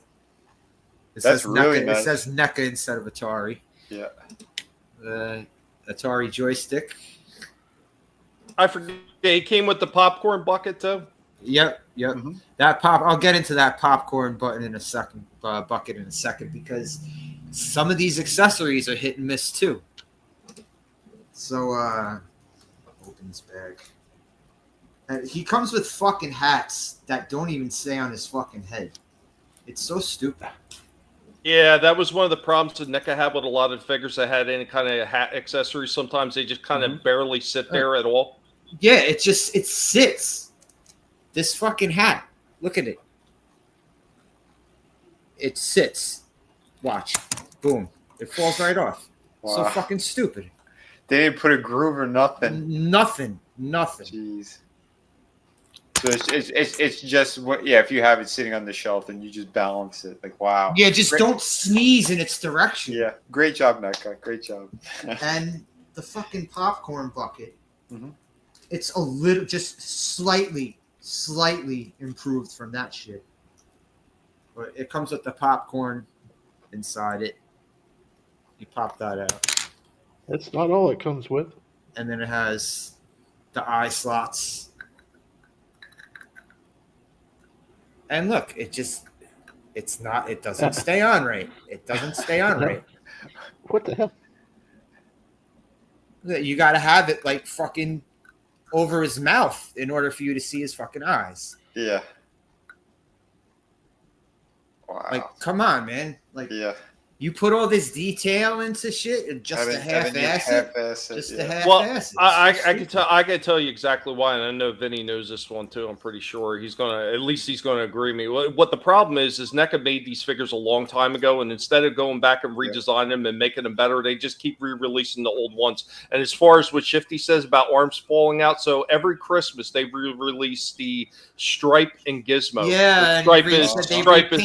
That's says really NECA, nice. It says NECA instead of Atari. Yeah. The Atari joystick. I forget. It came with the popcorn bucket too. Yep. That I'll get into that popcorn button in a second. Bucket in a second because some of these accessories are hit and miss too. So open this bag. He comes with fucking hats that don't even stay on his fucking head. It's so stupid. Yeah, that was one of the problems that NECA had with a lot of figures that had any kind of hat accessories. Sometimes they just kind of barely sit there at all. Yeah, it sits. This fucking hat. Look at it. It sits. Watch. Boom. It falls right off. Wow. So fucking stupid. They didn't put a groove or nothing. Nothing. Jeez. So it's just what if you have it sitting on the shelf and you just balance it like wow. Yeah, just don't sneeze in its direction. Yeah, great job, NECA. Great job. And the fucking popcorn bucket. It's a little, just slightly improved from that shit. But it comes with the popcorn inside it. You pop that out. That's not all it comes with. And then it has the eye slots. And look, it doesn't stay on right. It doesn't stay on right. What the hell? You got to have it like fucking over his mouth in order for you to see his fucking eyes. Yeah. Wow. Like, come on, man. Like, yeah. You put all this detail into shit and just to half-ass it. Just to half-ass it. I can tell you exactly why, and I know Vinny knows this one too. I'm pretty sure he's gonna agree with me. What the problem is NECA made these figures a long time ago, and instead of going back and redesigning them and making them better, they just keep re-releasing the old ones. And as far as what Shifty says about arms falling out, so every Christmas they re-release the Stripe and Gizmo. Yeah, Stripe and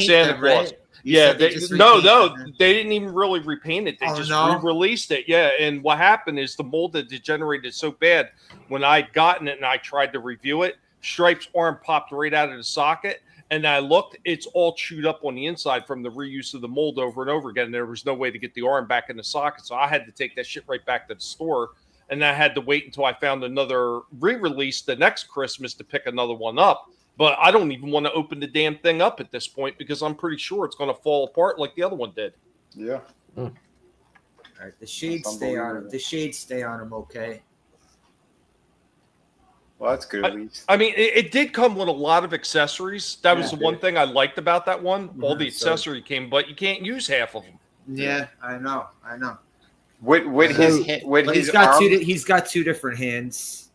Santa Claus. Right? Yeah, they didn't even really repaint it. They just re-released it. Yeah, and what happened is the mold had degenerated so bad. When I gotten it and I tried to review it, Stripe's arm popped right out of the socket, and I looked. It's all chewed up on the inside from the reuse of the mold over and over again. There was no way to get the arm back in the socket, so I had to take that shit right back to the store, and I had to wait until I found another re-release the next Christmas to pick another one up. But I don't even want to open the damn thing up at this point because I'm pretty sure it's going to fall apart like the other one did. Yeah. All right, the shades stay on him. The shades stay on him, okay. Well, that's good at least. I mean, it did come with a lot of accessories. That was the one thing I liked about that one. All the accessory came, but you can't use half of them. Yeah, I know. He's got two different hands,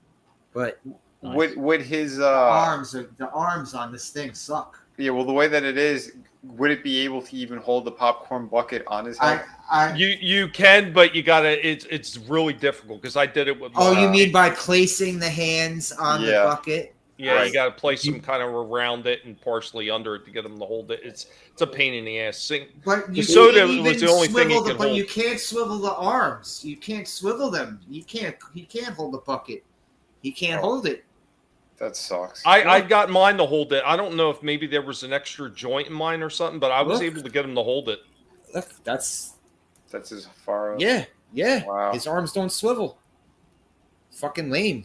but. Would his the arms on this thing suck? Yeah, well, the way that it is, would it be able to even hold the popcorn bucket on his head? You can, but you gotta. It's really difficult because I did it with. You mean by placing the hands on the bucket? Yeah, right. You got to place them kind of around it and partially under it to get them to hold it. It's a pain in the ass. But the soda was the only thing you could hold. You can't swivel the arms. You can't swivel them. He can't hold the bucket. He can't hold it. That sucks. I got mine to hold it. I don't know if maybe there was an extra joint in mine or something, but I was able to get him to hold it. Look, that's as far up. Yeah. Wow. His arms don't swivel. Fucking lame.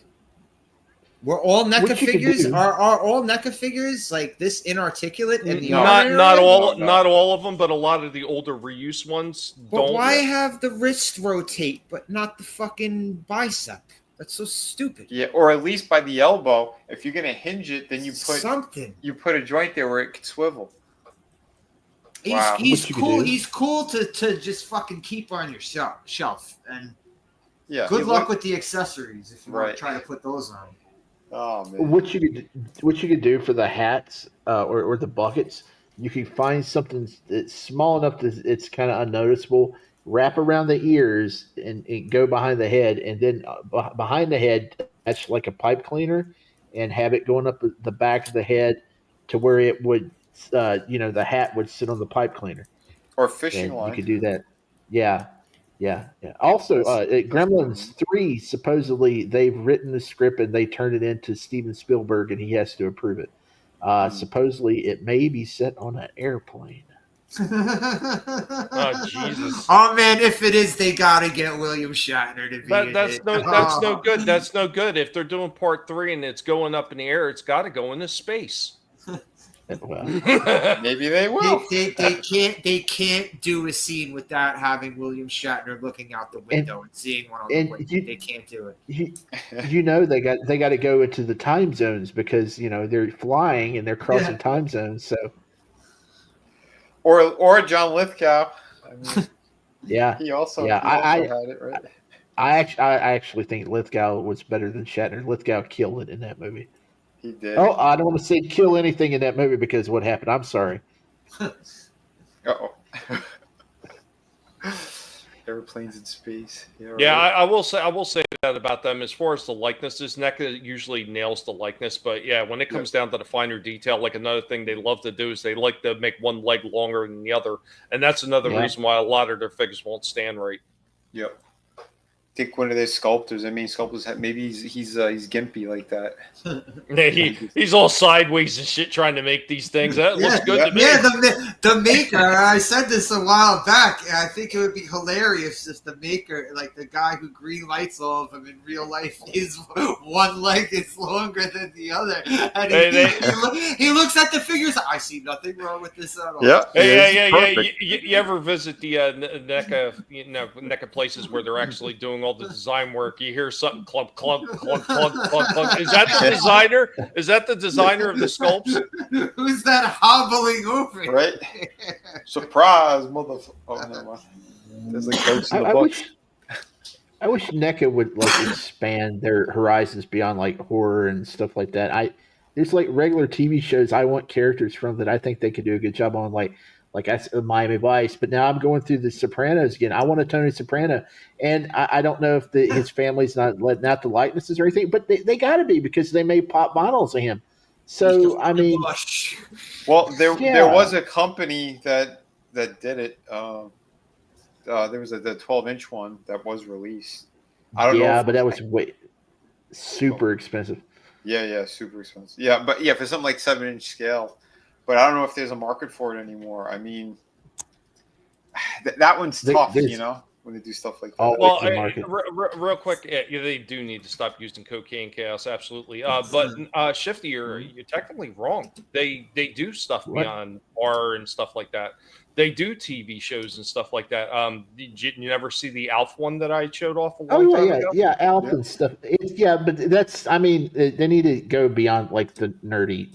Were all NECA figures are all NECA figures like this inarticulate in the not all of them, but a lot of the older reuse ones don't. Why have the wrist rotate but not the fucking bicep? That's so stupid. Yeah, or at least by the elbow. If you're gonna hinge it, then you put something. You put a joint there where it could swivel. He's cool. He's cool to just fucking keep on your shelf. And good luck with the accessories if you want to try to put those on. Oh man. What you could do for the hats or the buckets, you could find something that's small enough that it's kind of unnoticeable. Wrap around the ears and go behind the head, and then behind the head, that's like a pipe cleaner, and have it going up the back of the head to where it would, the hat would sit on the pipe cleaner. Or fishing line. You could do that. Yeah. Also, Gremlins 3, supposedly they've written the script and they turned it into Steven Spielberg, and he has to approve it. Supposedly, it may be set on an airplane. Oh Jesus! Oh man, if it is, they gotta get William Shatner to be. That's no good. That's no good. If they're doing part 3 and it's going up in the air, it's got to go into space. Maybe they will. They can't do a scene without having William Shatner looking out the window and seeing one of the windows. They can't do it. They got to go into the time zones because they're flying and they're crossing time zones. So. Or John Lithgow. I mean, he also had it, right? I actually think Lithgow was better than Shatner. Lithgow killed it in that movie. He did. Oh, I don't want to say kill anything in that movie because what happened. I'm sorry. Uh-oh. Airplanes in space. I will say that about them. As far as the likenesses, NECA usually nails the likeness, but when it comes down to the finer detail, like another thing they love to do is they like to make one leg longer than the other, and that's another reason why a lot of their figures won't stand right. Yep. think one of their sculptors, their main sculptors, maybe he's gimpy like that. He's all sideways and shit trying to make these things. That looks good to me. Yeah, the maker. I said this a while back. I think it would be hilarious if the maker, like the guy who green lights all of them in real life, is one leg is longer than the other, and he looks at the figures. I see nothing wrong with this at all. Yeah. You ever visit the NECA places where they're actually doing all the design work? You hear something clunk, clunk, clunk, clunk, clunk, clunk. Is that the designer? Is that the designer of the sculpts? Who's that hobbling over? Right? Surprise, motherfucker! Oh, never mind. There's like goats in the book. I wish NECA would like expand their horizons beyond like horror and stuff like that. There's like regular TV shows I want characters from that I think they could do a good job on, like I said, Miami Vice. But now I'm going through the Sopranos again. I want a Tony Soprano, and I don't know if his family's not letting out the likenesses or anything, but they got to be, because they made pop vinyls of him. So I mean, well, there was a company that did it. There was the 12-inch one that was released. I don't know. Yeah, but that was super expensive. Yeah, super expensive. Yeah, but yeah, for something like 7-inch scale. But I don't know if there's a market for it anymore. I mean, that one's tough, when they do stuff like that. Well, real quick, they do need to stop using cocaine chaos, absolutely. But Shifty, you're technically wrong. They do stuff beyond horror and stuff like that. They do TV shows and stuff like that. Did you never see the Alf one that I showed off a long time ago? Yeah, Alf and stuff. But that's, I mean, they need to go beyond like the nerdy.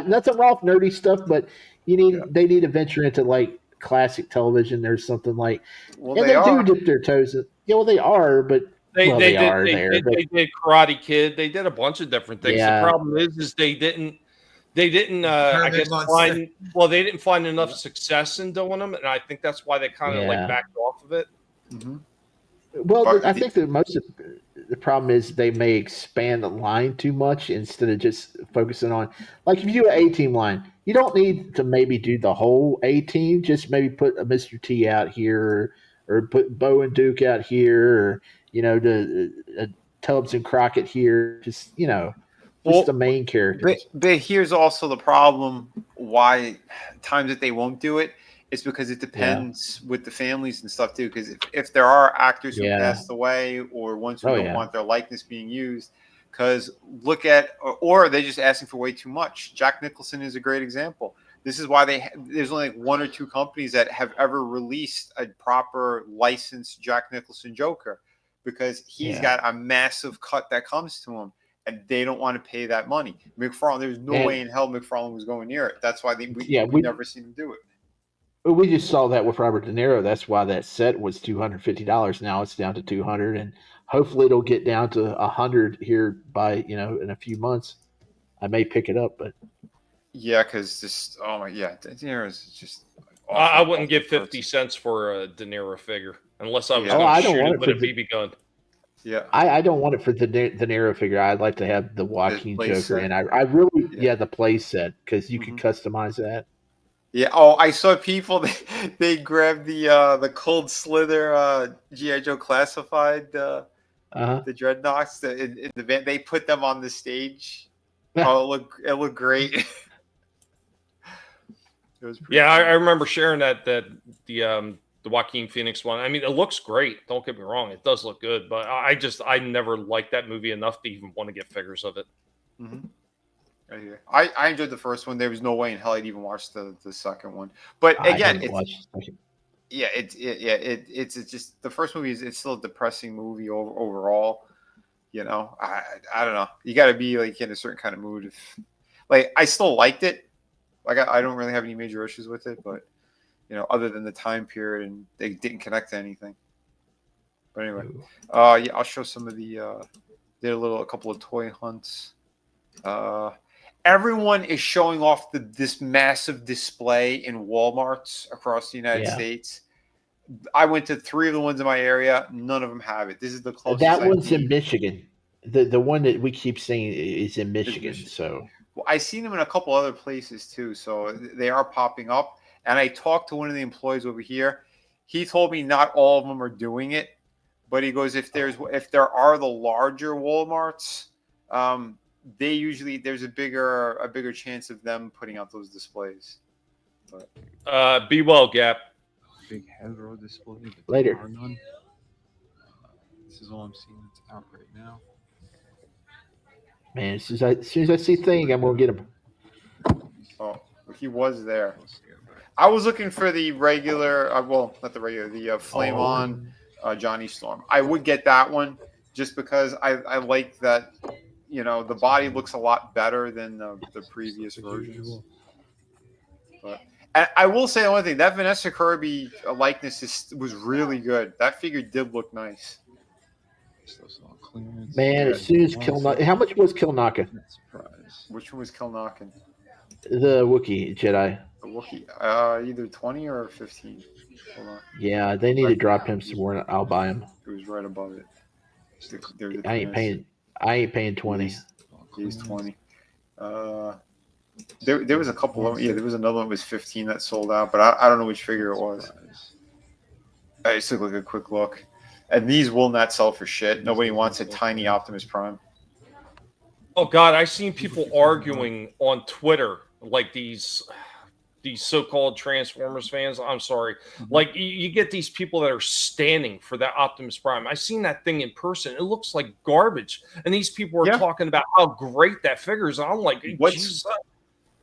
Nothing wrong with nerdy stuff, but they need to venture into like classic television or something like. Well, and they do dip their toes in. Yeah, well, they are, but they did Karate Kid. They did a bunch of different things. Yeah. The problem is they didn't. They didn't, I guess, they didn't find enough success in doing them, and I think that's why they kind of like backed off of it. Mm-hmm. Well, I think that most of the problem is they may expand the line too much instead of just focusing on, like, if you do an A-team line, you don't need to maybe do the whole A-team. Just maybe put a Mr. T out here, or put Bo and Duke out here, or the Tubbs and Crockett here. Just the main characters. But here's also the problem: why times that they won't do it is because it depends with the families and stuff too. Because if there are actors who passed away, or ones who don't want their likeness being used, because look at, or they're just asking for way too much. Jack Nicholson is a great example. This is why there's only like 1 or 2 companies that have ever released a proper licensed Jack Nicholson Joker, because he's got a massive cut that comes to him. And they don't want to pay that money. McFarlane, there's no way in hell McFarlane was going near it. That's why we never seen him do it. We just saw that with Robert De Niro. That's why that set was $250. Now it's down to $200, and hopefully it'll get down to $100 here by in a few months. I may pick it up, but because De Niro is just. I wouldn't give 50 cents for a De Niro figure unless I was going to shoot it with a BB gun. Yeah, I don't want it for the Niro figure. I'd like to have the Joaquin Joker, set. And I really the play set, because you can customize that. Yeah. Oh, I saw people they grabbed the Cold Slither G.I. Joe Classified the Dreadnoughts in the van. They put them on the stage. It looked great. It was pretty I remember sharing the Joaquin Phoenix one. I mean, it looks great. Don't get me wrong; it does look good. But I never liked that movie enough to even want to get figures of it. Mm-hmm. Right here. I enjoyed the first one. There was no way in hell I'd even watch the second one. But again, it's just the first movie it's still a depressing movie overall. I don't know. You got to be like in a certain kind of mood. I still liked it. Like I don't really have any major issues with it, but. Other than the time period, and they didn't connect to anything. But anyway, I'll show some of the. Did a couple of toy hunts. Everyone is showing off this massive display in Walmarts across the United States. I went to 3 of the ones in my area. None of them have it. This is the closest. That one's in Michigan. The one that we keep saying is in Michigan. So I've seen them in a couple other places too. So they are popping up. And I talked to one of the employees over here. He told me not all of them are doing it, But he goes, if there are the larger Walmarts, they usually there's a bigger chance of them putting out those displays. But be well, Gap. Big Hasbro display. Later. There are none. This is all I'm seeing that's out right now. Man, as soon as I see Thing, I'm gonna get him. Oh, he was there. I was looking for the regular, well, not the regular, the Flame On Johnny Storm. I would get that one just because I like that. You know, the body looks a lot better than the previous versions. But I will say one thing: that Vanessa Kirby likeness was really good. That figure did look nice. Man, as soon as how much was Kilnaka? Which one was Kilnakin? The Wookiee Jedi. The Wookiee, either 20 or 15. Hold on. Yeah, they need to drop him some more. And I'll buy him. It was right above it. I ain't paying 20. He's 20. There was a couple of them. Yeah, there was another one that was 15 that sold out, but I don't know which figure it was. I just took like a quick look. And these will not sell for shit. Nobody wants a tiny Optimus Prime. Oh God, I've seen people arguing on Twitter, like these so-called Transformers fans. I'm sorry, like you get these people that are standing for that Optimus Prime. I've seen that thing in person. It looks like garbage, and these people are talking about how great that figure is. I'm like, what's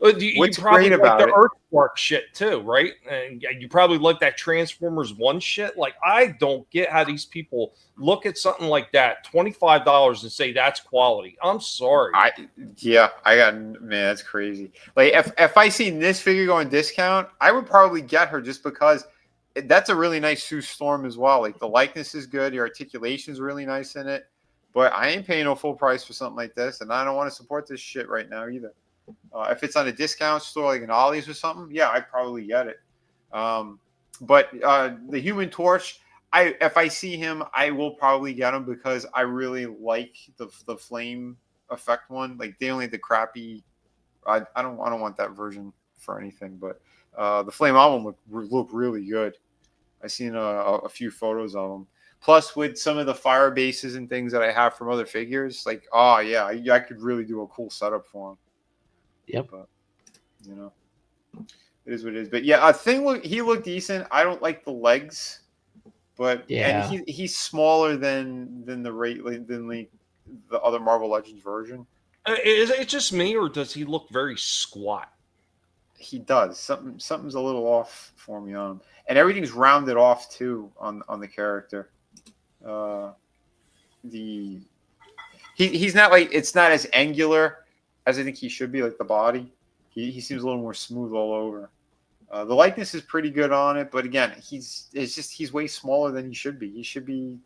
you probably great like about the it? Earthspark shit too, right? And you probably like that Transformers 1 shit. Like, I don't get how these people look at something like that, $25, and say that's quality. I'm sorry. Man, that's crazy. Like, if I seen this figure go on discount, I would probably get her just because that's a really nice Sue Storm as well. Like, the likeness is good, the articulation is really nice in it. But I ain't paying no full price for something like this, and I don't want to support this shit right now either. If it's on a discount store like an Ollie's or something, yeah, I'd probably get it. But the Human Torch, if I see him, I will probably get him because I really like the flame effect one. Like, they only had the crappy. I don't want that version for anything, but the flame on one look really good. I seen a few photos of them. Plus, with some of the fire bases and things that I have from other figures, like, oh yeah, I could really do a cool setup for him. Yep. But, you know, it is what it is. But yeah, he looked decent. I don't like the legs, but yeah, and he's smaller than the other Marvel Legends version. Is it just me, or does he look very squat? He does. Something's a little off for me on him, and everything's rounded off too on the character. He's not like, it's not as angular as I think he should be, like the body. He seems a little more smooth all over. The likeness is pretty good on it, but again, he's way smaller than he should be. He should be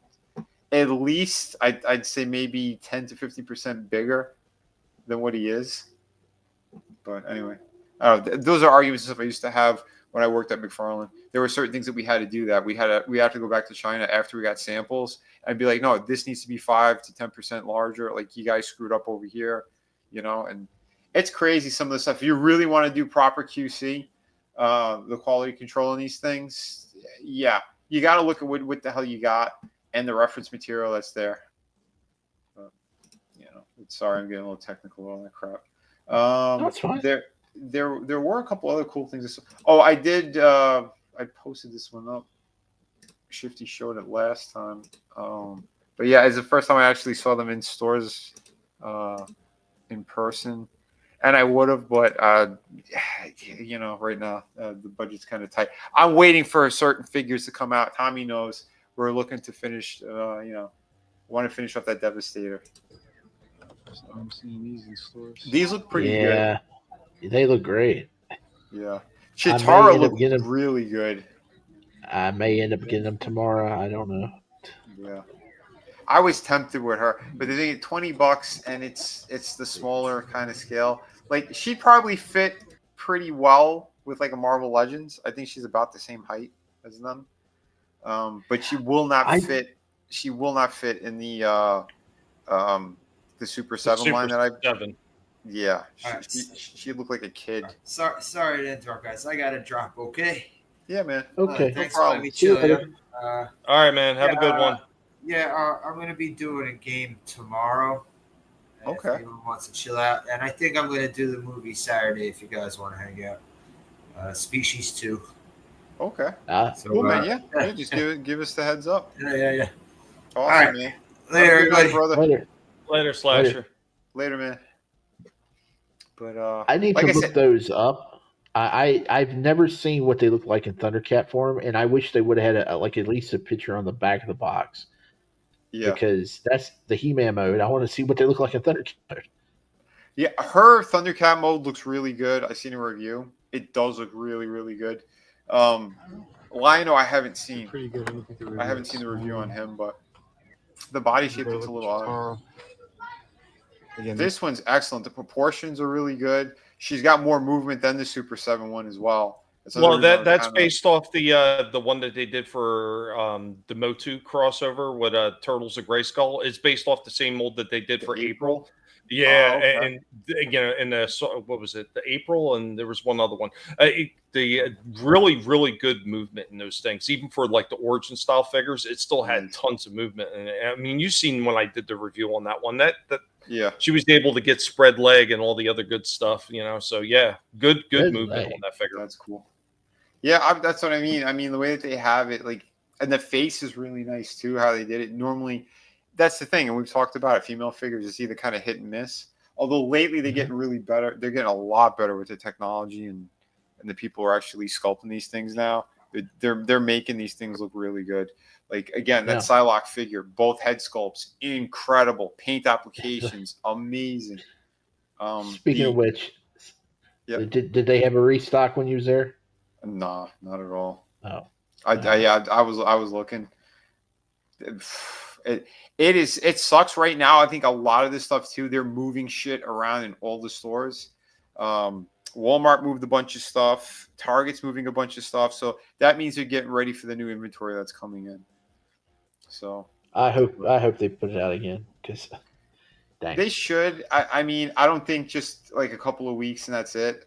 at least, I'd say maybe 10 to 50% bigger than what he is. But anyway, those are arguments and stuff I used to have when I worked at McFarlane. There were certain things that we had to do that. We had to go back to China after we got samples and be like, no, this needs to be 5 to 10% larger. Like, you guys screwed up over here. You know, and it's crazy, some of the stuff. If you really want to do proper QC, the quality control on these things, yeah, you got to look at what the hell you got and the reference material that's there. But, you know, sorry, I'm getting a little technical on that crap. That's fine. There were a couple other cool things. Oh, I did. I posted this one up. Shifty showed it last time. But yeah, it's the first time I actually saw them in stores. In person, and I would have, but you know, right now the budget's kind of tight. I'm waiting for certain figures to come out. Tommy knows we're looking to finish. Want to finish off that Devastator. I'm seeing these in stores. These look pretty good. Yeah, they look great. Yeah, Chitara looked really good. I may end up getting them tomorrow. I don't know. Yeah. I was tempted with her, but they think $20 and it's the smaller kind of scale. Like, she'd probably fit pretty well with like a Marvel Legends. I think she's about the same height as them. But she will not fit. She will not fit in the Super 7 line that I. Yeah, she looked like a kid. Sorry to interrupt, guys. I gotta drop. Okay. Yeah, man. Okay. Thanks no problem. for letting me chill. All right, man. Have a good one. Yeah, I'm gonna be doing a game tomorrow. Okay. If anyone wants to chill out, and I think I'm gonna do the movie Saturday if you guys want to hang out. Species 2. Okay. So, Cool, man. Yeah. Just give us the heads up. Yeah. Awesome, All right. man. Later, Have a good night, everybody. brother. Later, Slasher. Later, man. But I need like to I look said, those up. I've never seen what they look like in Thundercat form, and I wish they would have had like at least a picture on the back of the box. Yeah. Because that's the He-Man mode. I want to see what they look like in Thundercat mode. Yeah, her Thundercat mode looks really good. I've seen a review. It does look really, really good. Lionel, I haven't seen. Pretty good. I haven't seen the review on him, but the body shape looks a little odd. Again, This one's excellent. The proportions are really good. She's got more movement than the Super 7 one as well. Well, that's based off the one that they did for the Motu crossover with Turtles of Grayskull. It's based off the same mold that they did for April. Yeah, okay. and what was it? The April, and there was one other one. The really good movement in those things, even for like the origin style figures, it still had tons of movement. And I mean, you've seen when I did the review on that one, that yeah, she was able to get spread leg and all the other good stuff, So yeah, good movement leg. on that figure. That's cool. Yeah, that's what I mean. I mean, the way that they have it, like, and the face is really nice too. How they did it. Normally, that's the thing, and we've talked about it. Female figures is either kind of hit and miss. Although lately they're getting really better. They're getting a lot better with the technology, and the people are actually sculpting these things now. They're making these things look really good. Like again, that Psylocke figure, both head sculpts, incredible. Paint applications, amazing. Speaking of which, did they have a restock when you was there? Nah, not at all. Oh, I was looking. It sucks right now. I think a lot of this stuff too. They're moving shit around in all the stores. Walmart moved a bunch of stuff. Target's moving a bunch of stuff. So that means they're getting ready for the new inventory that's coming in. So I hope they put it out again because they should. I mean, I don't think just like a couple of weeks and that's it.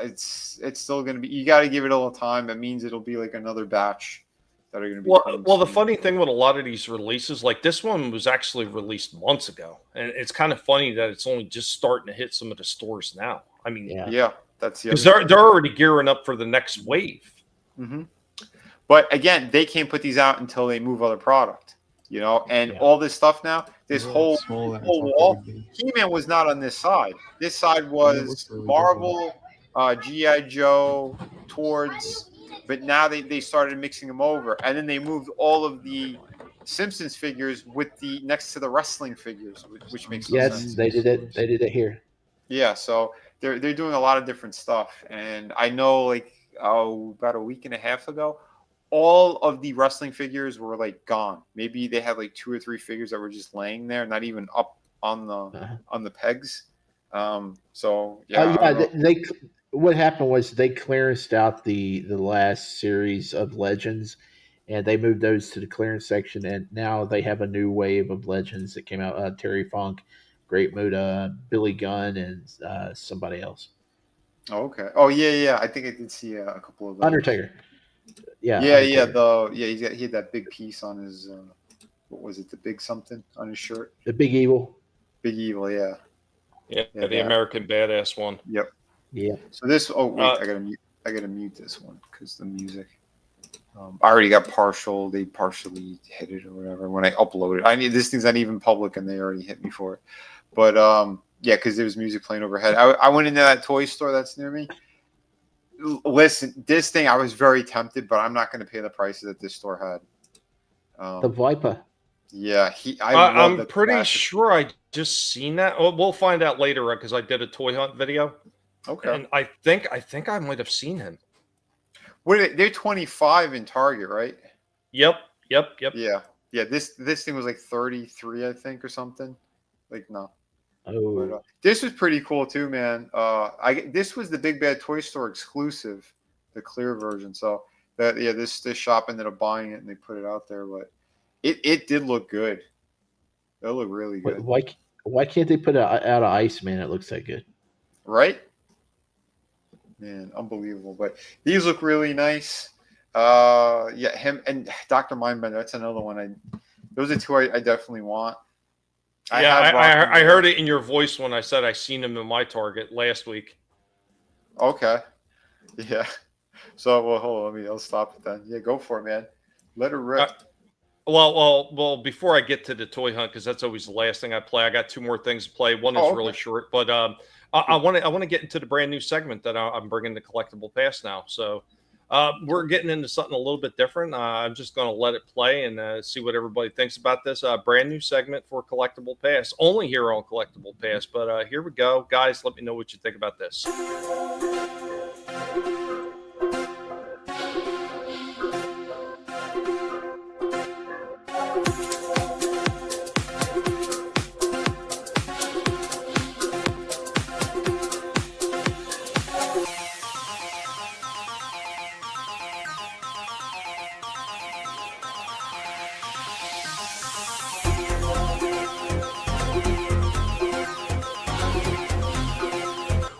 It's still going to be. You got to give it a little time. That means it'll be like another batch that are going to be. Well, the funny thing with a lot of these releases, like this one was actually released months ago, and it's kind of funny that it's only just starting to hit some of the stores now. I mean, yeah, that's because they're already gearing up for the next wave. Mm-hmm. But again, they can't put these out until they move other product. And all this stuff now, this whole wall, He-Man was not on this side. This side was Marvel, G.I. Joe, Tords, but now they started mixing them over. And then they moved all of the Simpsons figures with the next to the wrestling figures, which makes no sense. Yes, they did it. They did it here. Yeah, so they're doing a lot of different stuff. And I know about a week and a half ago, all of the wrestling figures were like gone. Maybe they had like 2 or 3 figures that were just laying there, not even up on the pegs. So yeah. What happened was they clearanced out the last series of Legends, and they moved those to the clearance section, and now they have a new wave of Legends that came out. Terry Funk, Great Muta, Billy Gunn, and somebody else. Oh, okay. Oh yeah. I think I did see a couple of those. Undertaker. Yeah. He had that big piece on his what was it? The big something on his shirt. The Big Evil. Big Evil, yeah. Yeah, the American Badass one. Yep. Yeah. So this. Oh wait, I gotta mute this one because the music. I already got partial. They partially hit it or whatever when I uploaded. I mean, this thing's not even public, and they already hit me for it. But yeah, because there was music playing overhead. I went into that toy store that's near me. Listen, this thing I was very tempted, but I'm not going to pay the prices that this store had. The Viper. Yeah, I'm pretty sure I just seen that. Well, we'll find out later because I did a toy hunt video. Okay, and I think I might have seen him. They're 25 in Target, right? Yep. Yeah. This thing was like 33, I think, or something. Like no. Oh, but, this was pretty cool too, man. This was the Big Bad Toy Store exclusive, the clear version. So this shop ended up buying it and they put it out there, but it did look good. It looked really good. Why can't they put it out of Iceman? It looks that good, right? Man, unbelievable. But these look really nice. Him and Dr. Mindbender. That's another one. Those are two I definitely want. I heard it in your voice when I said I seen him in my Target last week. Okay. Yeah. So, well, hold on. I'll stop it then. Yeah, go for it, man. Let her rip. Well. Before I get to the toy hunt, because that's always the last thing I play. I got two more things to play. One is really short, but I want to get into the brand new segment that I'm bringing to Collectible Past now. So we're getting into something a little bit different. I'm just going to let it play and see what everybody thinks about this brand new segment for Collectible Past, only here on Collectible Past. But here we go, guys. Let me know what you think about this.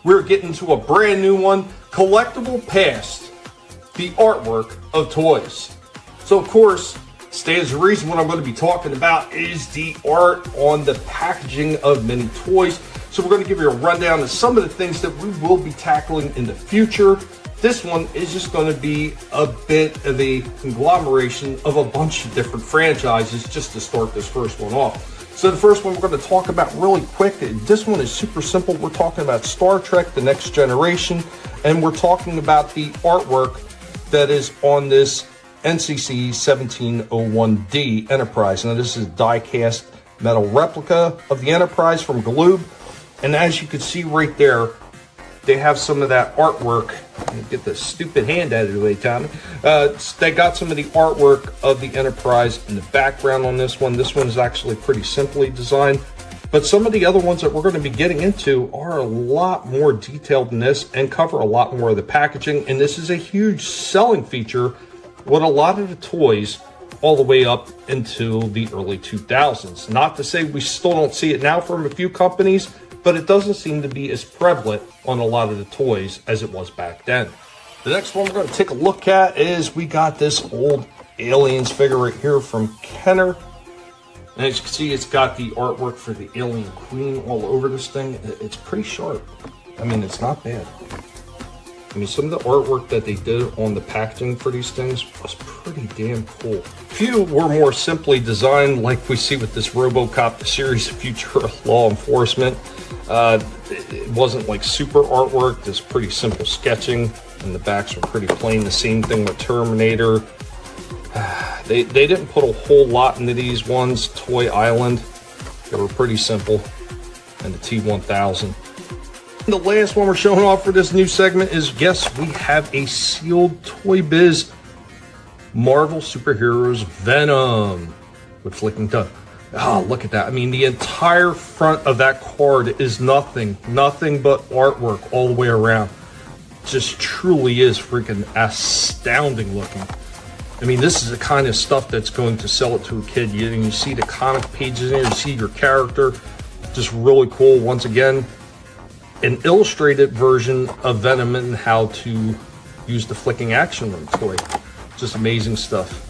We're getting to a brand new one, Collectible Past, the artwork of toys. So, of course, stands to reason what I'm going to be talking about is the art on the packaging of many toys. So we're going to give you a rundown of some of the things that we will be tackling in the future. This one is just going to be a bit of a conglomeration of a bunch of different franchises just to start this first one off. So the first one we're going to talk about really quick, this one is super simple. We're talking about Star Trek: The Next Generation, and we're talking about the artwork that is on this NCC 1701D Enterprise. Now this is a die-cast metal replica of the Enterprise from Galoob, and as you can see right there, they have some of that artwork. Get the stupid hand out of the way, Tommy. They got some of the artwork of the Enterprise in the background on this one. This one is actually pretty simply designed, but some of the other ones that we're going to be getting into are a lot more detailed than this and cover a lot more of the packaging. And this is a huge selling feature with a lot of the toys all the way up into the early 2000s. Not to say we still don't see it now from a few companies, but it doesn't seem to be as prevalent on a lot of the toys as it was back then. The next one we're going to take a look at is we got this old Aliens figure right here from Kenner. And as you can see, it's got the artwork for the Alien Queen all over this thing. It's pretty sharp. I mean, it's not bad. I mean, some of the artwork that they did on the packaging for these things was pretty damn cool. A few were more simply designed, like we see with this RoboCop, the series of future law enforcement. It wasn't like super artwork, just pretty simple sketching, and the backs were pretty plain. The same thing with Terminator. They didn't put a whole lot into these ones. Toy Island, they were pretty simple, and the T-1000. The last one we're showing off for this new segment is, yes, we have a sealed Toy Biz Marvel Superheroes Venom with flicking tongue. Oh, look at that. I mean, the entire front of that card is nothing but artwork all the way around. Just truly is freaking astounding looking. I mean, this is the kind of stuff that's going to sell it to a kid. You see the comic pages in there, you see your character. Just really cool. Once again, an illustrated version of Venom and how to use the flicking action room toy. Just amazing stuff.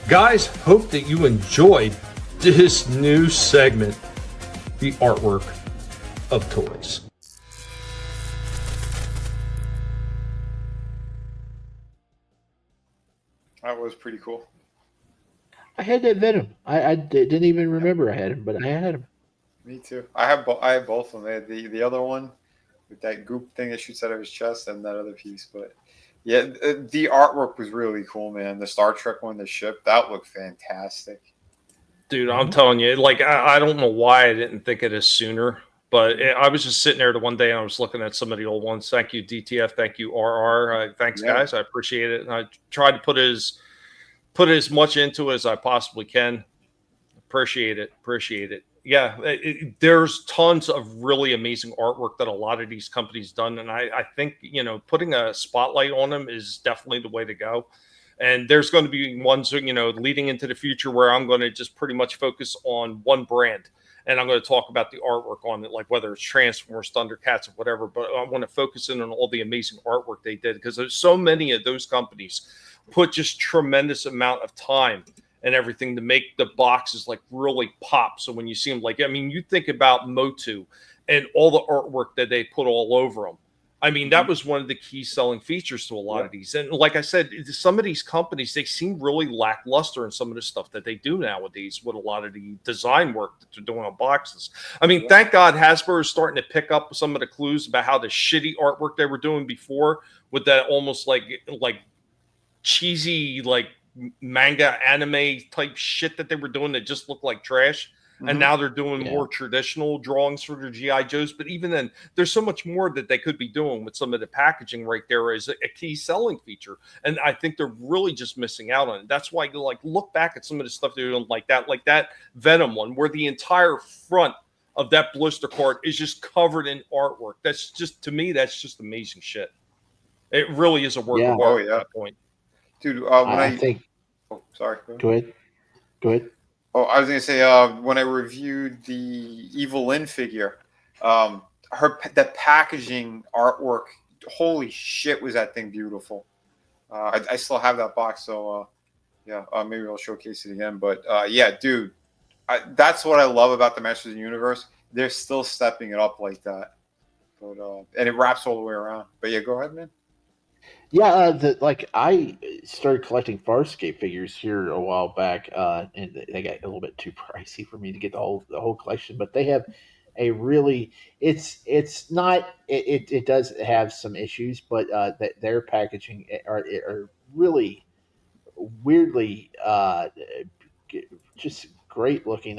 Guys, hope that you enjoyed this new segment, the artwork of toys. That was pretty cool. I had that Venom. I didn't even remember I had him, but I had him. Me too. I have both of them. I had the other one with that goop thing that shoots out of his chest and that other piece. But yeah, the artwork was really cool, man. The Star Trek one, the ship, that looked fantastic. Dude, I'm telling you, like, I don't know why I didn't think of this sooner, but I was just sitting there the one day and I was looking at some of the old ones. Thank you, DTF. Thank you, RR. Thanks, guys. I appreciate it. And I tried to put as much into it as I possibly can. Appreciate it. Yeah, there's tons of really amazing artwork that a lot of these companies done. And I think, putting a spotlight on them is definitely the way to go. And there's going to be ones, leading into the future where I'm going to just pretty much focus on one brand. And I'm going to talk about the artwork on it, like whether it's Transformers, Thundercats, or whatever. But I want to focus in on all the amazing artwork they did, because there's so many of those companies put just tremendous amount of time and everything to make the boxes like really pop. So when you see them, like, I mean, you think about Motu and all the artwork that they put all over them. I mean, that was one of the key selling features to a lot of these. And like I said, some of these companies, they seem really lackluster in some of the stuff that they do nowadays with a lot of the design work that they're doing on boxes. I mean, thank God Hasbro is starting to pick up some of the clues about how the shitty artwork they were doing before with that almost like cheesy, like manga anime type shit that they were doing that just looked like trash. And now they're doing more traditional drawings for their GI Joes. But even then, there's so much more that they could be doing with some of the packaging right there is a key selling feature. And I think they're really just missing out on it. That's why you like look back at some of the stuff they're doing like that Venom one, where the entire front of that blister card is just covered in artwork. That's just, to me, that's just amazing shit. It really is a work of art at that point. Dude, I think. Oh, sorry. Go ahead. Oh, I was gonna say when I reviewed the Evil Lynn figure, the packaging artwork, holy shit, was that thing beautiful. I still have that box, so maybe I'll showcase it again. But yeah, dude, that's what I love about the Masters of the Universe. They're still stepping it up like that, but and it wraps all the way around. But yeah, go ahead, man. Yeah, I started collecting Farscape figures here a while back, and they got a little bit too pricey for me to get the whole collection. But they have a really it's not it does have some issues, but their packaging are really weirdly just great looking.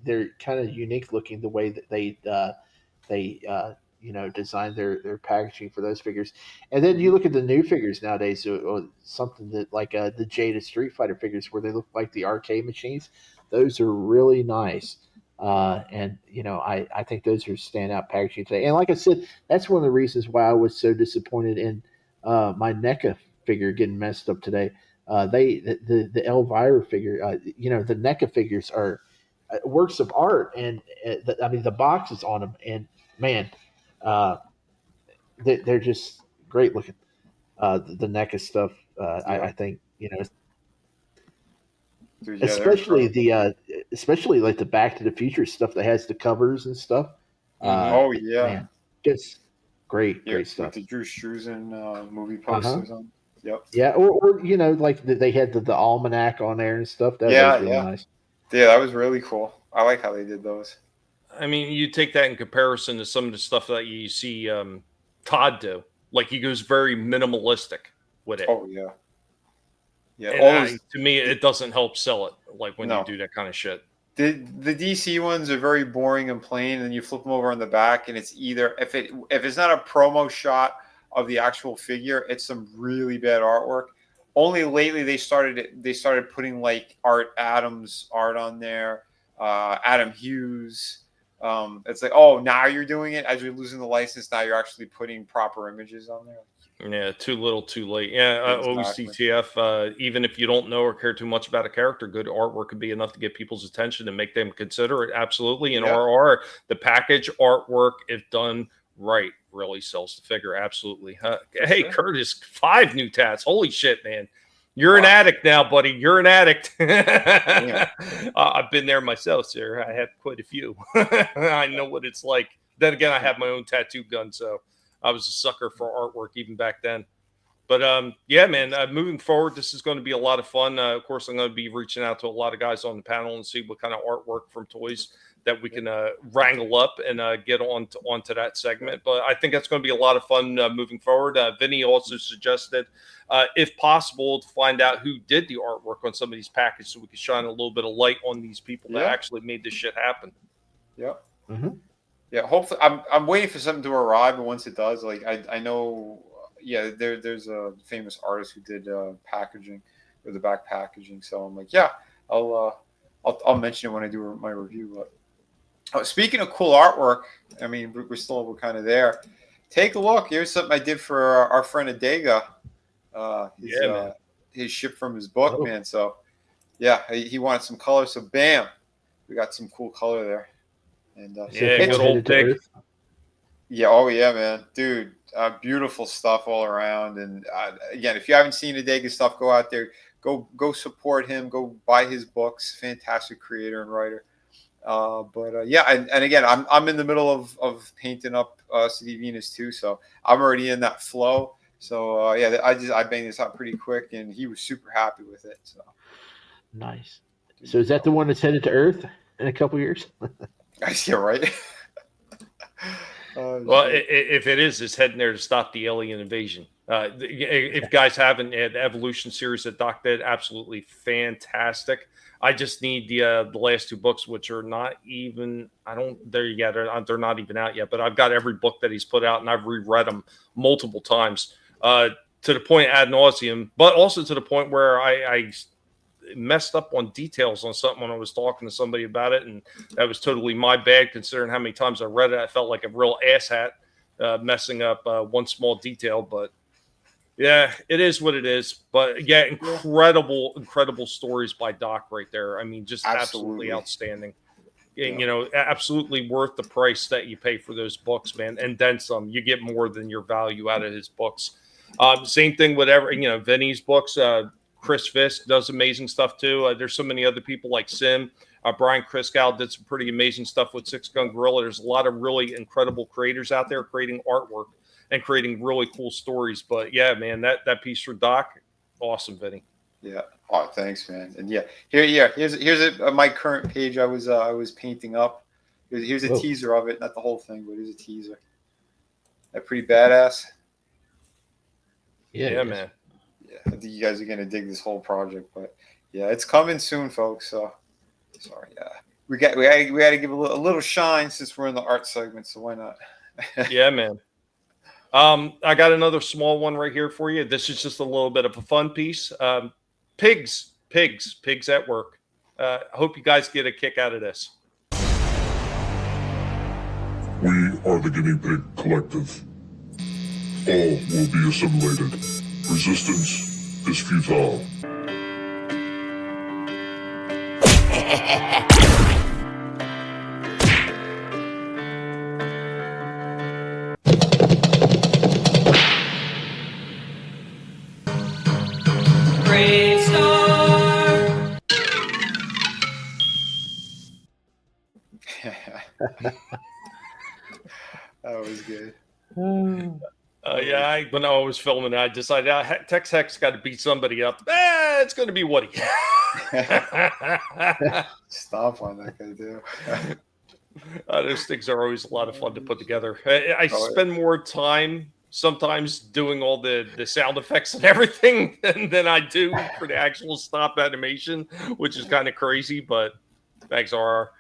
They're kind of unique looking the way that they design their packaging for those figures. And then you look at the new figures nowadays, or something that like the Jada Street Fighter figures, where they look like the arcade machines. Those are really nice. And I think those are standout packaging today. And like I said, that's one of the reasons why I was so disappointed in my NECA figure getting messed up today. The Elvira figure, the NECA figures are works of art, and the boxes on them, and man, they're just great looking. The NECA stuff, I think, Dude, yeah, especially like the Back to the Future stuff that has the covers and stuff. Oh yeah, man, just great stuff. With the Drew Struzan movie posters on. Yep. Yeah, or like they had the almanac on there and stuff. That was really nice. Yeah, that was really cool. I like how they did those. I mean, you take that in comparison to some of the stuff that you see Todd do. Like, he goes very minimalistic with it. Oh, yeah. Yeah. And to me, it doesn't help sell it, like when you do that kind of shit. The DC ones are very boring and plain, and you flip them over on the back, and it's either, if it's not a promo shot of the actual figure, it's some really bad artwork. Only lately they started putting like Art Adams art on there, Adam Hughes. It's like, oh, now you're doing it as you're losing the license. Now you're actually putting proper images on there. Yeah, too little, too late. Yeah, Exactly. OCTF. Even if you don't know or care too much about a character, good artwork could be enough to get people's attention and make them consider it. Absolutely. And RR, the package artwork, if done right, really sells the figure. Absolutely. Hey, Curtis, 5 new tats. Holy shit, man. You're an addict now, buddy. You're an addict. I've been there myself, sir. I have quite a few. I know what it's like. Then again, I have my own tattoo gun, so I was a sucker for artwork even back then. But yeah, man, moving forward, this is going to be a lot of fun. Of course, I'm going to be reaching out to a lot of guys on the panel and see what kind of artwork from toys that we can wrangle up and get onto that segment. But I think that's going to be a lot of fun moving forward. Vinnie also suggested, if possible, to find out who did the artwork on some of these packages so we can shine a little bit of light on these people that actually made this shit happen. Yep. Mm-hmm. Yeah, hopefully, I'm waiting for something to arrive, and once it does, like I know, yeah, there's a famous artist who did packaging or the back packaging, so I'm like, yeah, I'll mention it when I do my review. But speaking of cool artwork, I mean, we're still kind of there. Take a look. Here's something I did for our friend Adega. His ship from his book, man. So yeah, he wanted some color, so bam, we got some cool color there. And good old Dick. Yeah, oh yeah, man, dude. beautiful stuff all around. And again, if you haven't seen Adega's stuff, go out there, go support him, go buy his books. Fantastic creator and writer. Yeah, and again, I'm in the middle of painting up City Venus too, so I'm already in that flow. So yeah, I banged this out pretty quick, and he was super happy with it. So nice. So is that the one that's headed to Earth in a couple years? I see, right? Well, if it is, it's heading there to stop the alien invasion. If guys haven't, the Evolution series that Doc did, absolutely fantastic. I just need the last two books, which are not even, they're not even out yet, but I've got every book that he's put out, and I've reread them multiple times to the point ad nauseum, but also to the point where I messed up on details on something when I was talking to somebody about it, and that was totally my bad considering how many times I read it. I felt like a real asshat messing up one small detail, but yeah, it is what it is. But yeah, incredible stories by Doc right there. I mean, just absolutely outstanding. Yeah. Absolutely worth the price that you pay for those books, man, and then some. You get more than your value out of his books. Same thing with Vinnie's books. Chris Fisk does amazing stuff too. There's so many other people like Sim. Brian Kriskow did some pretty amazing stuff with Six Gun Gorilla. There's a lot of really incredible creators out there creating artwork and creating really cool stories. But yeah, man, that piece for Doc, awesome, Vinny. Yeah. Oh, thanks, man. And yeah, here's my current page. I was painting up. Here's a teaser of it, not the whole thing, but here's a teaser. That pretty badass. Yeah, man. Yeah, I think you guys are gonna dig this whole project, but yeah, it's coming soon, folks. So sorry, we got to give a little shine since we're in the art segment, so why not? Yeah, man. I got another small one right here for you. This is just a little bit of a fun piece. Pigs at work. I hope you guys get a kick out of this. We are the Guinea Pig Collective. All will be assimilated. Resistance is futile. Great star. That was good. Yeah, when I was filming, I decided Tex Hex got to beat somebody up. It's going to be Woody. Stop on that guy, dude. Those things are always a lot of fun to put together. I spend more time sometimes doing all the sound effects and everything than I do for the actual stop animation, which is kind of crazy, but thanks, RR.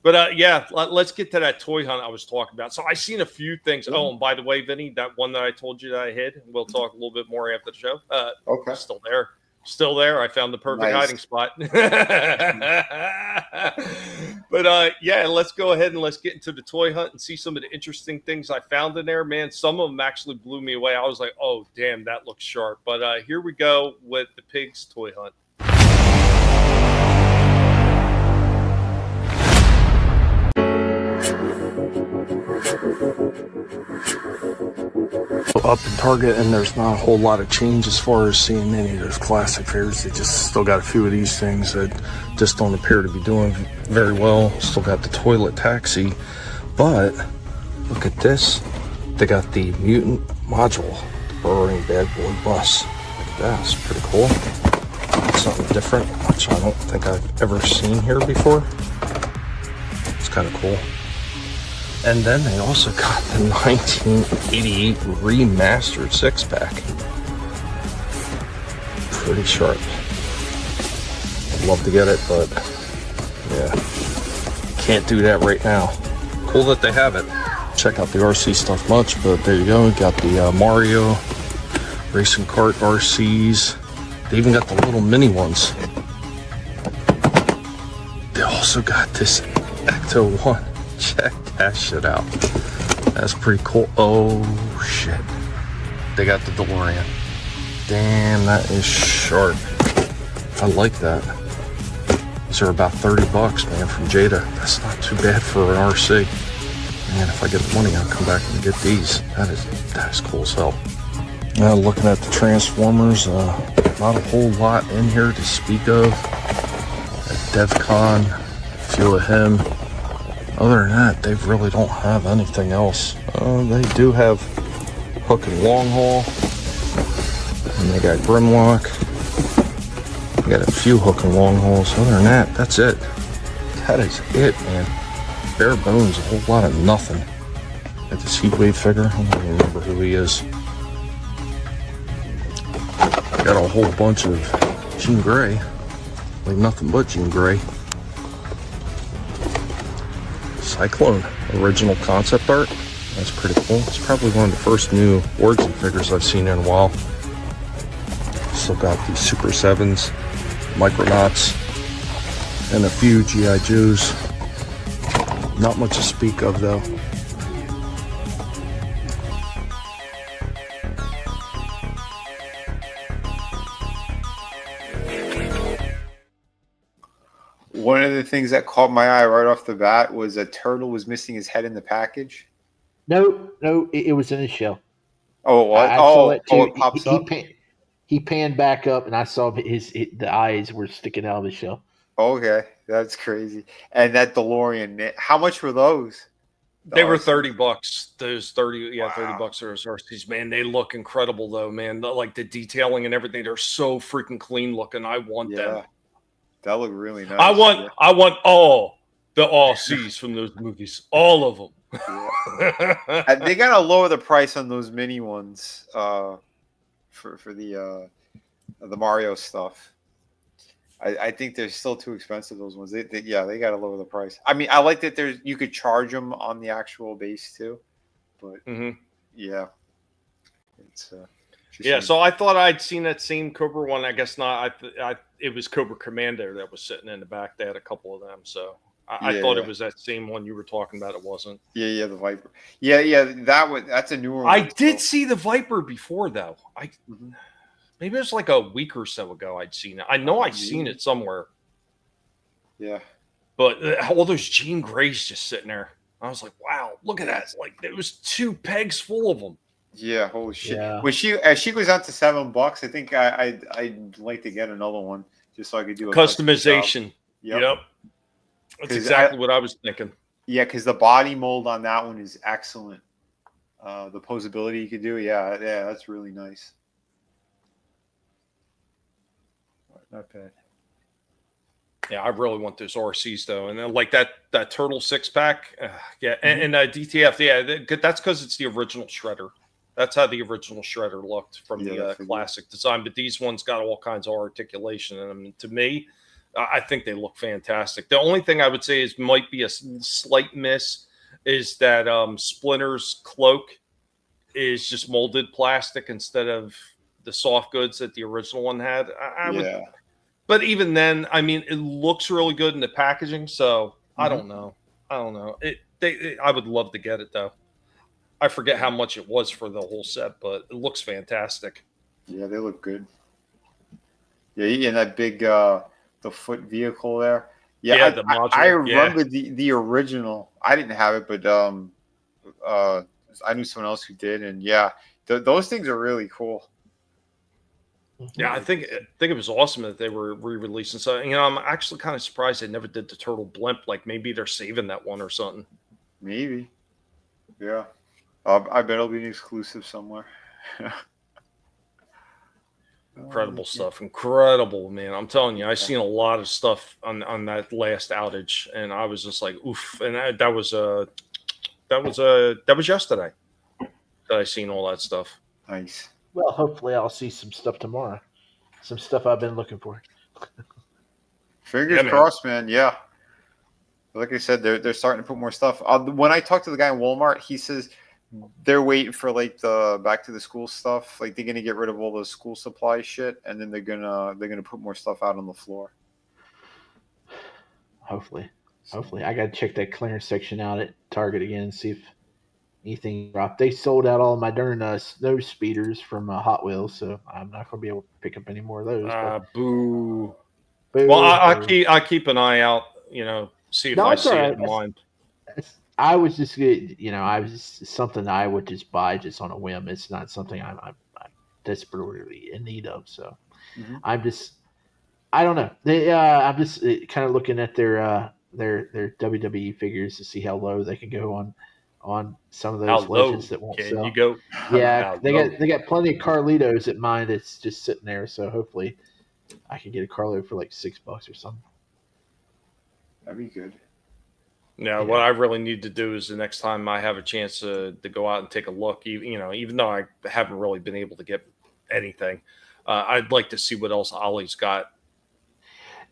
But yeah, let's get to that toy hunt I was talking about. So I've seen a few things. Oh, and by the way, Vinny, that one that I told you that I hid, we'll talk a little bit more after the show. Okay. Still there. I found the perfect hiding spot. But yeah, let's go ahead and let's get into the toy hunt and see some of the interesting things I found in there, man. Some of them actually blew me away. I was like, oh, damn, that looks sharp. But here we go with the Pigs toy hunt. Up in Target, and there's not a whole lot of change as far as seeing any of those classic figures. They just still got a few of these things that just don't appear to be doing very well. Still got the toilet taxi, but look at this. They got the mutant module, the burrowing bad boy bus. Look at that, it's pretty cool. Something different, which I don't think I've ever seen here before. It's kind of cool. And then they also got the 1988 remastered six-pack. Pretty sharp. I'd love to get it, but yeah, can't do that right now. Cool that they have it. Check out the RC stuff much, but there you go. We got the Mario racing kart RCs. They even got the little mini ones. They also got this Ecto 1. Check that shit out. That's pretty cool. Oh shit. They got the DeLorean. Damn, that is sharp. I like that. These are about $30, man, from Jada. That's not too bad for an RC. Man, if I get the money, I'll come back and get these. That is cool as hell. Now looking at the Transformers, not a whole lot in here to speak of. At DevCon, a few of him. Other than that, they really don't have anything else. They do have Hook and Long Haul, and they got Grimlock. They got a few Hook and Long Hauls. Other than that, that's it. That is it, man. Bare bones, a whole lot of nothing. Got this Heatwave figure. I don't even remember who he is. Got a whole bunch of Jean Grey. Like nothing but Jean Grey. Cyclone, original concept art. That's pretty cool. It's probably one of the first new Origin figures I've seen in a while. Still got these Super 7s, Micronauts, and a few G.I. Joes. Not much to speak of though. One of the things that caught my eye right off the bat was a turtle was missing his head in the package. No, it was in his shell. Oh, what? I saw it too. It pops up? He panned back up, and I saw the eyes were sticking out of his shell. Okay, that's crazy. And that DeLorean, how much were those? They were $30. Those 30, wow. $30 are RCs, man. They look incredible though, man. Like the detailing and everything, they're so freaking clean looking. I want them. That looked really nice. I want all the RCs from those movies, all of them. Yeah. They gotta lower the price on those mini ones for the Mario stuff. I think they're still too expensive. Those ones, they gotta lower the price. I mean, I like that you could charge them on the actual base too, but yeah, it's yeah. So I thought I'd seen that same Cobra one. I guess not. It was Cobra Commander that was sitting in the back. They had a couple of them, so I thought it was that same one you were talking about. It wasn't. Yeah, the Viper. Yeah, that's a newer one. I did see the Viper before though. Maybe it was like a week or so ago I'd seen it. I know I'd seen it somewhere. Yeah. But all those Jean Greys just sitting there. I was like, wow, look at that. Like there was 2 pegs full of them. Yeah, holy shit. Yeah. When she goes out to $7, I think I'd like to get another one just so I could do a customization. Yep. That's exactly what I was thinking. Yeah, because the body mold on that one is excellent. The posability you could do, yeah, that's really nice. Not bad. Yeah, I really want those RCs though, and then like that Turtle 6-pack, and DTF, that's because it's the original Shredder. That's how the original Shredder looked from the classic design. But these ones got all kinds of articulation in them. And to me, I think they look fantastic. The only thing I would say might be a slight miss is that Splinter's cloak is just molded plastic instead of the soft goods that the original one had. But even then, I mean, it looks really good in the packaging. So I don't know. I would love to get it though. I forget how much it was for the whole set, but it looks fantastic. Yeah, they look good. Yeah, and that big the foot vehicle there. Yeah, I remember the original. I didn't have it, but I knew someone else who did, and those things are really cool. Yeah, I think it was awesome that they were re-releasing. So I'm actually kind of surprised they never did the Turtle Blimp. Like maybe they're saving that one or something. Maybe. Yeah. I bet it'll be an exclusive somewhere. Incredible stuff. Incredible, man. I'm telling you, I've seen a lot of stuff on that last outage, and I was just like, oof. And that was yesterday that I seen all that stuff. Nice. Well, hopefully I'll see some stuff tomorrow. Some stuff I've been looking for. Fingers crossed, man. Yeah. Like I said, they're starting to put more stuff. When I talked to the guy in Walmart, he says they're waiting for like the back to the school stuff. Like they're gonna get rid of all the school supply shit, and then they're gonna put more stuff out on the floor. Hopefully, I gotta check that clearance section out at Target again and see if anything dropped. They sold out all my darn snow speeders from Hot Wheels, so I'm not gonna be able to pick up any more of those. Boo. Well, I keep an eye out. See if I see it in mind. I was just, I was just something I would just buy just on a whim. It's not something I'm desperately in need of. So Mhm. I don't know. I'm just kind of looking at their WWE figures to see how low they can go on some of How those low legends that won't can you sell. go? Yeah, How they low? got plenty of Carlitos at mine that's just sitting there. So hopefully I can get a Carlito for like $6 or something. That'd be good. Now, what I really need to do is the next time I have a chance to go out and take a look, even though I haven't really been able to get anything, I'd like to see what else Ollie's got.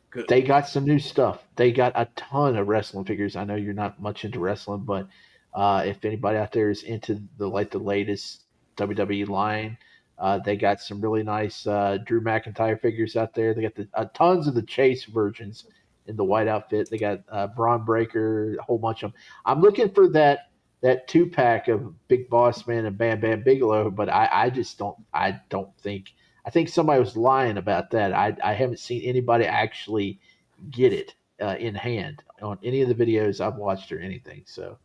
Good. They got some new stuff. They got a ton of wrestling figures. I know you're not much into wrestling, but if anybody out there is into the latest WWE line, they got some really nice Drew McIntyre figures out there. They got tons of the Chase versions in the white outfit. They got Braun Breaker, a whole bunch of them. I'm looking for that 2-pack of Big Boss Man and Bam Bam Bigelow, but I don't think. I think somebody was lying about that. I haven't seen anybody actually get it in hand on any of the videos I've watched or anything. So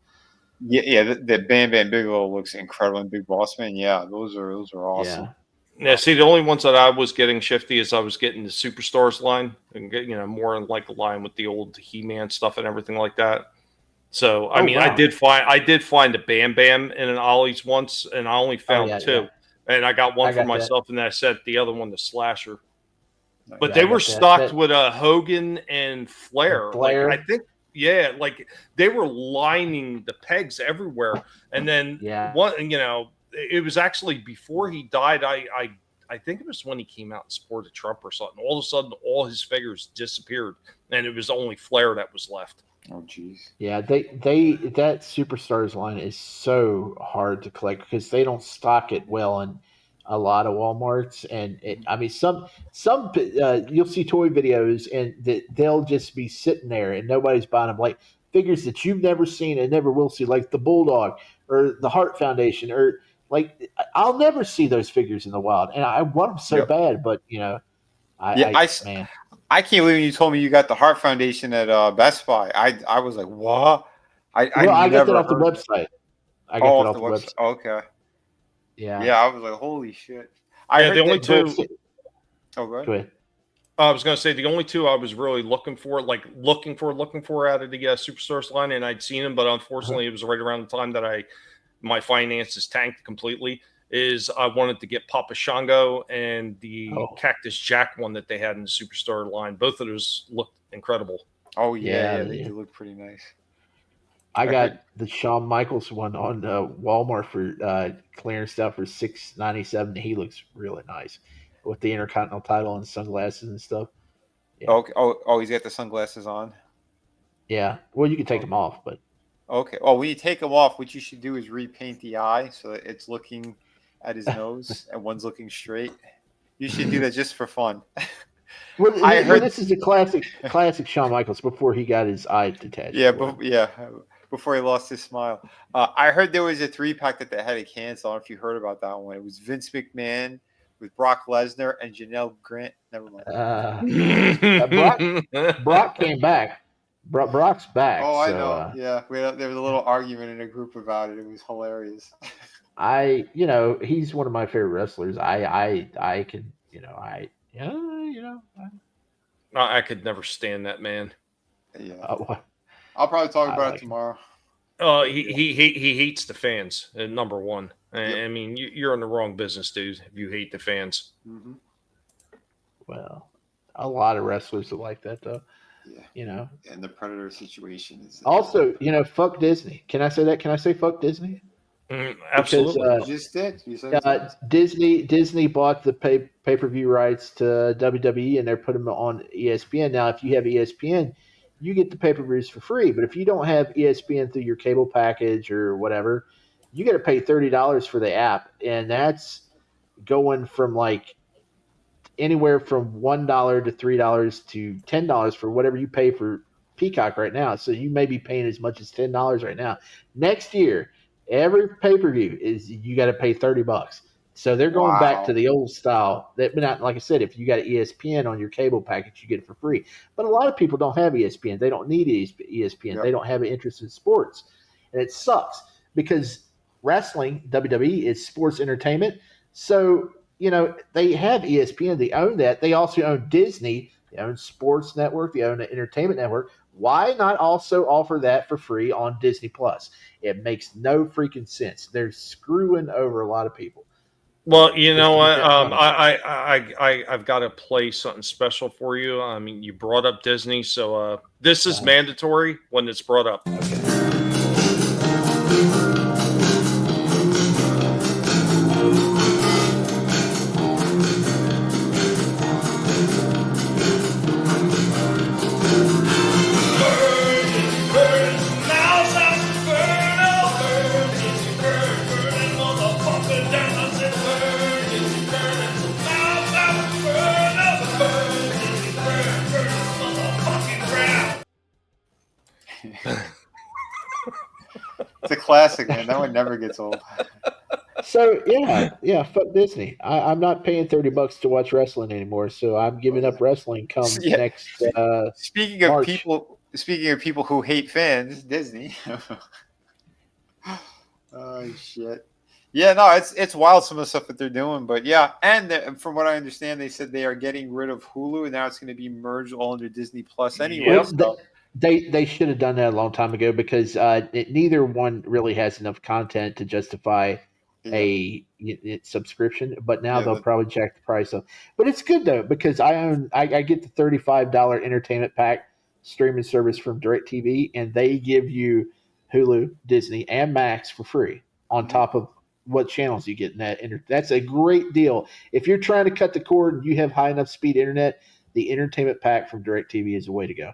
Yeah, the Bam Bam Bigelow looks incredible in Big Boss Man. Yeah, those are awesome. Yeah, see, the only ones that I was getting, Shifty, is I was getting the Superstars line and get more in like a line with the old He-Man stuff and everything like that. So I mean, wow. I did find a Bam Bam in an Ollie's once, and I only found two, and I got one for myself, and then I sent the other one to Slasher. But they were stocked with Hogan and Flair. Like I think, like they were lining the pegs everywhere, and then it was actually before he died. I think it was when he came out and supported Trump or something. All of a sudden, all his figures disappeared, and it was only Flair that was left. Oh, jeez. Yeah, that Superstars line is so hard to collect because they don't stock it well in a lot of Walmarts, and I mean some you'll see toy videos and they'll just be sitting there and nobody's buying them, like figures that you've never seen and never will see, like the Bulldog or the Heart Foundation, or like I'll never see those figures in the wild, and I want them so bad, but I can't believe you told me you got the Heart Foundation at Best Buy. I was like, what? I got that off the website. I got that off the website. Okay. Yeah. Yeah, I was like, holy shit. The only two. Oh, go ahead. I was going to say the only two I was really looking for out of the Superstars line, and I'd seen them, but unfortunately, it was right around the time that my finances tanked completely. Is I wanted to get Papa Shango and the Cactus Jack one that they had in the Superstar line. Both of those looked incredible. Oh yeah, they do look pretty nice. I got the Shawn Michaels one on Walmart for clearance stuff for $6.97. He looks really nice with the Intercontinental title and sunglasses and stuff. Yeah. Okay. Oh, he's got the sunglasses on. Yeah. Well, you can take them off, but okay. Well, when you take them off, what you should do is repaint the eye so that it's looking at his nose and one's looking straight. You should do that just for fun. Well, I heard this is the classic Shawn Michaels before he got his eye detached. Yeah, before he lost his smile. I heard there was a 3-pack that they had to cancel. I don't know if you heard about that one. It was Vince McMahon with Brock Lesnar and Janelle Grant. Never mind. Brock came back. Brock's back. Oh, I know. Yeah, there was a little argument in a group about it. It was hilarious. He's one of my favorite wrestlers. I could never stand that man. Yeah. I'll probably talk about it tomorrow. He hates the fans, number one. Yep. I mean, you're in the wrong business, dude, if you hate the fans. Mm-hmm. Well, a lot of wrestlers are like that, though. Yeah. And the Predator situation is also, fuck Disney. Can I say that? Can I say fuck Disney? Absolutely. Because, you just did. You said Disney bought the pay-per-view rights to WWE, and they're putting them on ESPN. Now, if you have ESPN, you get the pay-per-views for free. But if you don't have ESPN through your cable package or whatever, you got to pay $30 for the app, and that's going from like anywhere from $1 to $3 to $10 for whatever you pay for Peacock right now. So you may be paying as much as $10 right now. Next year, every pay-per-view you got to pay $30. So they're going back to the old style. But not, like I said, if you got ESPN on your cable package, you get it for free. But a lot of people don't have ESPN. They don't need ESPN. Yep. They don't have an interest in sports. and it sucks because wrestling, WWE, is sports entertainment. So, they have ESPN, they own that. They also own Disney, they own Sports Network, they own an entertainment network. Why not also offer that for free on Disney Plus? It makes no freaking sense. They're screwing over a lot of people. Well, you know what? I've got to play something special for you. I mean, you brought up Disney, so this is mandatory when it's brought up. It's a classic, man. That one never gets old. So fuck Disney. I'm not paying $30 to watch wrestling anymore. So I'm giving up wrestling come next. Speaking of March. people who hate fans, Disney. Oh shit. Yeah, no, it's wild some of the stuff that they're doing, but yeah, and from what I understand, they said they are getting rid of Hulu, and now it's going to be merged all under Disney Plus anyway. Well, they should have done that a long time ago because neither one really has enough content to justify a subscription. But now they'll probably jack the price up. But it's good though because I get the $35 entertainment pack streaming service from DirecTV, and they give you Hulu, Disney, and Max for free on top of what channels you get in that. That's a great deal. If you're trying to cut the cord and you have high enough speed internet, the entertainment pack from DirecTV is the way to go.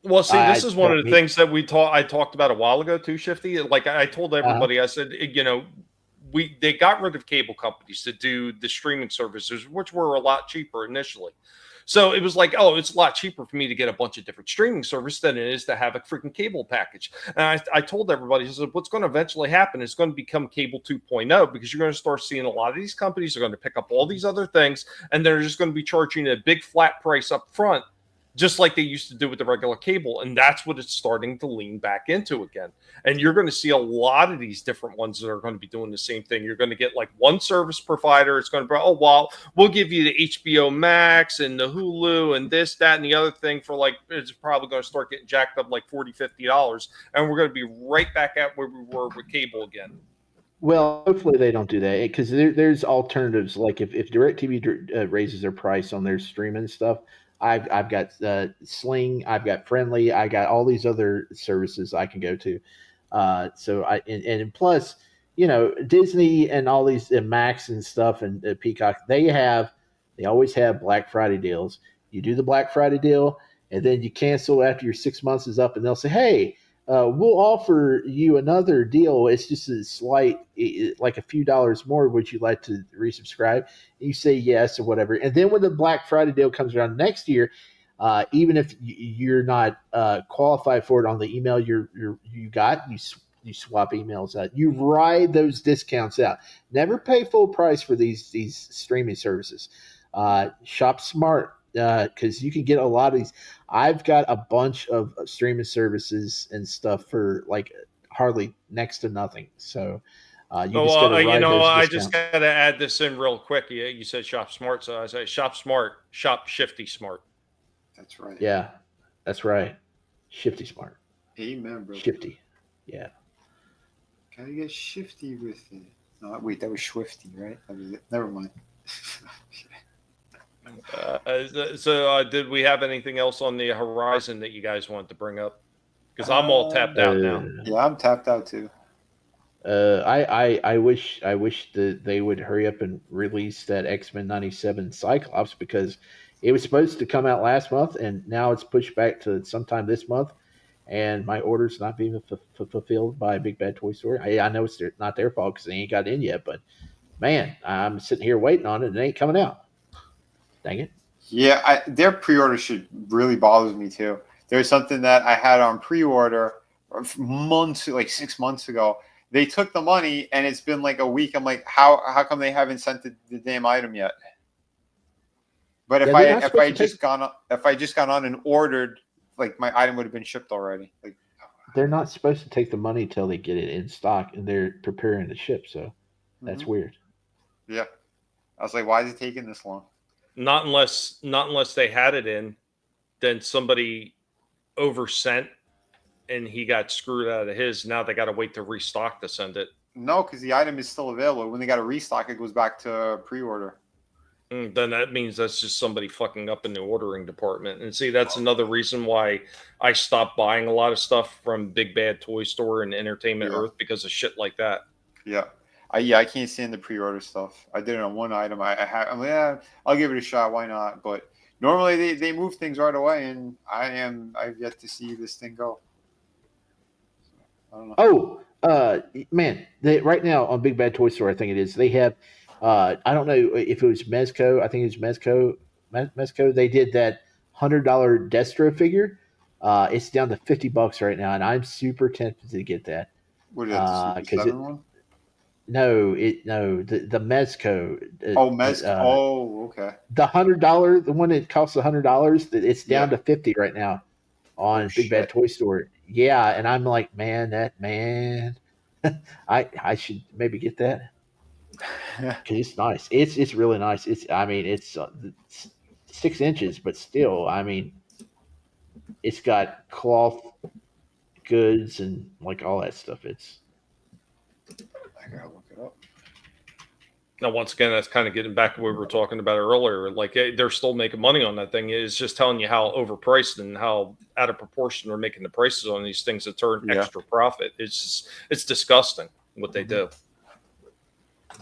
Well, see, this is one of the things that I talked about a while ago too, Shifty. Like I told everybody, I said, they got rid of cable companies to do the streaming services, which were a lot cheaper initially. So it was like, oh, it's a lot cheaper for me to get a bunch of different streaming services than it is to have a freaking cable package. And I told everybody, I said, what's going to eventually happen is going to become cable 2.0 because you're going to start seeing a lot of these companies are going to pick up all these other things, and they're just going to be charging a big flat price up front, just like they used to do with the regular cable. And that's what it's starting to lean back into again. And you're going to see a lot of these different ones that are going to be doing the same thing. You're going to get like one service provider. It's going to be, oh, well, we'll give you the HBO Max and the Hulu and this, that, and the other thing for like, it's probably going to start getting jacked up like $40, $50. And we're going to be right back at where we were with cable again. Well, hopefully they don't do that because there's alternatives. Like if DirecTV raises their price on their streaming stuff, I've got Sling, I've got Friendly, I got all these other services I can go to. And plus, Disney and all these Max and stuff and Peacock, they always have Black Friday deals. You do the Black Friday deal, and then you cancel after your 6 months is up, and they'll say, hey, we'll offer you another deal. It's just a slight, like a few dollars more. Would you like to resubscribe? And you say yes or whatever. And then when the Black Friday deal comes around next year, even if you're not qualified for it on the email you swap emails out. You ride those discounts out. Never pay full price for these streaming services. Shop smart. Because you can get a lot of these. I've got a bunch of streaming services and stuff for like hardly next to nothing. So I just got to add this in real quick. You said shop smart, so I say shop smart, shop Shifty smart. That's right. Yeah, that's right. Shifty smart. Amen, bro. Shifty. Yeah. Gotta get shifty with it. No, wait, that was Swifty, right? That was it. Never mind. Did we have anything else on the horizon that you guys want to bring up? Because I'm all tapped out now. Yeah, I'm tapped out too. I wish that they would hurry up and release that X-Men 97 Cyclops because it was supposed to come out last month and now it's pushed back to sometime this month, and my order's not being fulfilled by Big Bad Toy Store. I know it's not their fault because they ain't got in yet, but man, I'm sitting here waiting on it and it ain't coming out. Dang it. Yeah, their pre-order should really bothers me too. There's something that I had on pre-order months, like 6 months ago. They took the money and it's been like a week. I'm like, how come they haven't sent the damn item yet? But if I just gone on and ordered, like my item would have been shipped already. Like they're not supposed to take the money till they get it in stock, and they're preparing to ship. So that's weird. Yeah, I was like, why is it taking this long? Not unless they had it in, then somebody oversent, and he got screwed out of his. Now they got to wait to restock to send it. No, because the item is still available. When they got to restock, it goes back to pre-order. Then that means that's just somebody fucking up in the ordering department. And see, that's another reason why I stopped buying a lot of stuff from Big Bad Toy Store and Entertainment Earth, because of shit like that. Yeah. I can't stand the pre-order stuff. I did it on one item. I'm like, yeah, I'll give it a shot. Why not? But normally they move things right away, and I've yet to see this thing go. I don't know. Man, right now on Big Bad Toy Store, I think it is, they have, I don't know if it was Mezco. I think it was Mezco. They did that $100 Destro figure. It's down to $50 right now, and I'm super tempted to get that. What is that? The 7 one? No, the Mezco. Mezco. Okay. The $100, the one that costs $100, it's down to $50 right now on Big Bad Toy Store. Yeah, and I'm like, man, I should maybe get that. It's nice. It's really nice. It's 6 inches, but still, it's got cloth goods and like all that stuff. I gotta look it up. Now, once again, that's kind of getting back to what we were talking about earlier. Like, they're still making money on that thing. It's just telling you how overpriced and how out of proportion they're making the prices on these things that turn extra profit. It's disgusting what they do.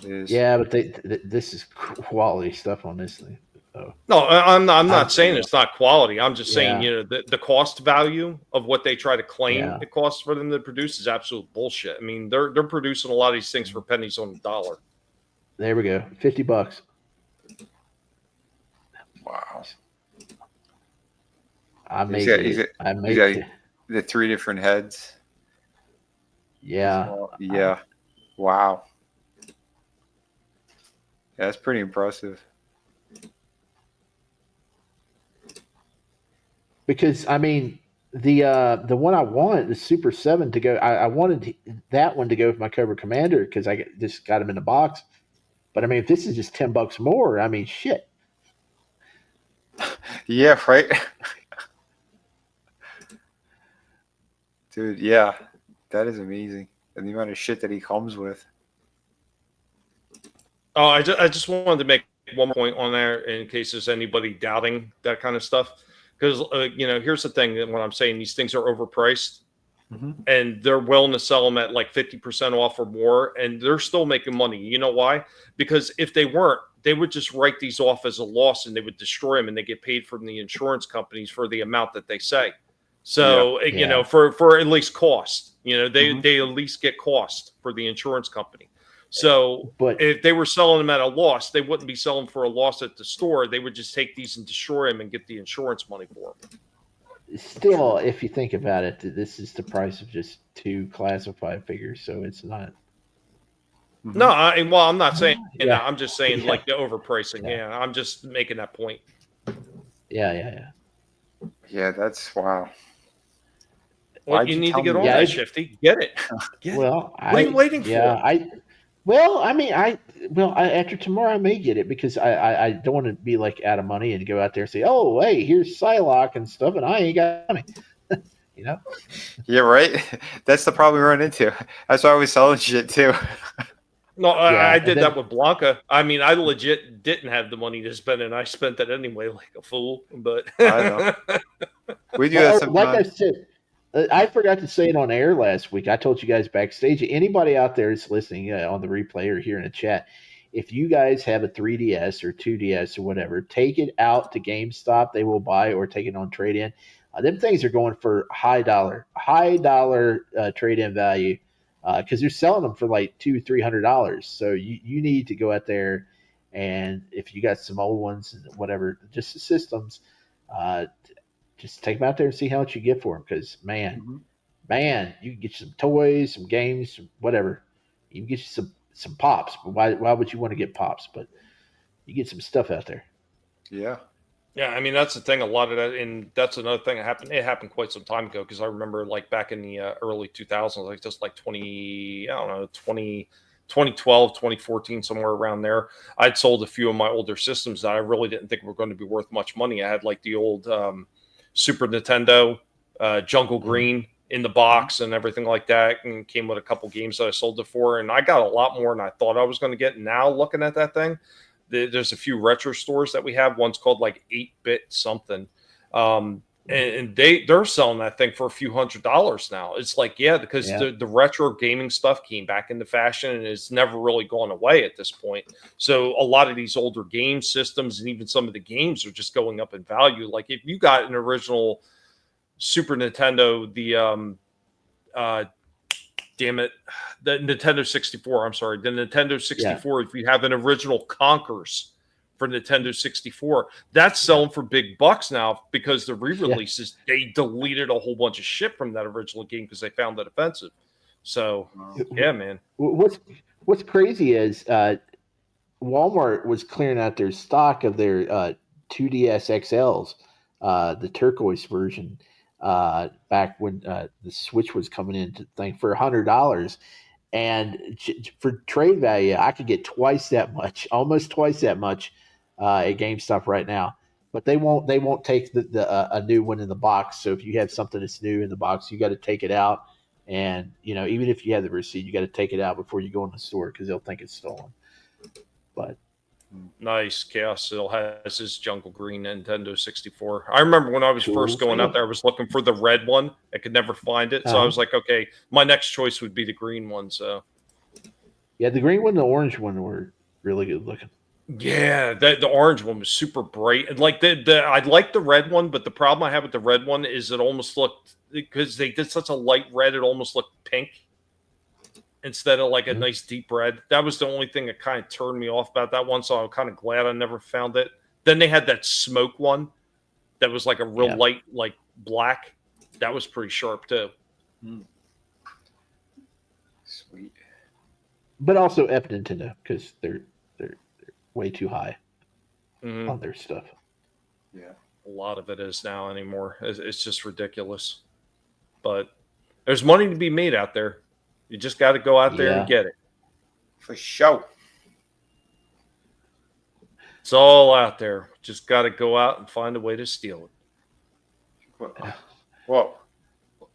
Yeah, but this is quality stuff on this thing. So. No, I'm not saying it's not quality. I'm just saying, the cost value of what they try to claim it costs for them to produce is absolute bullshit. I mean, they're producing a lot of these things for pennies on the dollar. There we go. $50. Wow. I made it. The 3 different heads. Yeah. Yeah. Wow. Yeah, that's pretty impressive. Because the one I wanted, the Super 7 to go, I wanted that one to go with my Cobra Commander because I just got him in the box. But if this is just $10 more, shit. Yeah, right. Dude, yeah, that is amazing. And the amount of shit that he comes with. Oh, I just wanted to make one point on there in case there's anybody doubting that kind of stuff. Because, here's the thing that when I'm saying these things are overpriced and they're willing to sell them at like 50% off or more, and they're still making money. You know why? Because if they weren't, they would just write these off as a loss and they would destroy them, and they get paid from the insurance companies for the amount that they say. So, for at least cost, they at least get cost for the insurance company. So if they were selling them at a loss, they wouldn't be selling for a loss at the store. They would just take these and destroy them and get the insurance money for them. Still, if you think about it, this is the price of just 2 classified figures, so it's not. No, I'm not saying. I'm just saying like the overpricing. Yeah, I'm just making that point. Yeah. Yeah, that's wow. Well, you need to get on that, Shifty. Get it. What are you waiting for? After tomorrow I may get it because I don't want to be like out of money and go out there and say, oh, hey, here's Psylocke and stuff, and I ain't got money. Yeah, right. That's the problem we run into. That's why I was selling shit too. No, I did that with Blanca. I legit didn't have the money to spend, and I spent it anyway like a fool. But I know. We do that sometimes. Like I said, I forgot to say it on air last week. I told you guys backstage. Anybody out there that's listening on the replay or here in the chat, if you guys have a 3DS or 2DS or whatever, take it out to GameStop. They will buy or take it on trade-in. Them things are going for high dollar trade-in value because they're selling them for like $200-$300. So you need to go out there, and if you got some old ones and whatever, just the systems, just take them out there and see how much you get for them. Because man, you can get some toys, some games, some whatever. You can get you some pops. But why would you want to get pops? But you get some stuff out there. Yeah. Yeah, I mean that's the thing. A lot of that, and that's another thing that happened. It happened quite some time ago because I remember like back in the early 2000s, like just like 20, I don't know, 2012, 2014, somewhere around there. I'd sold a few of my older systems that I really didn't think were going to be worth much money. I had like the old Super Nintendo Jungle Green in the box and everything like that, and came with a couple games that I sold it for, and I got a lot more than I thought I was going to get. Now looking at that thing. There's a few retro stores that we have. One's called like 8-bit something. And they're selling that thing for a few $100s now. It's like, yeah, because the retro gaming stuff came back into fashion and it's never really gone away at this point. So a lot of these older game systems and even some of the games are just going up in value. Like if you got an original Super Nintendo, damn it, the Nintendo 64, I'm sorry, the Nintendo 64, if you have an original Conkers for Nintendo 64, that's selling for big bucks now because the re-releases, they deleted a whole bunch of shit from that original game because they found it offensive. So, yeah, man. What's crazy is Walmart was clearing out their stock of their 2DS XLs, the turquoise version, back when the Switch was coming in to think for $100, and for trade value, I could get twice that much, almost twice that much at GameStop right now. But they won't take a new one in the box. So if you have something that's new in the box, you got to take it out, and even if you have the receipt, you got to take it out before you go in the store because they'll think it's stolen. But nice. Chaos still has his Jungle Green Nintendo 64. I remember when I was first going out there, I was looking for the red one. I could never find it. So I was like, okay, my next choice would be the green one. So yeah, the green one and the orange one were really good looking. Yeah, the orange one was super bright. And like I like the red one, but the problem I have with the red one is it almost looked, because they did such a light red, it almost looked pink instead of like a nice deep red. That was the only thing that kind of turned me off about that one. So I'm kind of glad I never found it. Then they had that smoke one that was like a real light, like black. That was pretty sharp too. Sweet. But also F Nintendo because they're way too high on their stuff. Yeah, a lot of it is now anymore. It's just ridiculous. But there's money to be made out there. You just got to go out there and get it. For sure. It's all out there. Just got to go out and find a way to steal it. Whoa.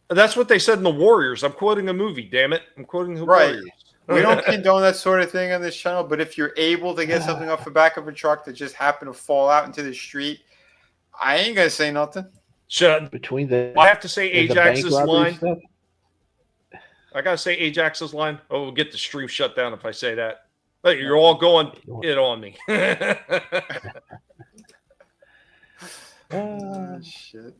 That's what they said in The Warriors. I'm quoting a movie, damn it. I'm quoting The Warriors. We don't condone that sort of thing on this channel, but if you're able to get something off the back of a truck that just happened to fall out into the street, I ain't going to say nothing. Shut. Between the, I have to say Ajax's line. Stuff? I got to say Ajax's line. Oh, we'll get the stream shut down if I say that. But you're all going it on me. Shit.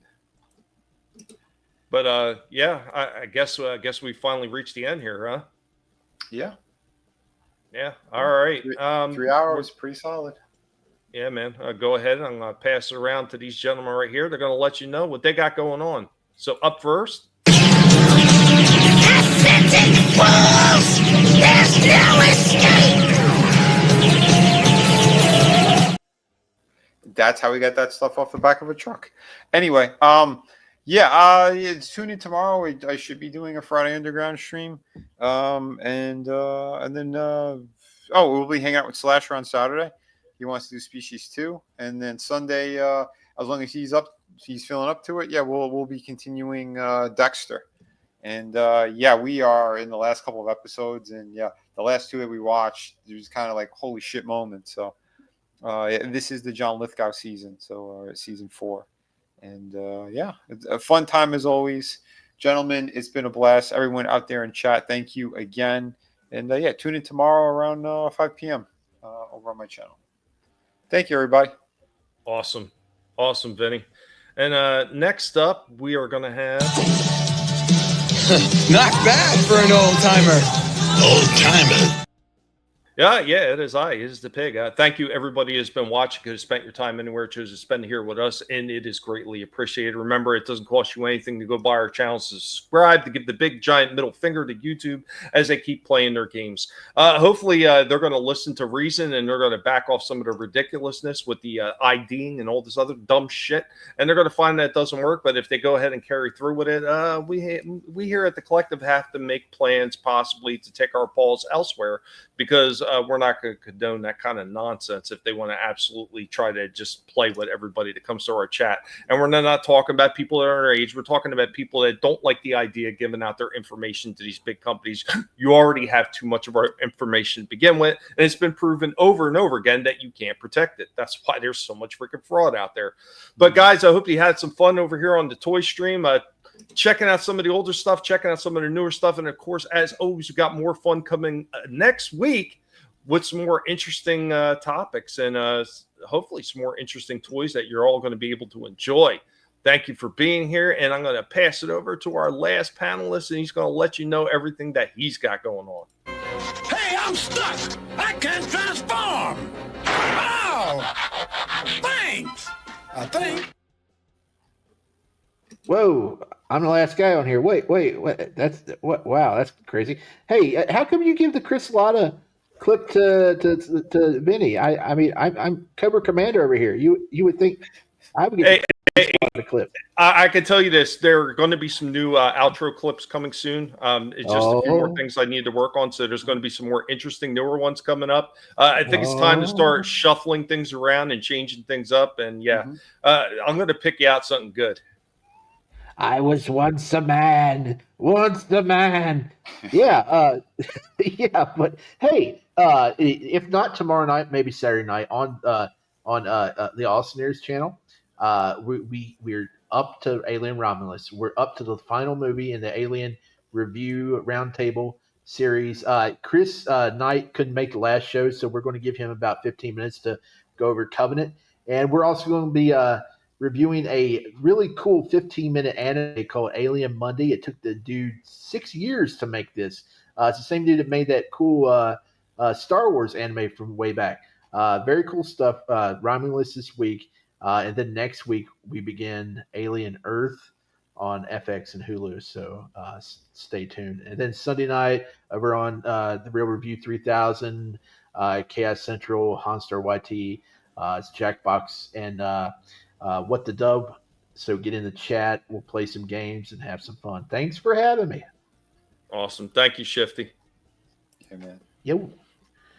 But yeah, I guess we finally reached the end here, huh? Yeah. Yeah. All right. 3 hours, pretty solid. Yeah, man. Go ahead. I'm going to pass it around to these gentlemen right here. They're going to let you know what they got going on. So up first. Ascending fools! There's no escape! That's how we got that stuff off the back of a truck. Anyway, tune in tomorrow. I should be doing a Friday Underground stream. And then we'll be hanging out with Slasher on Saturday. He wants to do Species 2. And then Sunday, as long as he's feeling up to it, we'll be continuing Dexter. And we are in the last couple of episodes, and the last two that we watched, it was kind of like holy shit moments. So this is the John Lithgow season, so season 4. And it's a fun time as always. Gentlemen, it's been a blast. Everyone out there in chat, thank you again. And tune in tomorrow around 5 p.m. Over on my channel. Thank you, everybody. Awesome, Vinnie. And next up, we are going to have... Not bad for an old-timer. Old-timer. Yeah, it is It is the pig. Thank you, everybody who's been watching, who has spent your time anywhere, chose to spend here with us, and it is greatly appreciated. Remember, it doesn't cost you anything to go by our channel, subscribe, to give the big giant middle finger to YouTube as they keep playing their games. Hopefully, they're going to listen to reason, and they're going to back off some of the ridiculousness with the IDing and all this other dumb shit, and they're going to find that it doesn't work. But if they go ahead and carry through with it, we here at the Collective have to make plans possibly to take our balls elsewhere, because we're not going to condone that kind of nonsense if they want to absolutely try to just play with everybody that comes to our chat. And we're not talking about people that are our age. We're talking about people that don't like the idea of giving out their information to these big companies. You already have too much of our information to begin with, and it's been proven over and over again that you can't protect it. That's why there's so much freaking fraud out there. But guys, I hope you had some fun over here on the toy stream. Checking out some of the older stuff, checking out some of the newer stuff. And of course, as always, we've got more fun coming next week with some more interesting topics and hopefully some more interesting toys that you're all going to be able to enjoy. Thank you for being here. And I'm going to pass it over to our last panelist, and he's going to let you know everything that he's got going on. Hey, I'm stuck. I can't transform. Oh, thanks. I think. Whoa, I'm the last guy on here. Wait, that's what? Wow, that's crazy. Hey, how come you give the Chris Latta clip to Vinnie? I mean, I'm Cobra Commander over here. You would think I would get the clip. I can tell you this: there are going to be some new outro clips coming soon. It's just a few more things I need to work on. So there's going to be some more interesting, newer ones coming up. I think it's time to start shuffling things around and changing things up. And I'm going to pick you out something good. I was once a man. Yeah, but hey, if not tomorrow night, maybe Saturday night on the Austineers channel, we're up to Alien Romulus. We're up to the final movie in the Alien Review Roundtable series. Chris Knight couldn't make the last show, so we're going to give him about 15 minutes to go over Covenant, and we're also going to be reviewing a really cool 15-minute anime called Alien Monday. It took the dude 6 years to make this. It's the same dude that made that cool Star Wars anime from way back. Very cool stuff. Romulus this week. And then next week, we begin Alien Earth on FX and Hulu. So stay tuned. And then Sunday night, over on The Real Review 3000, Chaos Central, Hanstar YT, it's Jackbox, and What the Dub. So get in the chat. We'll play some games and have some fun. Thanks for having me. Awesome. Thank you, Shifty. Yeah, man. Yo.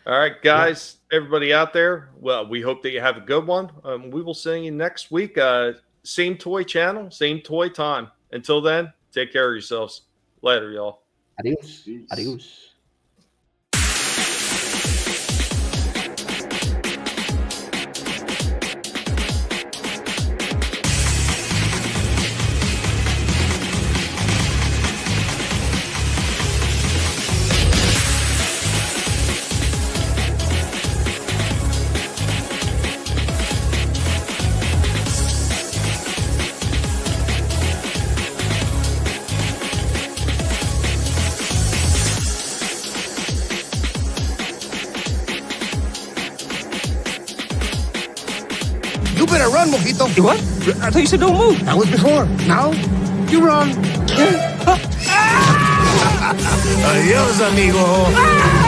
All right, guys, everybody out there. Well, we hope that you have a good one. We will see you next week. Same toy channel, same toy time. Until then, take care of yourselves. Later, y'all. Adios. Peace. Adios. You better run, Mojito. You what? I thought you said don't move. That was before. Now, you run. Adios, amigo.